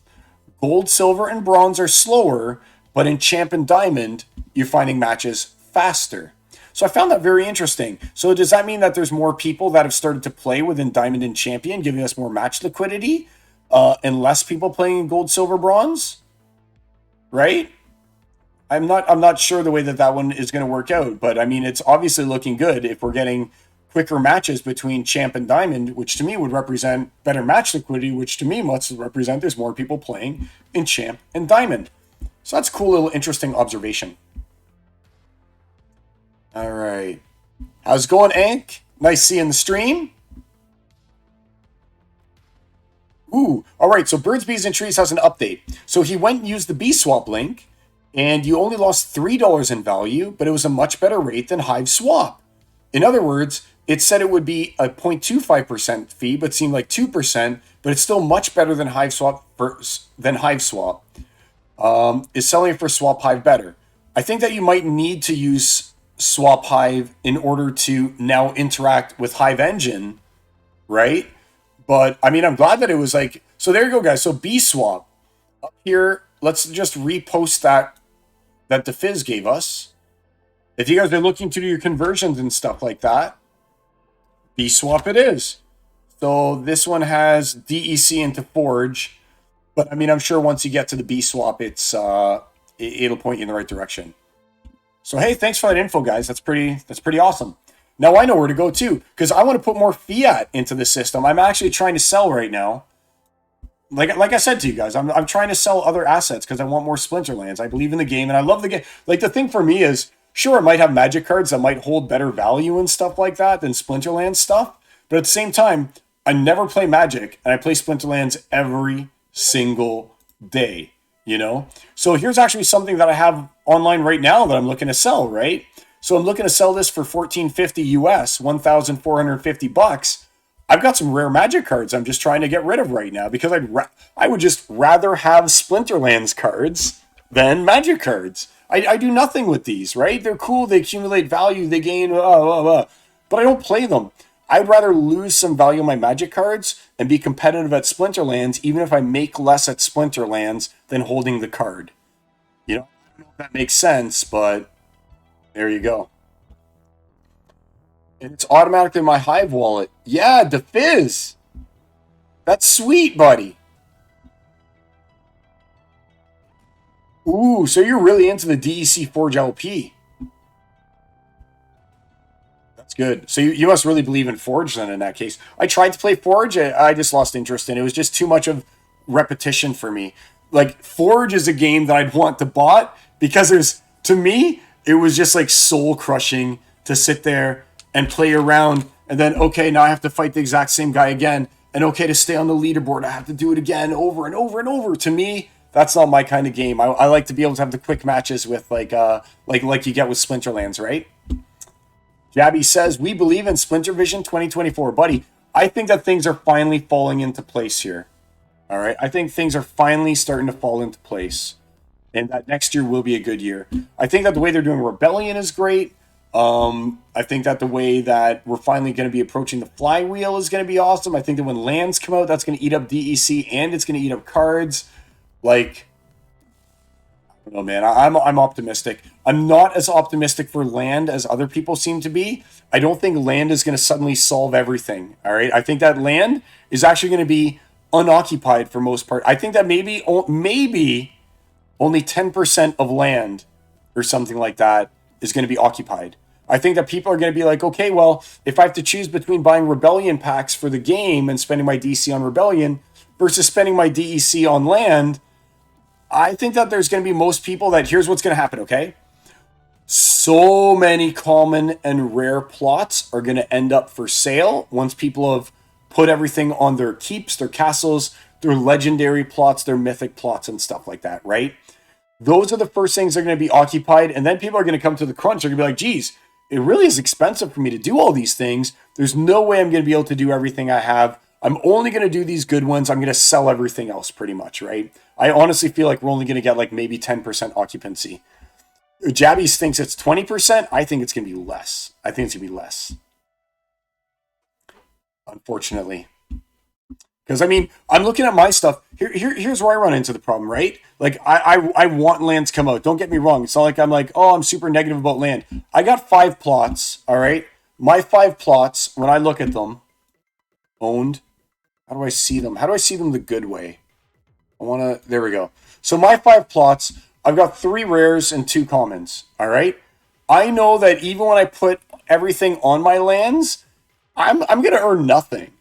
[SPEAKER 1] gold, silver, and bronze are slower, but in Champ and Diamond, you're finding matches faster. So I found that very interesting. So does that mean that there's more people that have started to play within Diamond and Champion, giving us more match liquidity, and less people playing in gold, silver, bronze? Right? I'm not sure the way that one is going to work out, but I mean, it's obviously looking good if we're getting quicker matches between Champ and Diamond, which to me would represent better match liquidity, which to me must represent there's more people playing in Champ and Diamond. So that's a cool little interesting observation. All right. How's it going, Ank? Nice seeing the stream. Ooh, all right. So Birds, Bees, and Trees has an update. So he went and used the B swap link, and you only lost $3 in value, but it was a much better rate than Hive Swap. In other words, it said it would be a 0.25% fee, but seemed like 2%, but it's still much better than Hive Swap. Is selling for Swap Hive better? I think that you might need to use Swap Hive in order to now interact with Hive Engine, right? But I mean, I'm glad that it was like, so there you go, guys. So B swap up here. Let's just repost that DeFizz gave us. If you guys are looking to do your conversions and stuff like that, B swap it is. So this one has DEC into Forge, but I mean, I'm sure once you get to the B swap, it's it'll point you in the right direction. So hey, thanks for that info, guys. That's pretty awesome. Now I know where to go too, because I want to put more fiat into the system. I'm actually trying to sell right now. Like I said to you guys, I'm trying to sell other assets because I want more Splinterlands. I believe in the game and I love the game. Like the thing for me is, sure, it might have magic cards that might hold better value and stuff like that than Splinterlands stuff. But at the same time, I never play Magic and I play Splinterlands every single day, you know? So here's actually something that I have online right now that I'm looking to sell, right? So I'm looking to sell this for $14.50 US, $1,450. I've got some rare Magic cards I'm just trying to get rid of right now because I would just rather have Splinterlands cards than Magic cards. I do nothing with these, right? They're cool, they accumulate value, they gain, but I don't play them. I'd rather lose some value on my Magic cards and be competitive at Splinterlands, even if I make less at Splinterlands than holding the card. You know, I don't know if that makes sense, but there you go. And it's automatically in my Hive wallet. Yeah, DeFizz. That's sweet, buddy. Ooh, so you're really into the DEC Forge LP. That's good. So you must really believe in Forge then in that case. I tried to play Forge. I just lost interest in it. It was just too much of repetition for me. Like, Forge is a game that I'd want to bought because to me, it was just like soul crushing to sit there and play around. And then, okay, now I have to fight the exact same guy again. And okay, to stay on the leaderboard, I have to do it again over and over and over. To me, That's not my kind of game. I like to be able to have the quick matches with like you get with Splinterlands, right? Jabby says, we believe in Splinter Vision 2024. Buddy, I think that things are finally falling into place here. All right. I think things are finally starting to fall into place. And that next year will be a good year. I think that the way they're doing Rebellion is great. I think that the way that we're finally going to be approaching the flywheel is going to be awesome. I think that when lands come out, that's going to eat up DEC and it's going to eat up cards. Like, I don't know, man. I'm optimistic. I'm not as optimistic for land as other people seem to be. I don't think land is going to suddenly solve everything. All right. I think that land is actually going to be unoccupied for most part. I think that maybe only 10% of land or something like that is going to be occupied. I think that people are going to be like, okay, well, if I have to choose between buying Rebellion packs for the game and spending my DC on Rebellion versus spending my DEC on land, I think that there's going to be most people that here's what's going to happen, okay? So many common and rare plots are going to end up for sale once people have put everything on their keeps, their castles, their legendary plots, their mythic plots, and stuff like that, right? Those are the first things that are going to be occupied, and then people are going to come to the crunch. They're going to be like, geez, it really is expensive for me to do all these things. There's no way I'm going to be able to do everything I have. I'm only going to do these good ones. I'm going to sell everything else pretty much, right? I honestly feel like we're only going to get like maybe 10% occupancy. Jabbies thinks it's 20%. I think it's going to be less. I think it's going to be less. Unfortunately. Because, I mean, I'm looking at my stuff. Here's where I run into the problem, right? Like, I want land to come out. Don't get me wrong. It's not like I'm like, oh, I'm super negative about land. I got 5 plots, all right? My 5 plots, when I look at them, owned. How do I see them? How do I see them the good way? There we go. So my 5 plots, I've got 3 rares and 2 commons, all right? I know that even when I put everything on my lands, I'm going to earn nothing.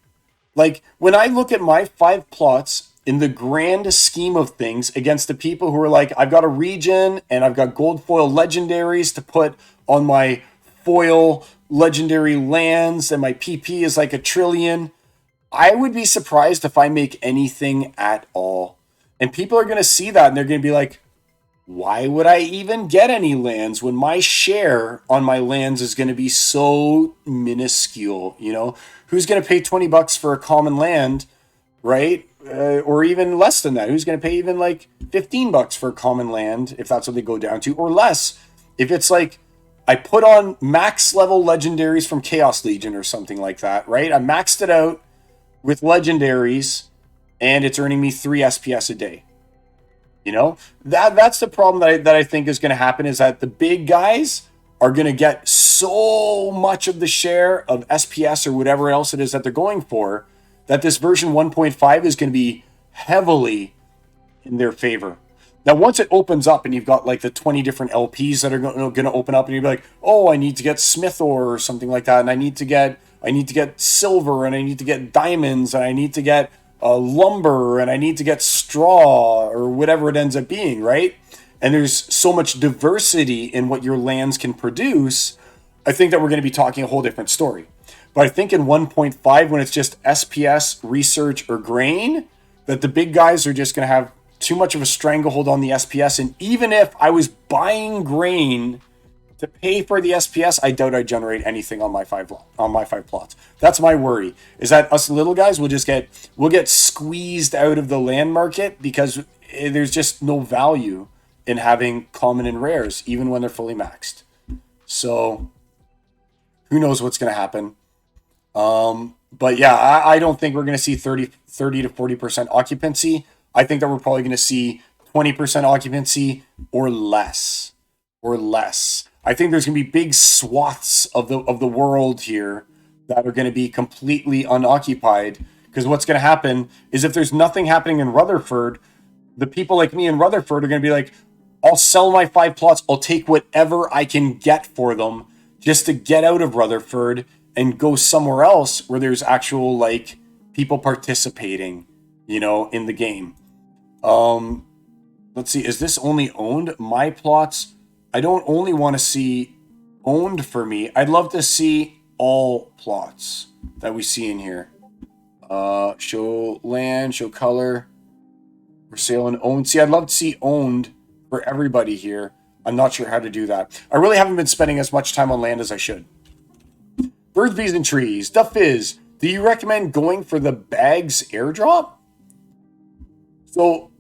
[SPEAKER 1] Like, when I look at my 5 plots in the grand scheme of things against the people who are like, I've got a region and I've got gold foil legendaries to put on my foil legendary lands and my PP is like 1 trillion, I would be surprised if I make anything at all. And people are going to see that and they're going to be like, why would I even get any lands when my share on my lands is going to be so minuscule, you know? Who's going to pay $20 for a common land, right? Or even less than that. Who's going to pay even like $15 for a common land if that's what they go down to, or less if it's like I put on max level legendaries from Chaos Legion or something like that, right? I maxed it out with legendaries and it's earning me 3 SPS a day. You know, that's the problem that I think is going to happen, is that the big guys are going to get so much of the share of SPS or whatever else it is that they're going for, that this version 1.5 is going to be heavily in their favor. Now, once it opens up and you've got like the 20 different LPs that are going to open up and you'll be like, oh, I need to get Smith ore or something like that. And I need to get silver and I need to get diamonds and I need to get lumber and I need to get straw or whatever it ends up being, right? And there's so much diversity in what your lands can produce. I think that we're going to be talking a whole different story. But I think in 1.5, when it's just SPS, research, or grain, that the big guys are just going to have too much of a stranglehold on the SPS. And even if I was buying grain to pay for the SPS, I doubt I'd generate anything on my 5 plots. That's my worry, is that us little guys will get squeezed out of the land market because there's just no value in having common and rares, even when they're fully maxed. So who knows what's going to happen. But yeah, I don't think we're going to see 30 to 40% occupancy. I think that we're probably going to see 20% occupancy or less. I think there's going to be big swaths of the world here that are going to be completely unoccupied, because what's going to happen is if there's nothing happening in Rutherford, the people like me in Rutherford are going to be like, I'll sell my 5 plots, I'll take whatever I can get for them just to get out of Rutherford and go somewhere else where there's actual like people participating, you know, in the game. Let's see, is this only owned? My plots, I don't only want to see owned for me. I'd love to see all plots that we see in here. Show land, show color. For sale and owned. See, I'd love to see owned for everybody here. I'm not sure how to do that. I really haven't been spending as much time on land as I should. Birds, bees, and trees. Stuff is, do you recommend going for the bags airdrop? So,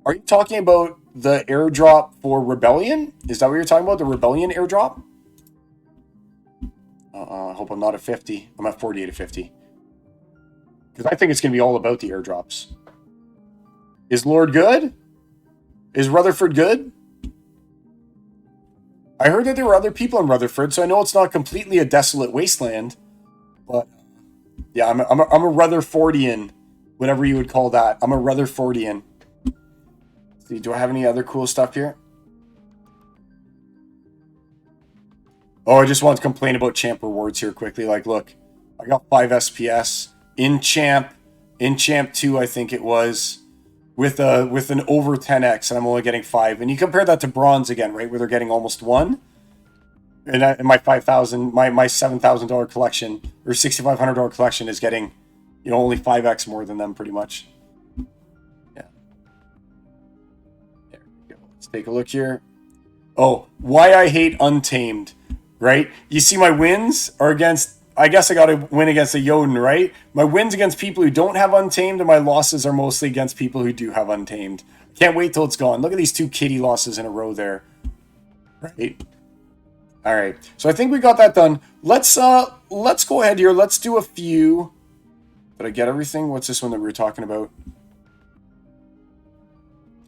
[SPEAKER 1] are you talking about the airdrop for Rebellion? Is that what you're talking about? The Rebellion airdrop? I hope I'm not at 50. I'm at 48 to 50. Because I think it's going to be all about the airdrops. Is Lord good? Is Rutherford good? I heard that there were other people in Rutherford, so I know it's not completely a desolate wasteland. But yeah, I'm a Rutherfordian, whatever you would call that. I'm a Rutherfordian. See, do I have any other cool stuff here? Oh, I just want to complain about champ rewards here quickly. Like, look, I got 5 SPS in champ 2, I think it was, with an over 10x, and I'm only getting 5. And you compare that to bronze again, right, where they're getting almost 1. And my $5,000, my $7,000 collection or $6,500 collection is getting, only 5x more than them, pretty much. Yeah. There we go. Let's take a look here. Oh, why I hate Untamed. Right? You see my wins are against, I guess I got to win against a Jotun, right? My wins against people who don't have Untamed, and my losses are mostly against people who do have Untamed. Can't wait till it's gone. Look at these 2 kitty losses in a row there. Right? All right. So I think we got that done. Let's go ahead here. Let's do a few. Did I get everything? What's this one that we were talking about?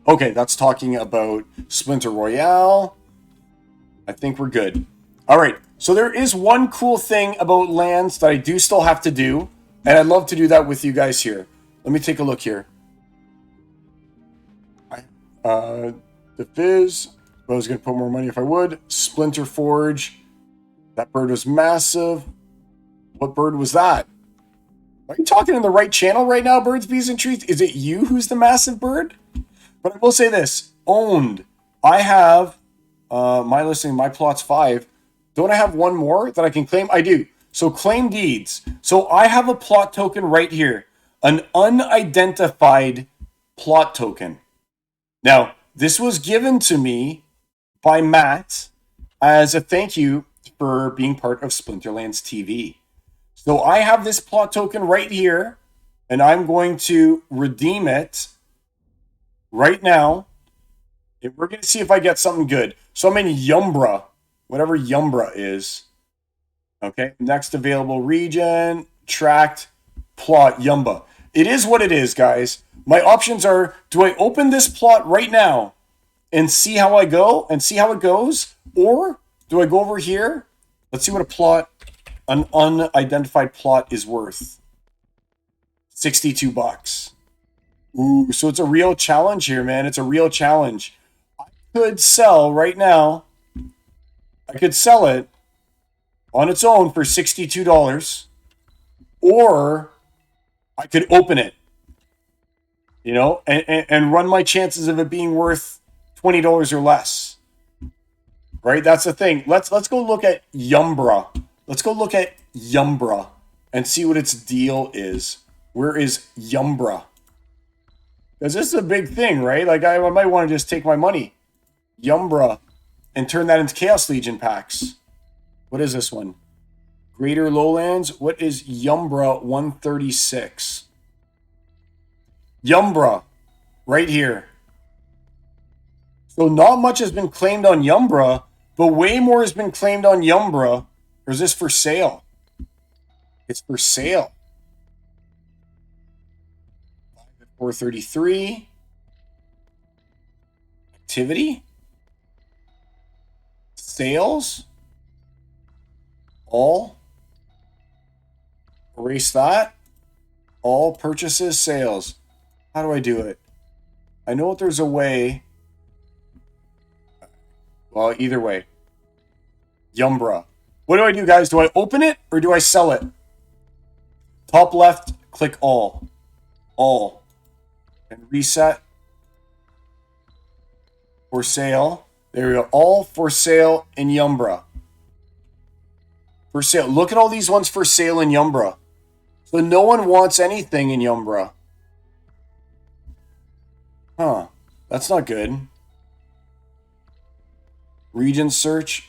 [SPEAKER 1] Okay, that's talking about Splinter Royale. I think we're good. All right, so there is one cool thing about lands that I do still have to do, and I'd love to do that with you guys here. Let me take a look here. The Fizz, I was going to put more money if I would. Splinter Forge, that bird was massive. What bird was that? Are you talking in the right channel right now, Birds, Bees, and Trees? Is it you who's the massive bird? But I will say this, owned. I have, my listing, my plot's 5. Don't I have one more that I can claim? I do. So claim deeds. So I have a plot token right here. An unidentified plot token. Now, this was given to me by Matt as a thank you for being part of Splinterlands TV. So I have this plot token right here, and I'm going to redeem it right now. And we're going to see if I get something good. So I'm in Yumbra. Whatever Yumbra is. Okay, next available region, tracked, plot, Yumba. It is what it is, guys. My options are, do I open this plot right now and see how I go and see how it goes? Or do I go over here? Let's see what a plot, an unidentified plot is worth. $62. Ooh, so it's a real challenge here, man. It's a real challenge. I could sell right now. I could sell it on its own for $62, or I could open it, and run my chances of it being worth $20 or less. Right? That's the thing. Let's go look at Yumbra. Let's go look at Yumbra and see what its deal is. Where is Yumbra? Because this is a big thing, right? Like I might want to just take my money. Yumbra. And turn that into Chaos Legion packs. What is this one? Greater Lowlands. What is Yumbra 136? Yumbra. Right here. So not much has been claimed on Yumbra, but way more has been claimed on Yumbra. Or is this for sale? It's for sale. 433. Activity. Sales. All. Erase that. All purchases, sales. How do I do it? I know that there's a way. Well, either way. Yumbra. What do I do, guys? Do I open it or do I sell it? Top left, click all. All. And reset. For sale. There we go. All for sale in Yumbra. For sale. Look at all these ones for sale in Yumbra. So no one wants anything in Yumbra. Huh. That's not good. Region search.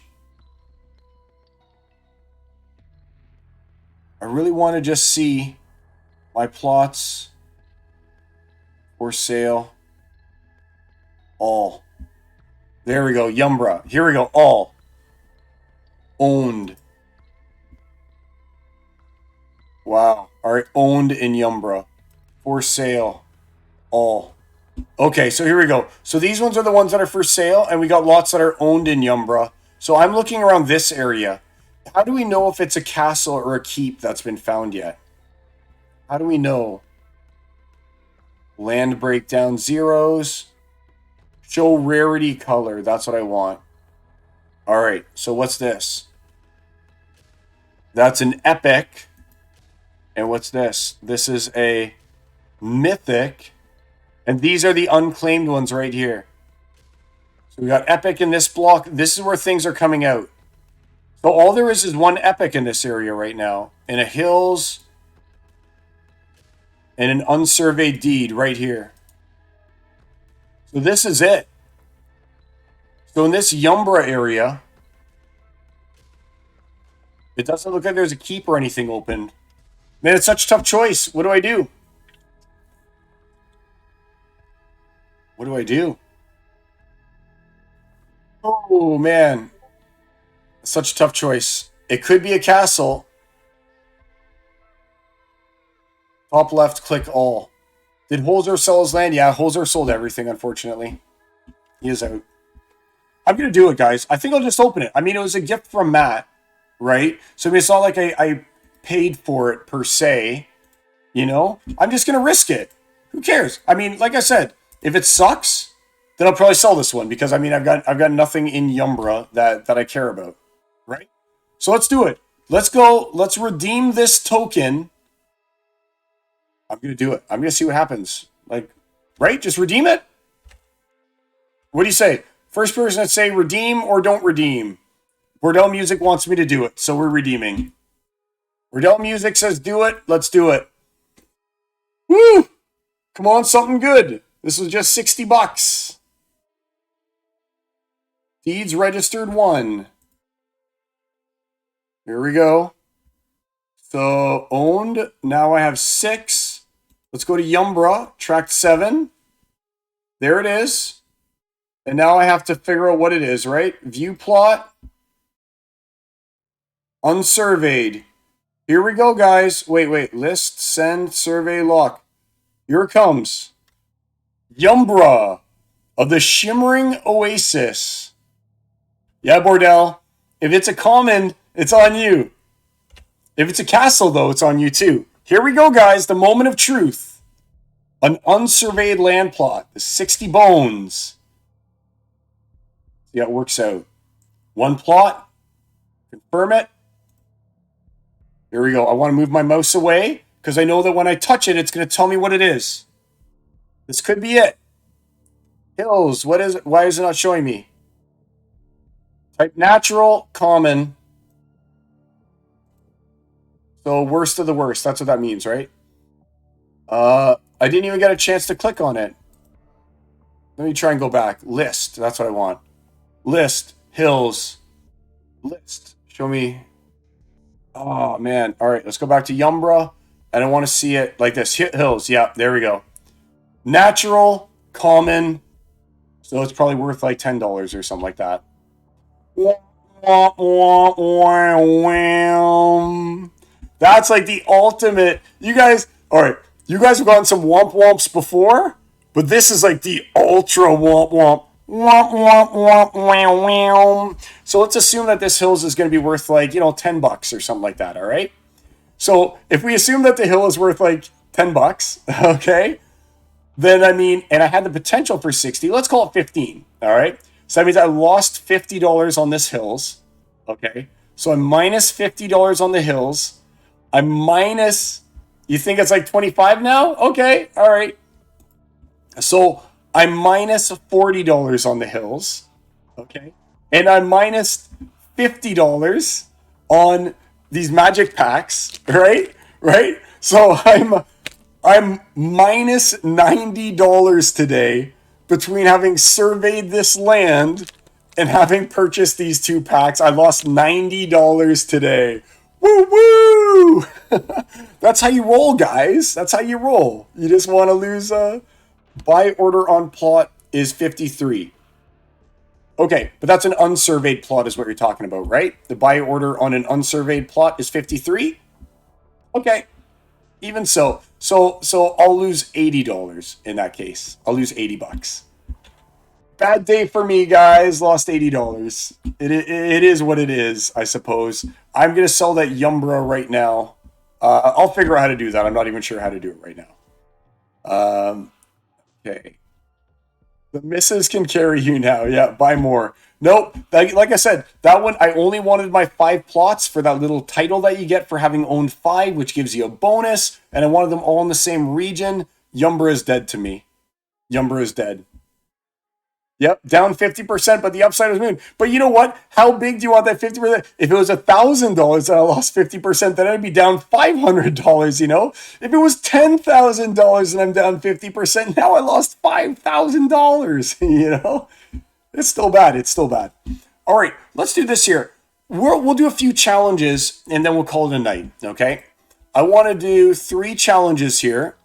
[SPEAKER 1] I really want to just see my plots for sale. All. There we go. Yumbra. Here we go. All. Owned. Wow. All right. Owned in Yumbra. For sale. All. Okay, so here we go. So these ones are the ones that are for sale, and we got lots that are owned in Yumbra. So I'm looking around this area. How do we know if it's a castle or a keep that's been found yet? How do we know? Land breakdown zeros. Show rarity color. That's what I want. All right, so what's this? That's an epic. And what's this? This is a mythic. And these are the unclaimed ones right here. So we got epic in this block. This is where things are coming out. So all there is one epic in this area right now. In a hills and an unsurveyed deed right here. So this is it. So in this Yumbra area, it doesn't look like there's a keep or anything open. Man, it's such a tough choice. What do I do? What do I do? Oh, man. Such a tough choice. It could be a castle. Top left, click all. Did Holzer sell his land? Yeah, Holzer sold everything, unfortunately. He is out. I'm going to do it, guys. I think I'll just open it. I mean, it was a gift from Matt, right? So I mean, it's not like I paid for it per se. You know? I'm just going to risk it. Who cares? I mean, like I said, if it sucks, then I'll probably sell this one because I mean I've got nothing in Yumbra that I care about, right? So let's do it. Let's go. Let's redeem this token. I'm gonna do it. I'm gonna see what happens. Like, right? Just redeem it. What do you say? First person that say redeem or don't redeem. Bordel Music wants me to do it, so we're redeeming. Bordel Music says do it. Let's do it. Woo! Come on, something good. This was just $60. Deeds registered 1. Here we go. So owned. Now I have 6. Let's go to Yumbra. Tract 7. There it is. And now I have to figure out what it is, right? View plot. Unsurveyed. Here we go, guys. Wait. List, send, survey, lock. Here it comes. Yumbra of the Shimmering Oasis. Yeah, Bordel. If it's a common, it's on you. If it's a castle, though, it's on you too. Here we go, guys. The moment of truth. An unsurveyed land plot. The 60 bones. See how it works out. 1 plot. Confirm it. Here we go. I want to move my mouse away because I know that when I touch it, it's going to tell me what it is. This could be it. Hills. What is it? Why is it not showing me? Type natural, common. So worst of the worst. That's what that means, right? I didn't even get a chance to click on it. Let me try and go back. List. That's what I want. List. Hills. List. Show me. Oh, man. All right. Let's go back to Yumbra. And I want to see it like this. Hills. Yeah, there we go. Natural, common. So it's probably worth like $10 or something like that. That's like the ultimate. You guys, all right. You guys have gotten some womp womps before, but this is like the ultra womp womp. Womp womp womp womp womp. So let's assume that this hills is going to be worth like, $10 or something like that. All right. So if we assume that the hill is worth like $10, okay, then I mean, and I had the potential for 60, let's call it 15. All right. So that means I lost $50 on this hills. Okay. So I'm minus $50 on the hills. I'm minus, you think it's like 25 now? Okay. All right. So I'm minus $40 on the hills. Okay. And I'm minus $50 on these magic packs, right? Right? So I'm minus $90 today between having surveyed this land and having purchased these 2 packs. I lost $90 today. Woo woo! That's how you roll, guys. That's how you roll. You just want to lose. Buy order on plot is 53. Okay, but that's an unsurveyed plot is what you're talking about, right? The buy order on an unsurveyed plot is 53. Okay, even so. So I'll lose $80 in that case. I'll lose $80. Bad day for me, guys. Lost $80. It is what it is, I suppose. I'm going to sell that Yumbra right now. I'll figure out how to do that. I'm not even sure how to do it right now. Okay. The missus can carry you now. Yeah, buy more. Nope. Like I said, that one, I only wanted my 5 plots for that little title that you get for having owned 5, which gives you a bonus. And I wanted them all in the same region. Yumbra is dead to me. Yumbra is dead. Yep, down 50%, but the upside was moon. But you know what? How big do you want that 50%? If it was $1,000 and I lost 50%, then I'd be down $500, you know? If it was $10,000 and I'm down 50%, now I lost $5,000, you know? It's still bad. It's still bad. All right, let's do this here. We'll do a few challenges and then we'll call it a night, okay? I want to do 3 challenges here.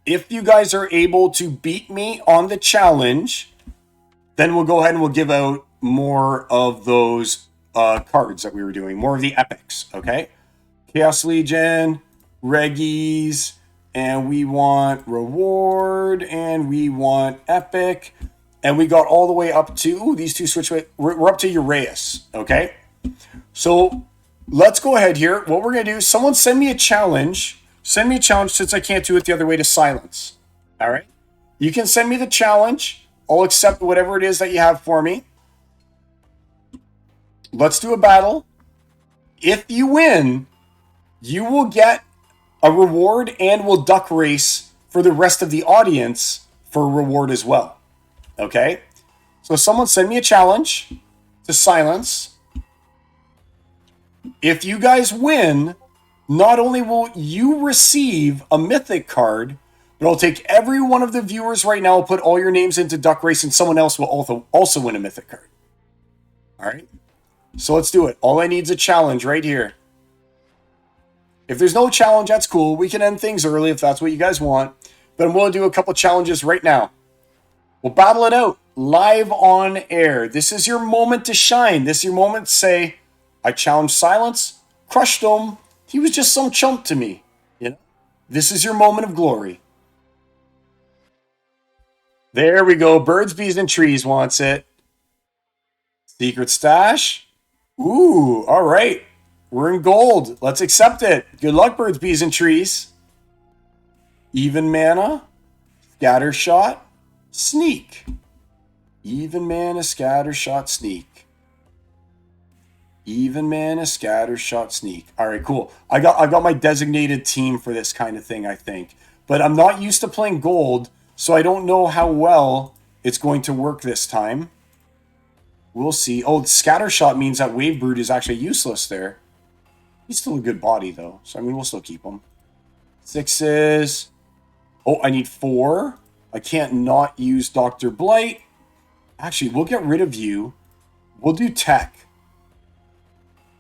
[SPEAKER 1] If you guys are able to beat me on the challenge, then we'll go ahead and we'll give out more of those cards that we were doing, more of the epics, okay? Chaos Legion, Reggies, and we want reward, and we want epic, and we got all the way up to, ooh, these 2 switch, we're up to Uraeus, okay? So let's go ahead here. What we're going to do, someone send me a challenge. Send me a challenge since I can't do it the other way to silence. All right? You can send me the challenge. I'll accept whatever it is that you have for me. Let's do a battle. If you win, you will get a reward and will duck race for the rest of the audience for a reward as well. Okay? So someone send me a challenge to silence. If you guys win, not only will you receive a mythic card, but I'll take every one of the viewers right now, I'll put all your names into Duck Race, and someone else will also win a mythic card. All right? So let's do it. All I need is a challenge right here. If there's no challenge, that's cool. We can end things early if that's what you guys want. But I'm willing to do a couple challenges right now. We'll battle it out live on air. This is your moment to shine. This is your moment to say, I challenged Silence, crushed him. He was just some chump to me. You know? This is your moment of glory. There we go. Birds, Bees, and Trees wants it. Secret Stash. Ooh, all right. We're in gold. Let's accept it. Good luck, Birds, Bees, and Trees. Even Mana. Scatter Shot. Sneak. Even Mana, Scatter Shot, Sneak. Even Mana, Scatter Shot, Sneak. All right, cool. I got my designated team for this kind of thing, I think. But I'm not used to playing gold, so I don't know how well it's going to work this time. We'll see. Oh, Scatter Shot means that Wave Brood is actually useless there. He's still a good body, though. So, I mean, we'll still keep him. 6s. Oh, I need 4. I can't not use Dr. Blight. Actually, we'll get rid of you. We'll do Tech.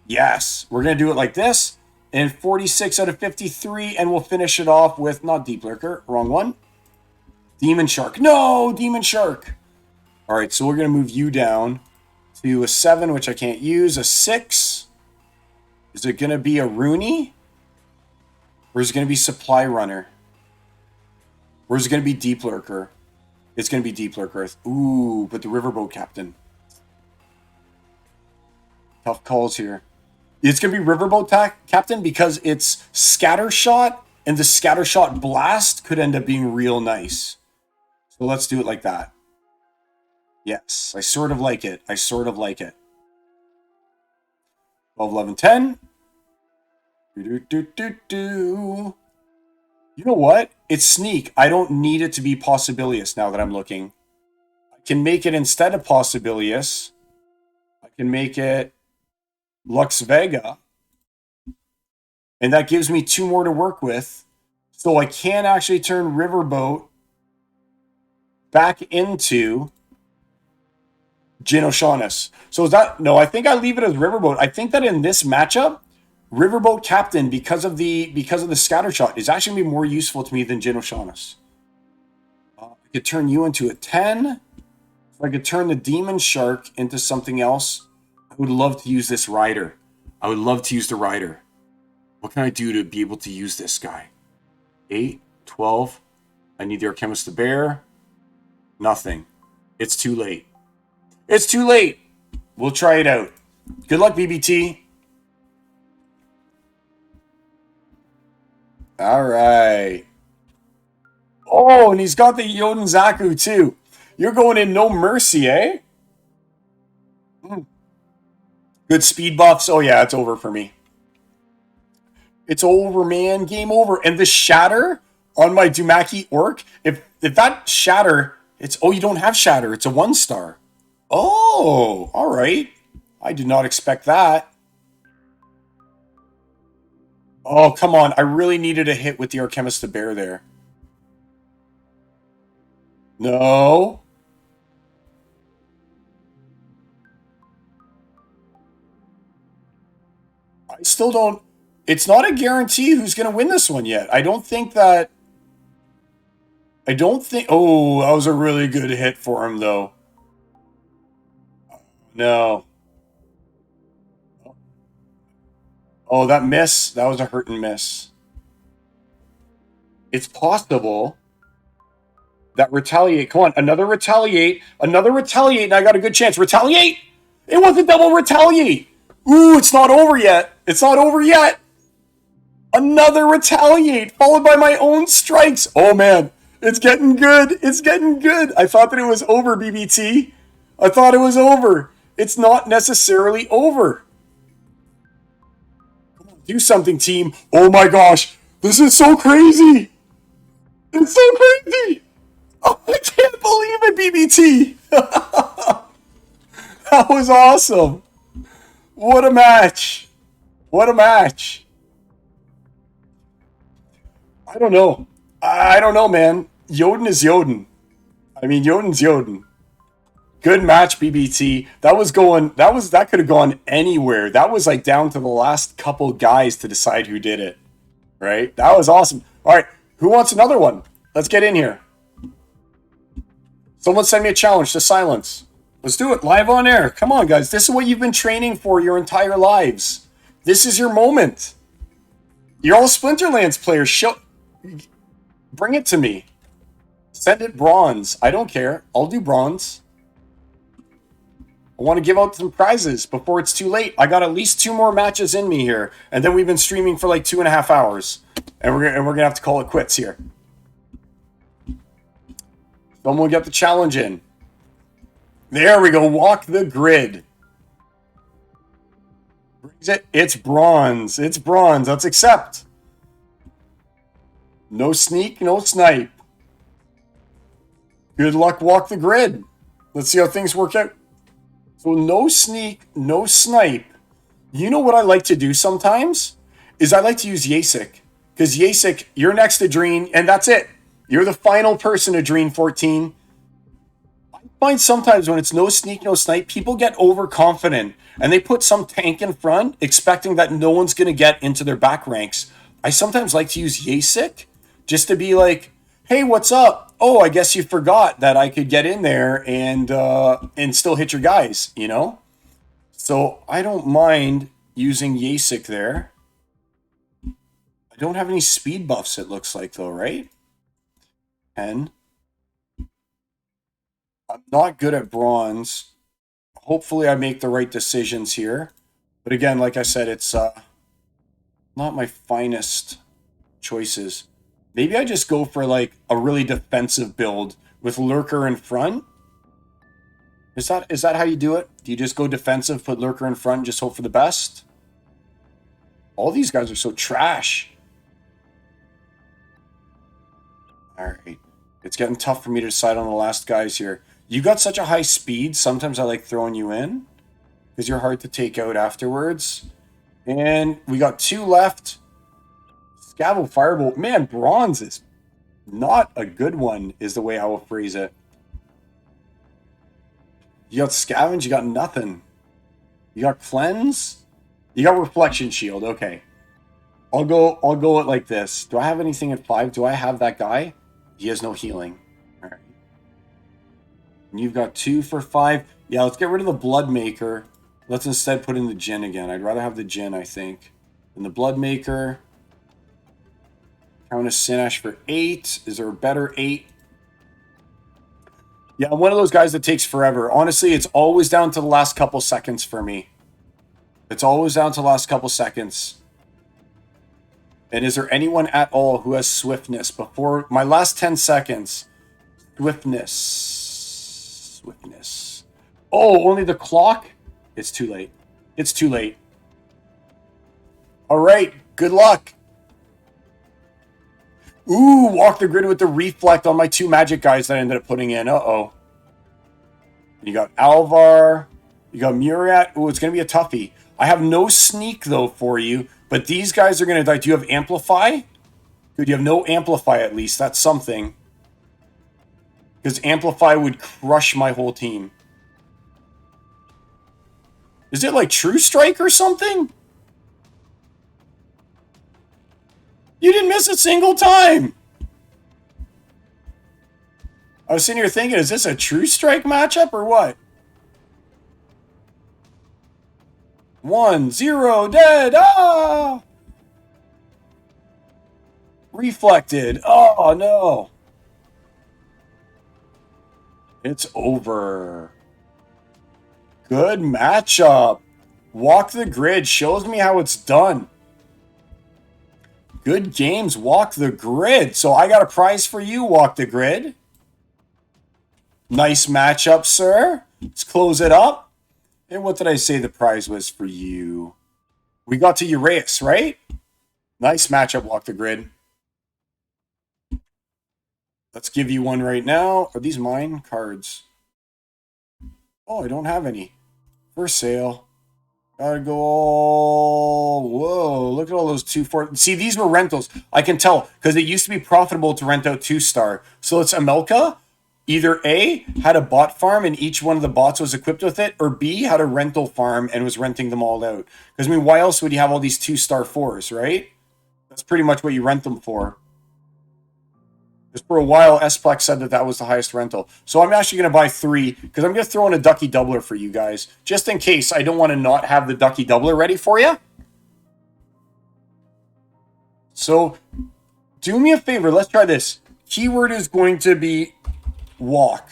[SPEAKER 1] Yes, we're going to do it like this. And 46 out of 53, and we'll finish it off with, not Deep Lurker, wrong one. Demon Shark. No, Demon Shark. All right, so we're going to move you down to a 7, which I can't use, a 6. Is it going to be a Rooney? Or is it going to be Supply Runner? Or is it going to be Deep Lurker? It's going to be Deep Lurker. Ooh, but the Riverboat Captain. Tough calls here. It's going to be Riverboat Captain because it's Scatter Shot, and the Scatter Shot Blast could end up being real nice. So let's do it like that. Yes, I sort of like it. I sort of like it. 12, 11, 10. You know what? It's Sneak. I don't need it to be Possibilious now that I'm looking. I can make it instead of Possibilious. I can make it Lux Vega. And that gives me 2 more to work with. So I can actually turn Riverboat back into Jin O'Shaughnessy. So is that no? I think I leave it as Riverboat. I think that in this matchup, Riverboat Captain because of the scatter shot is actually gonna be more useful to me than Jin O'Shaughnessy. I could turn you into a 10. If I could turn the Demon Shark into something else, I would love to use this Rider. I would love to use the Rider. What can I do to be able to use this guy? 8, 12. I need the Alchemist the Bear. Nothing. It's too late. It's too late. We'll try it out. Good luck, BBT. All right. Oh, and he's got the Yoden Zaku too. You're going in no mercy, eh? Good speed buffs. Oh yeah, it's over for me. It's over, man. Game over. And the shatter on my Dumaki Orc, if that shatter, it's you don't have shatter. It's a 1-star. Oh, all right. I did not expect that. Oh, come on. I really needed a hit with the Alchemist the Bear there. No. I still don't. It's not a guarantee who's going to win this one yet. I don't think that. I don't think. Oh, that was a really good hit for him, though. No. Oh, that miss. That was a hurt and miss. It's possible that retaliate. Come on, another retaliate. Another retaliate, and I got a good chance. Retaliate! It was a double retaliate! Ooh, it's not over yet. It's not over yet. Another retaliate, followed by my own strikes. Oh, man. It's getting good. It's getting good. I thought that it was over, BBT. I thought it was over. It's not necessarily over. Do something, team. Oh, my gosh. This is so crazy. It's so crazy. Oh, I can't believe it, BBT. That was awesome. What a match. What a match. I don't know. I don't know, man. Yoden is Yoden. I mean, Yoden's Yoden. Good match, BBT. That could have gone anywhere. That was like down to the last couple guys to decide who did it. Right? That was awesome. All right. Who wants another one? Let's get in here. Someone send me a challenge to silence. Let's do it live on air. Come on, guys. This is what you've been training for your entire lives. This is your moment. You're all Splinterlands players. Bring it to me. Send it bronze. I don't care. I'll do bronze. I want to give out some prizes before it's too late. I got at least 2 more matches in me here, and then we've been streaming for like 2.5 hours, and we're gonna have to call it quits here. Someone will get the challenge in. There we go. Walk the grid. It's bronze. It's bronze. Let's accept. No sneak, no snipe. Good luck, walk the grid. Let's see how things work out. So no sneak, no snipe. You know what I like to do sometimes? Is I like to use Yasik. Because Yasik, you're next to Dreen, and that's it. You're the final person to Dreen 14. I find sometimes when it's no sneak, no snipe, people get overconfident. And they put some tank in front, expecting that no one's going to get into their back ranks. I sometimes like to use Yasik, just to be like, hey, what's up? Oh, I guess you forgot that I could get in there and still hit your guys, you know? So I don't mind using Yasik there. I don't have any speed buffs, it looks like, though, right? 10. I'm not good at bronze. Hopefully I make the right decisions here. But again, like I said, it's not my finest choices. Maybe I just go for like a really defensive build with Lurker in front. Is that how you do it? Do you just go defensive, put Lurker in front, and just hope for the best? All these guys are so trash. All right. It's getting tough for me to decide on the last guys here. You got such a high speed, sometimes I like throwing you in because you're hard to take out afterwards. And we got 2 left. Scabble Firebolt. Man, bronze is not a good one, is the way I will phrase it. You got Scavenge, you got nothing. You got Cleanse? You got Reflection Shield, okay. I'll go it like this. Do I have anything at 5? Do I have that guy? He has no healing. Alright. And you've got 2 for 5. Yeah, let's get rid of the Blood Maker. Let's instead put in the Djinn again. I'd rather have the Djinn, I think. And the Blood Maker. Countess Sinash for 8. Is there a better 8? Yeah, I'm one of those guys that takes forever. Honestly, it's always down to the last couple seconds for me. It's always down to the last couple seconds. And is there anyone at all who has swiftness before my last 10 seconds? Swiftness. Swiftness. Oh, only the clock? It's too late. It's too late. All right, good luck. Ooh, walk the grid with the reflect on my 2 magic guys that I ended up putting in. Uh-oh. You got Alvar. You got Muriat. Ooh, it's going to be a toughie. I have no sneak, though, for you. But these guys are going to die. Do you have Amplify? Good, you have no Amplify, at least. That's something. Because Amplify would crush my whole team. Is it like True Strike or something? You didn't miss a single time! I was sitting here thinking, is this a True Strike matchup or what? 1-0, dead! Ah! Reflected. Oh, no. It's over. Good matchup. Walk the grid shows me how it's done. Good games, Walk the Grid. So I got a prize for you, Walk the Grid. Nice matchup, sir. Let's close it up. And what did I say the prize was for you? We got to Uraeus, right? Nice matchup, Walk the Grid. Let's give you one right now. Are these mine cards? Oh, I don't have any. For sale. Gotta go. Whoa, look at all those 2-4. See, these were rentals. I can tell because it used to be profitable to rent out 2-star. So it's Amelka. Either A, had a bot farm and each one of the bots was equipped with it, or B, had a rental farm and was renting them all out. Because, I mean, why else would you have all these 2-star 4s, right? That's pretty much what you rent them for. Because for a while, Splex said that that was the highest rental. So I'm actually going to buy 3, because I'm going to throw in a Ducky Doubler for you guys. Just in case I don't want to not have the Ducky Doubler ready for you. So, do me a favor. Let's try this. Keyword is going to be walk.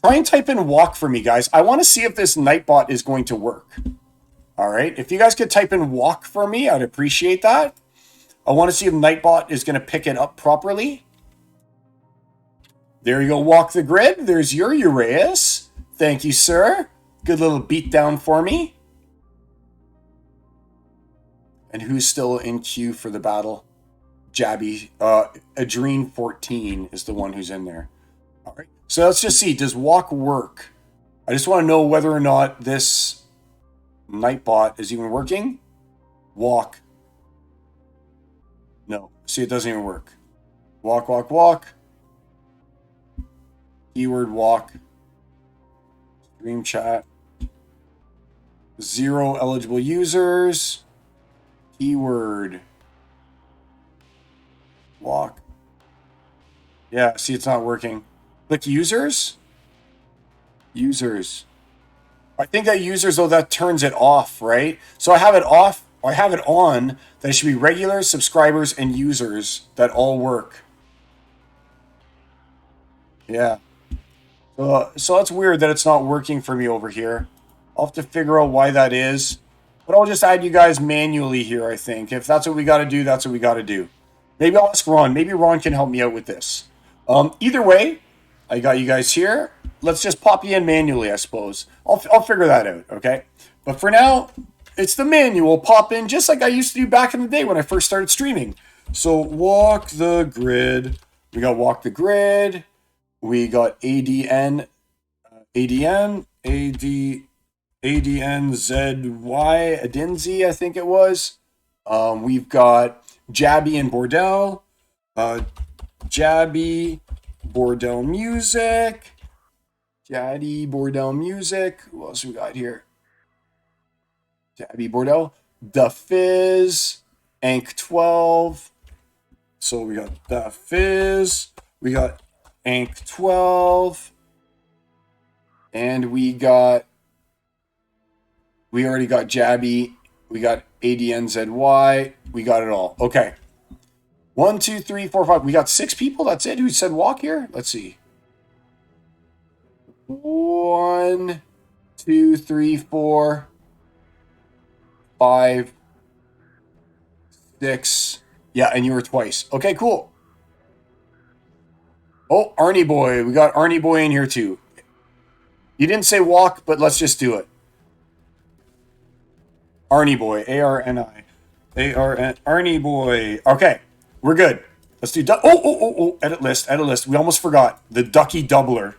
[SPEAKER 1] Try and type in walk for me, guys. I want to see if this Nightbot is going to work. All right. If you guys could type in walk for me, I'd appreciate that. I want to see if Nightbot is going to pick it up properly. There you go, Walk the Grid. There's your Uraeus. Thank you, sir. Good little beatdown for me. And who's still in queue for the battle? Jabby. Adrene 14 is the one who's in there. All right. So let's just see. Does walk work? I just want to know whether or not this Nightbot is even working. Walk. No. See, it doesn't even work. Walk, walk, walk. Keyword walk. Stream chat. 0 eligible users. Keyword walk. Yeah, see, it's not working. Click users. Users. I think that users, though, that turns it off, right? So I have it off. I have it on. That it should be regular subscribers and users that all work. Yeah. So that's weird that it's not working for me over here. I'll have to figure out why that is. But I'll just add you guys manually here, I think. If that's what we got to do, that's what we got to do. Maybe I'll ask Ron. Maybe Ron can help me out with this. Either way, I got you guys here. Let's just pop you in manually, I suppose. I'll figure that out, okay? But for now, it's the manual pop in, just like I used to do back in the day when I first started streaming. So Walk the Grid. We got Walk the Grid. We got ADN, ADNZY, Adinzi, I think it was. We've got Jabby and Bordel. Jabby, Bordel Music. Daddy Bordel Music. Who else we got here? Daddy Bordel. The Fizz. Ank 12. So we got The Fizz. We got Ank 12. And we already got Jabby. We got ADNZY. We got it all. Okay. 1, 2, 3, 4, 5. We got 6 people. That's it. Who said walk here? Let's see. 1, 2, 3, 4, 5, 6. Yeah, and you were twice. Okay, cool. Oh, Arnie Boy. We got Arnie Boy in here too. You didn't say walk, but let's just do it. Arnie Boy. A-R-N-I. A-R-N. Arnie Boy. Okay, we're good. Let's do... Oh. Edit list. Edit list. We almost forgot. The Ducky Doubler.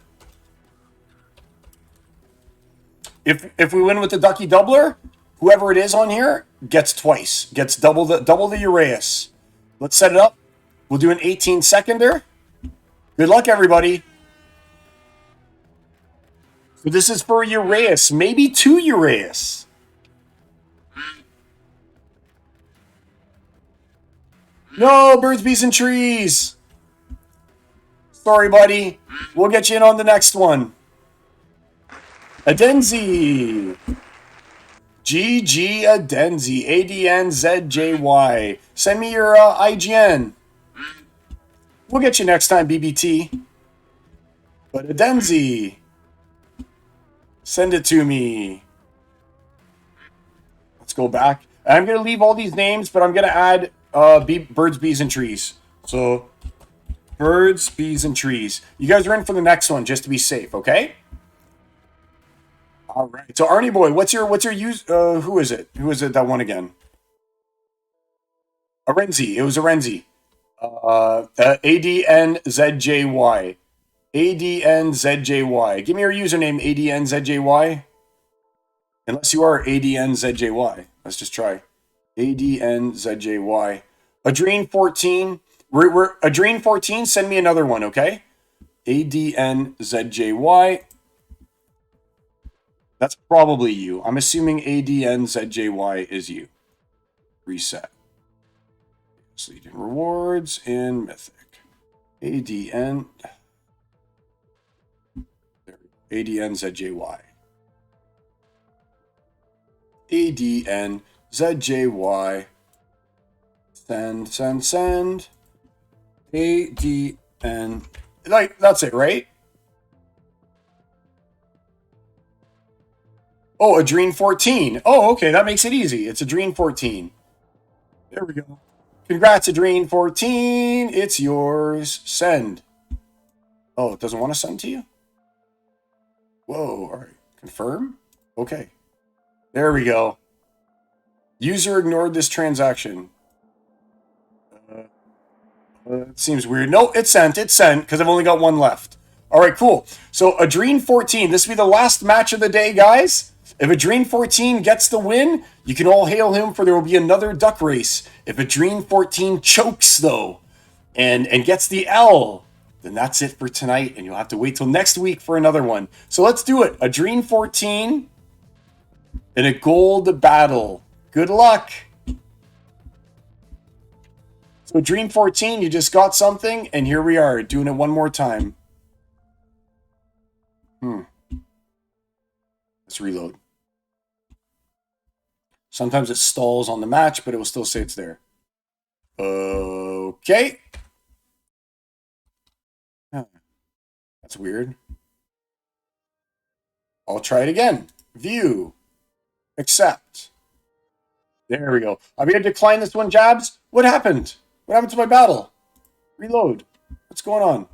[SPEAKER 1] If we win with the Ducky Doubler, whoever it is on here gets twice. Gets double the Uraeus. Let's set it up. We'll do an 18-seconder. Good luck, everybody. So this is for Uraeus. Maybe 2 Uraeus. No, birds, bees, and trees. Sorry, buddy. We'll get you in on the next one. Adenzi. GG Adenzi. ADNZJY. Send me your IGN. We'll get you next time, BBT. But Adenzi. Send it to me. Let's go back. I'm going to leave all these names, but I'm going to add birds, bees, and trees. So, birds, bees, and trees. You guys are in for the next one, just to be safe, okay? All right. So, Arnie Boy, what's your use? Who is it? Who is it that won again? Arenzi. It was Arenzi. ADNZJY. ADNZJY. Give me your username, ADNZJY. Unless you are ADNZJY. Let's just try. ADNZJY. Adrene14. We're Adrene14, send me another one, okay? ADNZJY. That's probably you. I'm assuming ADNZJY is you. Reset. Legion rewards in Mythic. ADN. ADNZJY. ADNZJY. Send. ADN. Like, that's it, right? Oh, Adrene14. Oh, okay, that makes it easy. It's Adrene14. There we go. Congrats, Adrene14. It's yours. Send. Oh, it doesn't want to send to you? Whoa, all right. Confirm? Okay. There we go. User ignored this transaction. It seems weird. No, it's sent. It's sent because I've only got one left. All right, cool. So Adrene14, this will be the last match of the day, guys. If Adrene14 gets the win, you can all hail him for there will be another duck race. If Adrene14 chokes, though, and gets the L, then that's it for tonight, and you'll have to wait till next week for another one. So let's do it. Adrene14 in a gold battle. Good luck. So Adrene14, you just got something, and here we are, doing it one more time. Let's reload. Sometimes it stalls on the match, but it will still say it's there. Okay. That's weird. I'll try it again. View. Accept. There we go. I'm going to decline this one, Jabs. What happened? What happened to my battle? Reload. What's going on?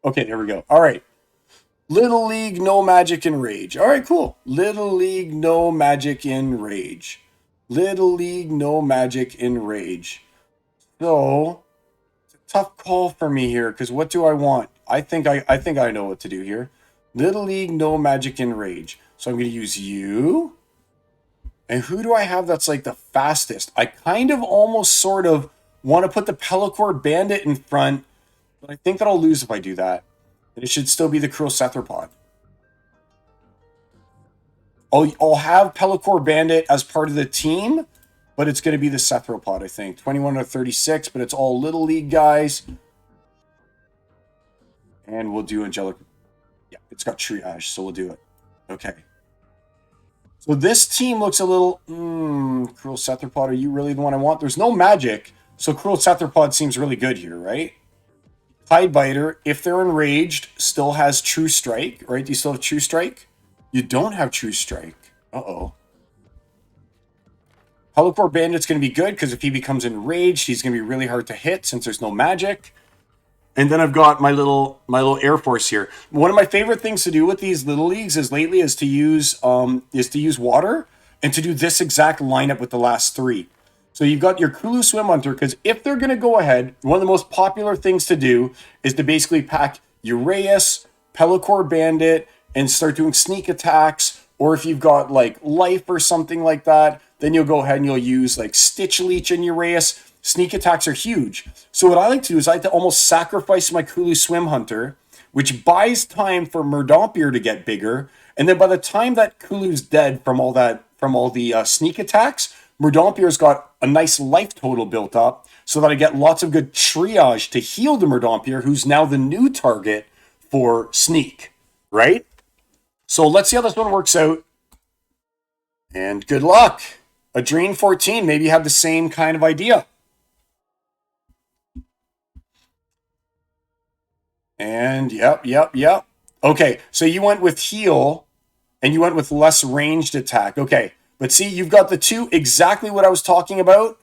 [SPEAKER 1] Okay, there we go. All right. Little League, no magic in rage. All right, cool. Little League, no magic in rage. Little League, no magic in rage. So, it's a tough call for me here, because what do I want? I think I know what to do here. Little League, no magic in rage. So I'm going to use you. And who do I have that's like the fastest? I kind of almost sort of want to put the Pellicor Bandit in front, but I think that I'll lose if I do that. And it should still be the Crow Cephalopod. I'll have Pellicore Bandit as part of the team, but it's going to be the Cephalopod, I think. 21 to 36, but it's all Little League guys. And we'll do Angelic. Yeah, it's got Triage, so we'll do it. Okay. So this team looks a little... Cruel Cephalopod, are you really the one I want? There's no magic, so Cruel Cephalopod seems really good here, right? Tidebiter, if they're enraged, still has True Strike, right? Do you still have True Strike? You don't have True Strike. Uh-oh. Pellicore Bandit's going to be good, because if he becomes enraged, he's going to be really hard to hit, since there's no magic. And then I've got my little Air Force here. One of my favorite things to do with these little leagues is to use water and to do this exact lineup with the last three. So you've got your Kulu Swim Hunter, because if they're going to go ahead, one of the most popular things to do is to basically pack Uraeus, Pellicore Bandit, and start doing sneak attacks. Or if you've got like life or something like that, then you'll go ahead and you'll use like Stitch Leech and Uraeus. Sneak attacks are huge. So what I like to do is I like to almost sacrifice my Kulu Swim Hunter, which buys time for Murdompier to get bigger. And then by the time that Kulu's dead from all the sneak attacks, Murdompier's got a nice life total built up so that I get lots of good triage to heal the Murdompier, who's now the new target for sneak, right? So let's see how this one works out. And good luck. Adrene 14, maybe you have the same kind of idea. And yep. Okay, so you went with heal, and you went with less ranged attack. Okay, but see, you've got the two exactly what I was talking about,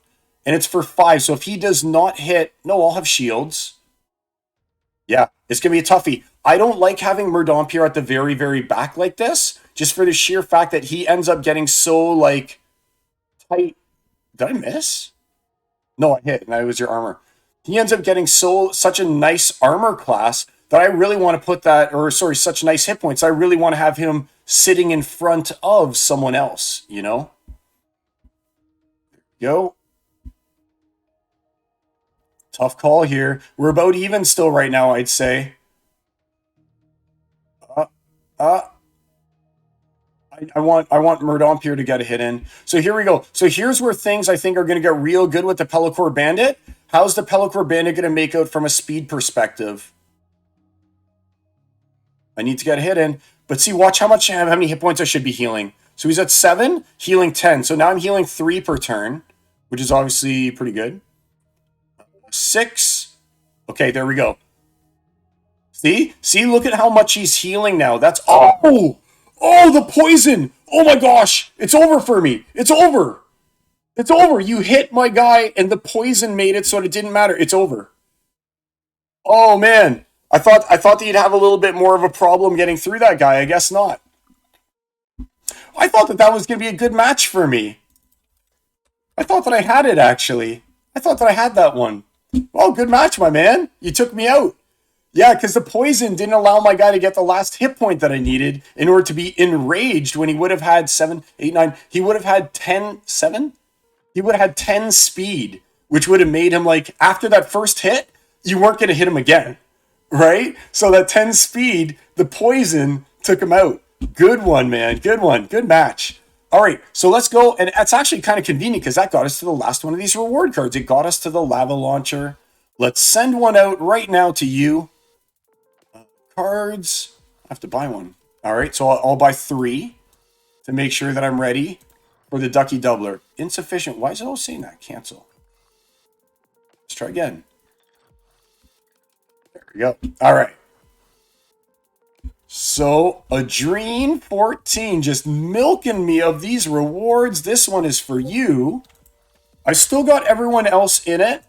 [SPEAKER 1] and it's for 5. So if he does not hit, no, I'll have shields. Yeah, it's going to be a toughie. I don't like having Murdompier at the very, very back like this, just for the sheer fact that he ends up getting so, like, tight. Did I miss? No, I hit, and that was your armor. He ends up getting such a nice armor class that I really want to put that, such nice hit points. I really want to have him sitting in front of someone else, you know? Go. Tough call here. We're about even still right now, I'd say. I want Murdompier to get a hit in. So here we go. So here's where things I think are going to get real good with the Pellicore Bandit. How's the Pellicore Bandit going to make out from a speed perspective? I need to get a hit in. But see, watch how many hit points I should be healing. So he's at 7, healing 10. So now I'm healing 3 per turn, which is obviously pretty good. 6. Okay, there we go. See, look at how much he's healing now. That's Oh, the poison! Oh my gosh! It's over for me. It's over. It's over. You hit my guy, and the poison made it so it didn't matter. It's over. Oh man, I thought that you'd have a little bit more of a problem getting through that guy. I guess not. I thought that was going to be a good match for me. I thought that I had it actually. I thought that I had that one. Oh, good match, my man. You took me out. Yeah, because the poison didn't allow my guy to get the last hit point that I needed in order to be enraged when he would have had 7, 8, 9. He would have had 10, 7? He would have had 10 speed, which would have made him like, after that first hit, you weren't going to hit him again, right? So that 10 speed, the poison took him out. Good one, man. Good one. Good match. All right, so let's go. And that's actually kind of convenient because that got us to the last one of these reward cards. It got us to the lava launcher. Let's send one out right now to you. Cards. I have to buy one. All right, so I'll buy 3 to make sure that I'm ready for the Ducky Doubler. Insufficient. Why is it always saying that? Cancel. Let's try again. There we go. All right. So, Adrene 14 just milking me of these rewards. This one is for you. I still got everyone else in it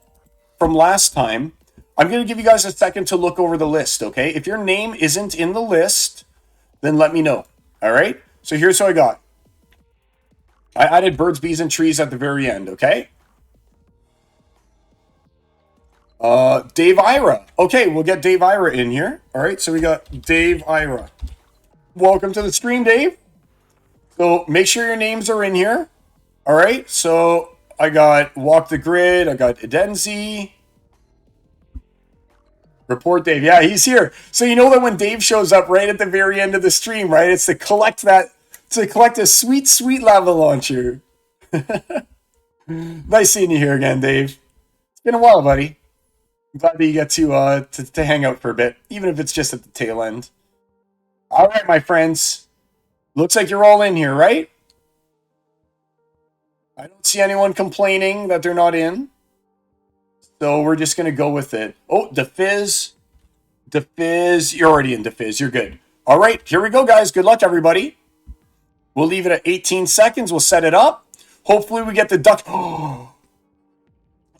[SPEAKER 1] from last time. I'm going to give you guys a second to look over the list, okay? If your name isn't in the list, then let me know, all right? So here's what I got. I added birds, bees, and trees at the very end, okay? Dave Ira. Okay, we'll get Dave Ira in here. All right, so we got Dave Ira. Welcome to the stream, Dave. So make sure your names are in here. All right, so I got Walk the Grid. I got Edenzi. Report Dave. Yeah, he's here. So you know that when Dave shows up right at the very end of the stream, right? It's to collect that to collect a sweet, sweet lava launcher. Nice seeing you here again, Dave. It's been a while, buddy. I'm glad that you get to hang out for a bit, even if it's just at the tail end. All right, my friends. Looks like you're all in here, right? I don't see anyone complaining that they're not in. So we're just going to go with it. Oh, DeFizz. DeFizz. You're already in DeFizz. You're good. All right, here we go, guys. Good luck, everybody. We'll leave it at 18 seconds. We'll set it up. Hopefully we get the duck. Oh,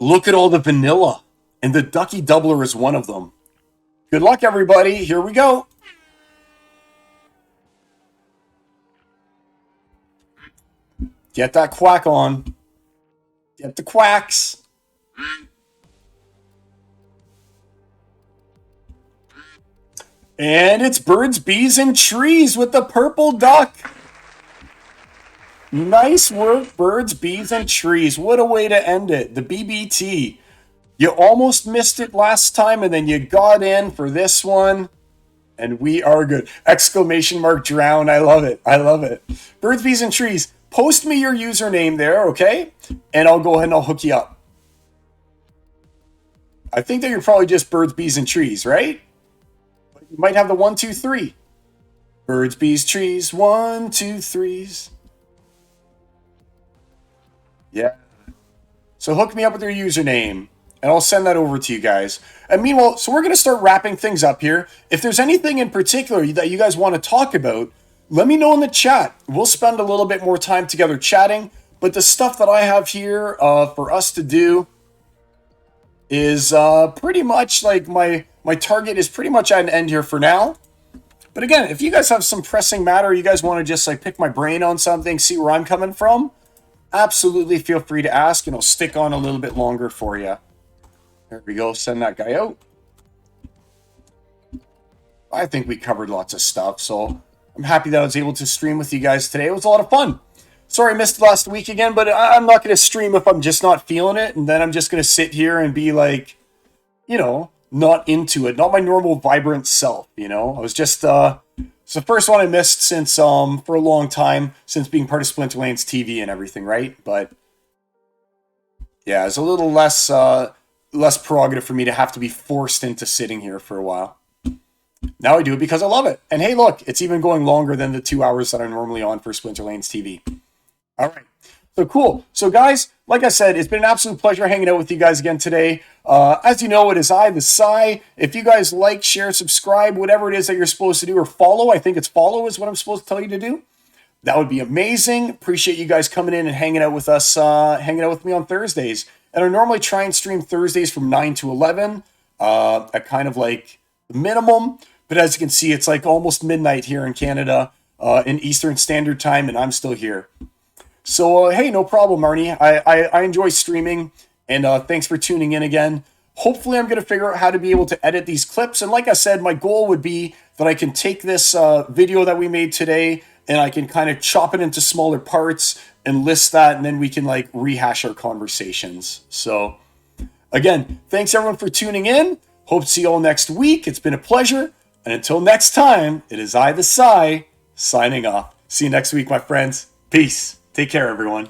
[SPEAKER 1] look at all the vanilla. And the Ducky Doubler is one of them. Good luck, everybody. Here we go. Get that quack on. Get the quacks. And it's birds, bees, and trees with the purple duck. Nice work, birds, bees, and trees. What a way to end it. The BBT. You almost missed it last time, and then you got in for this one. And we are good. Exclamation mark drown. I love it. I love it. Birds, bees, and trees. Post me your username there, okay? And I'll go ahead and I'll hook you up. I think that you're probably just birds, bees, and trees, right? But you might have the 1, 2, 3. Birds, bees, trees. 1, 2, 3s. Yeah. So hook me up with your username, and I'll send that over to you guys. And meanwhile, so we're going to start wrapping things up here. If there's anything in particular that you guys want to talk about, let me know in the chat. We'll spend a little bit more time together chatting. But the stuff that I have here for us to do is pretty much like my target is pretty much at an end here for now. But again, if you guys have some pressing matter, you guys want to just like pick my brain on something, see where I'm coming from, absolutely feel free to ask, and I'll stick on a little bit longer for you. There we go. Send that guy out. I think we covered lots of stuff, so I'm happy that I was able to stream with you guys today. It was a lot of fun. Sorry I missed last week again, but I'm not going to stream if I'm just not feeling it, and then I'm just going to sit here and be like, you know, not into it. Not my normal vibrant self, you know? I was just, it's the first one I missed since, for a long time, since being part of Splinterlands TV and everything, right? But, yeah, it's a little less prerogative for me to have to be forced into sitting here for a while. Now I do it because I love it. And hey, look, it's even going longer than the 2 hours that I'm normally on for Splinterlands TV. All right. So cool. So guys, like I said, it's been an absolute pleasure hanging out with you guys again today. As you know, it is I, the Psy. If you guys like, share, subscribe, whatever it is that you're supposed to do, or follow, I think it's follow is what I'm supposed to tell you to do. That would be amazing. Appreciate you guys coming in and hanging out with us, hanging out with me on Thursdays. And I normally try and stream Thursdays from 9 to 11 at kind of like the minimum. But as you can see, it's like almost midnight here in Canada in Eastern Standard Time, and I'm still here. So, hey, no problem, Arnie. I enjoy streaming, and thanks for tuning in again. Hopefully, I'm going to figure out how to be able to edit these clips. And like I said, my goal would be that I can take this video that we made today, and I can kind of chop it into smaller parts and list that, and then we can like rehash our conversations. So, again, thanks everyone for tuning in. Hope to see you all next week. It's been a pleasure. And until next time, it is I, the Psy, signing off. See you next week, my friends. Peace. Take care, everyone.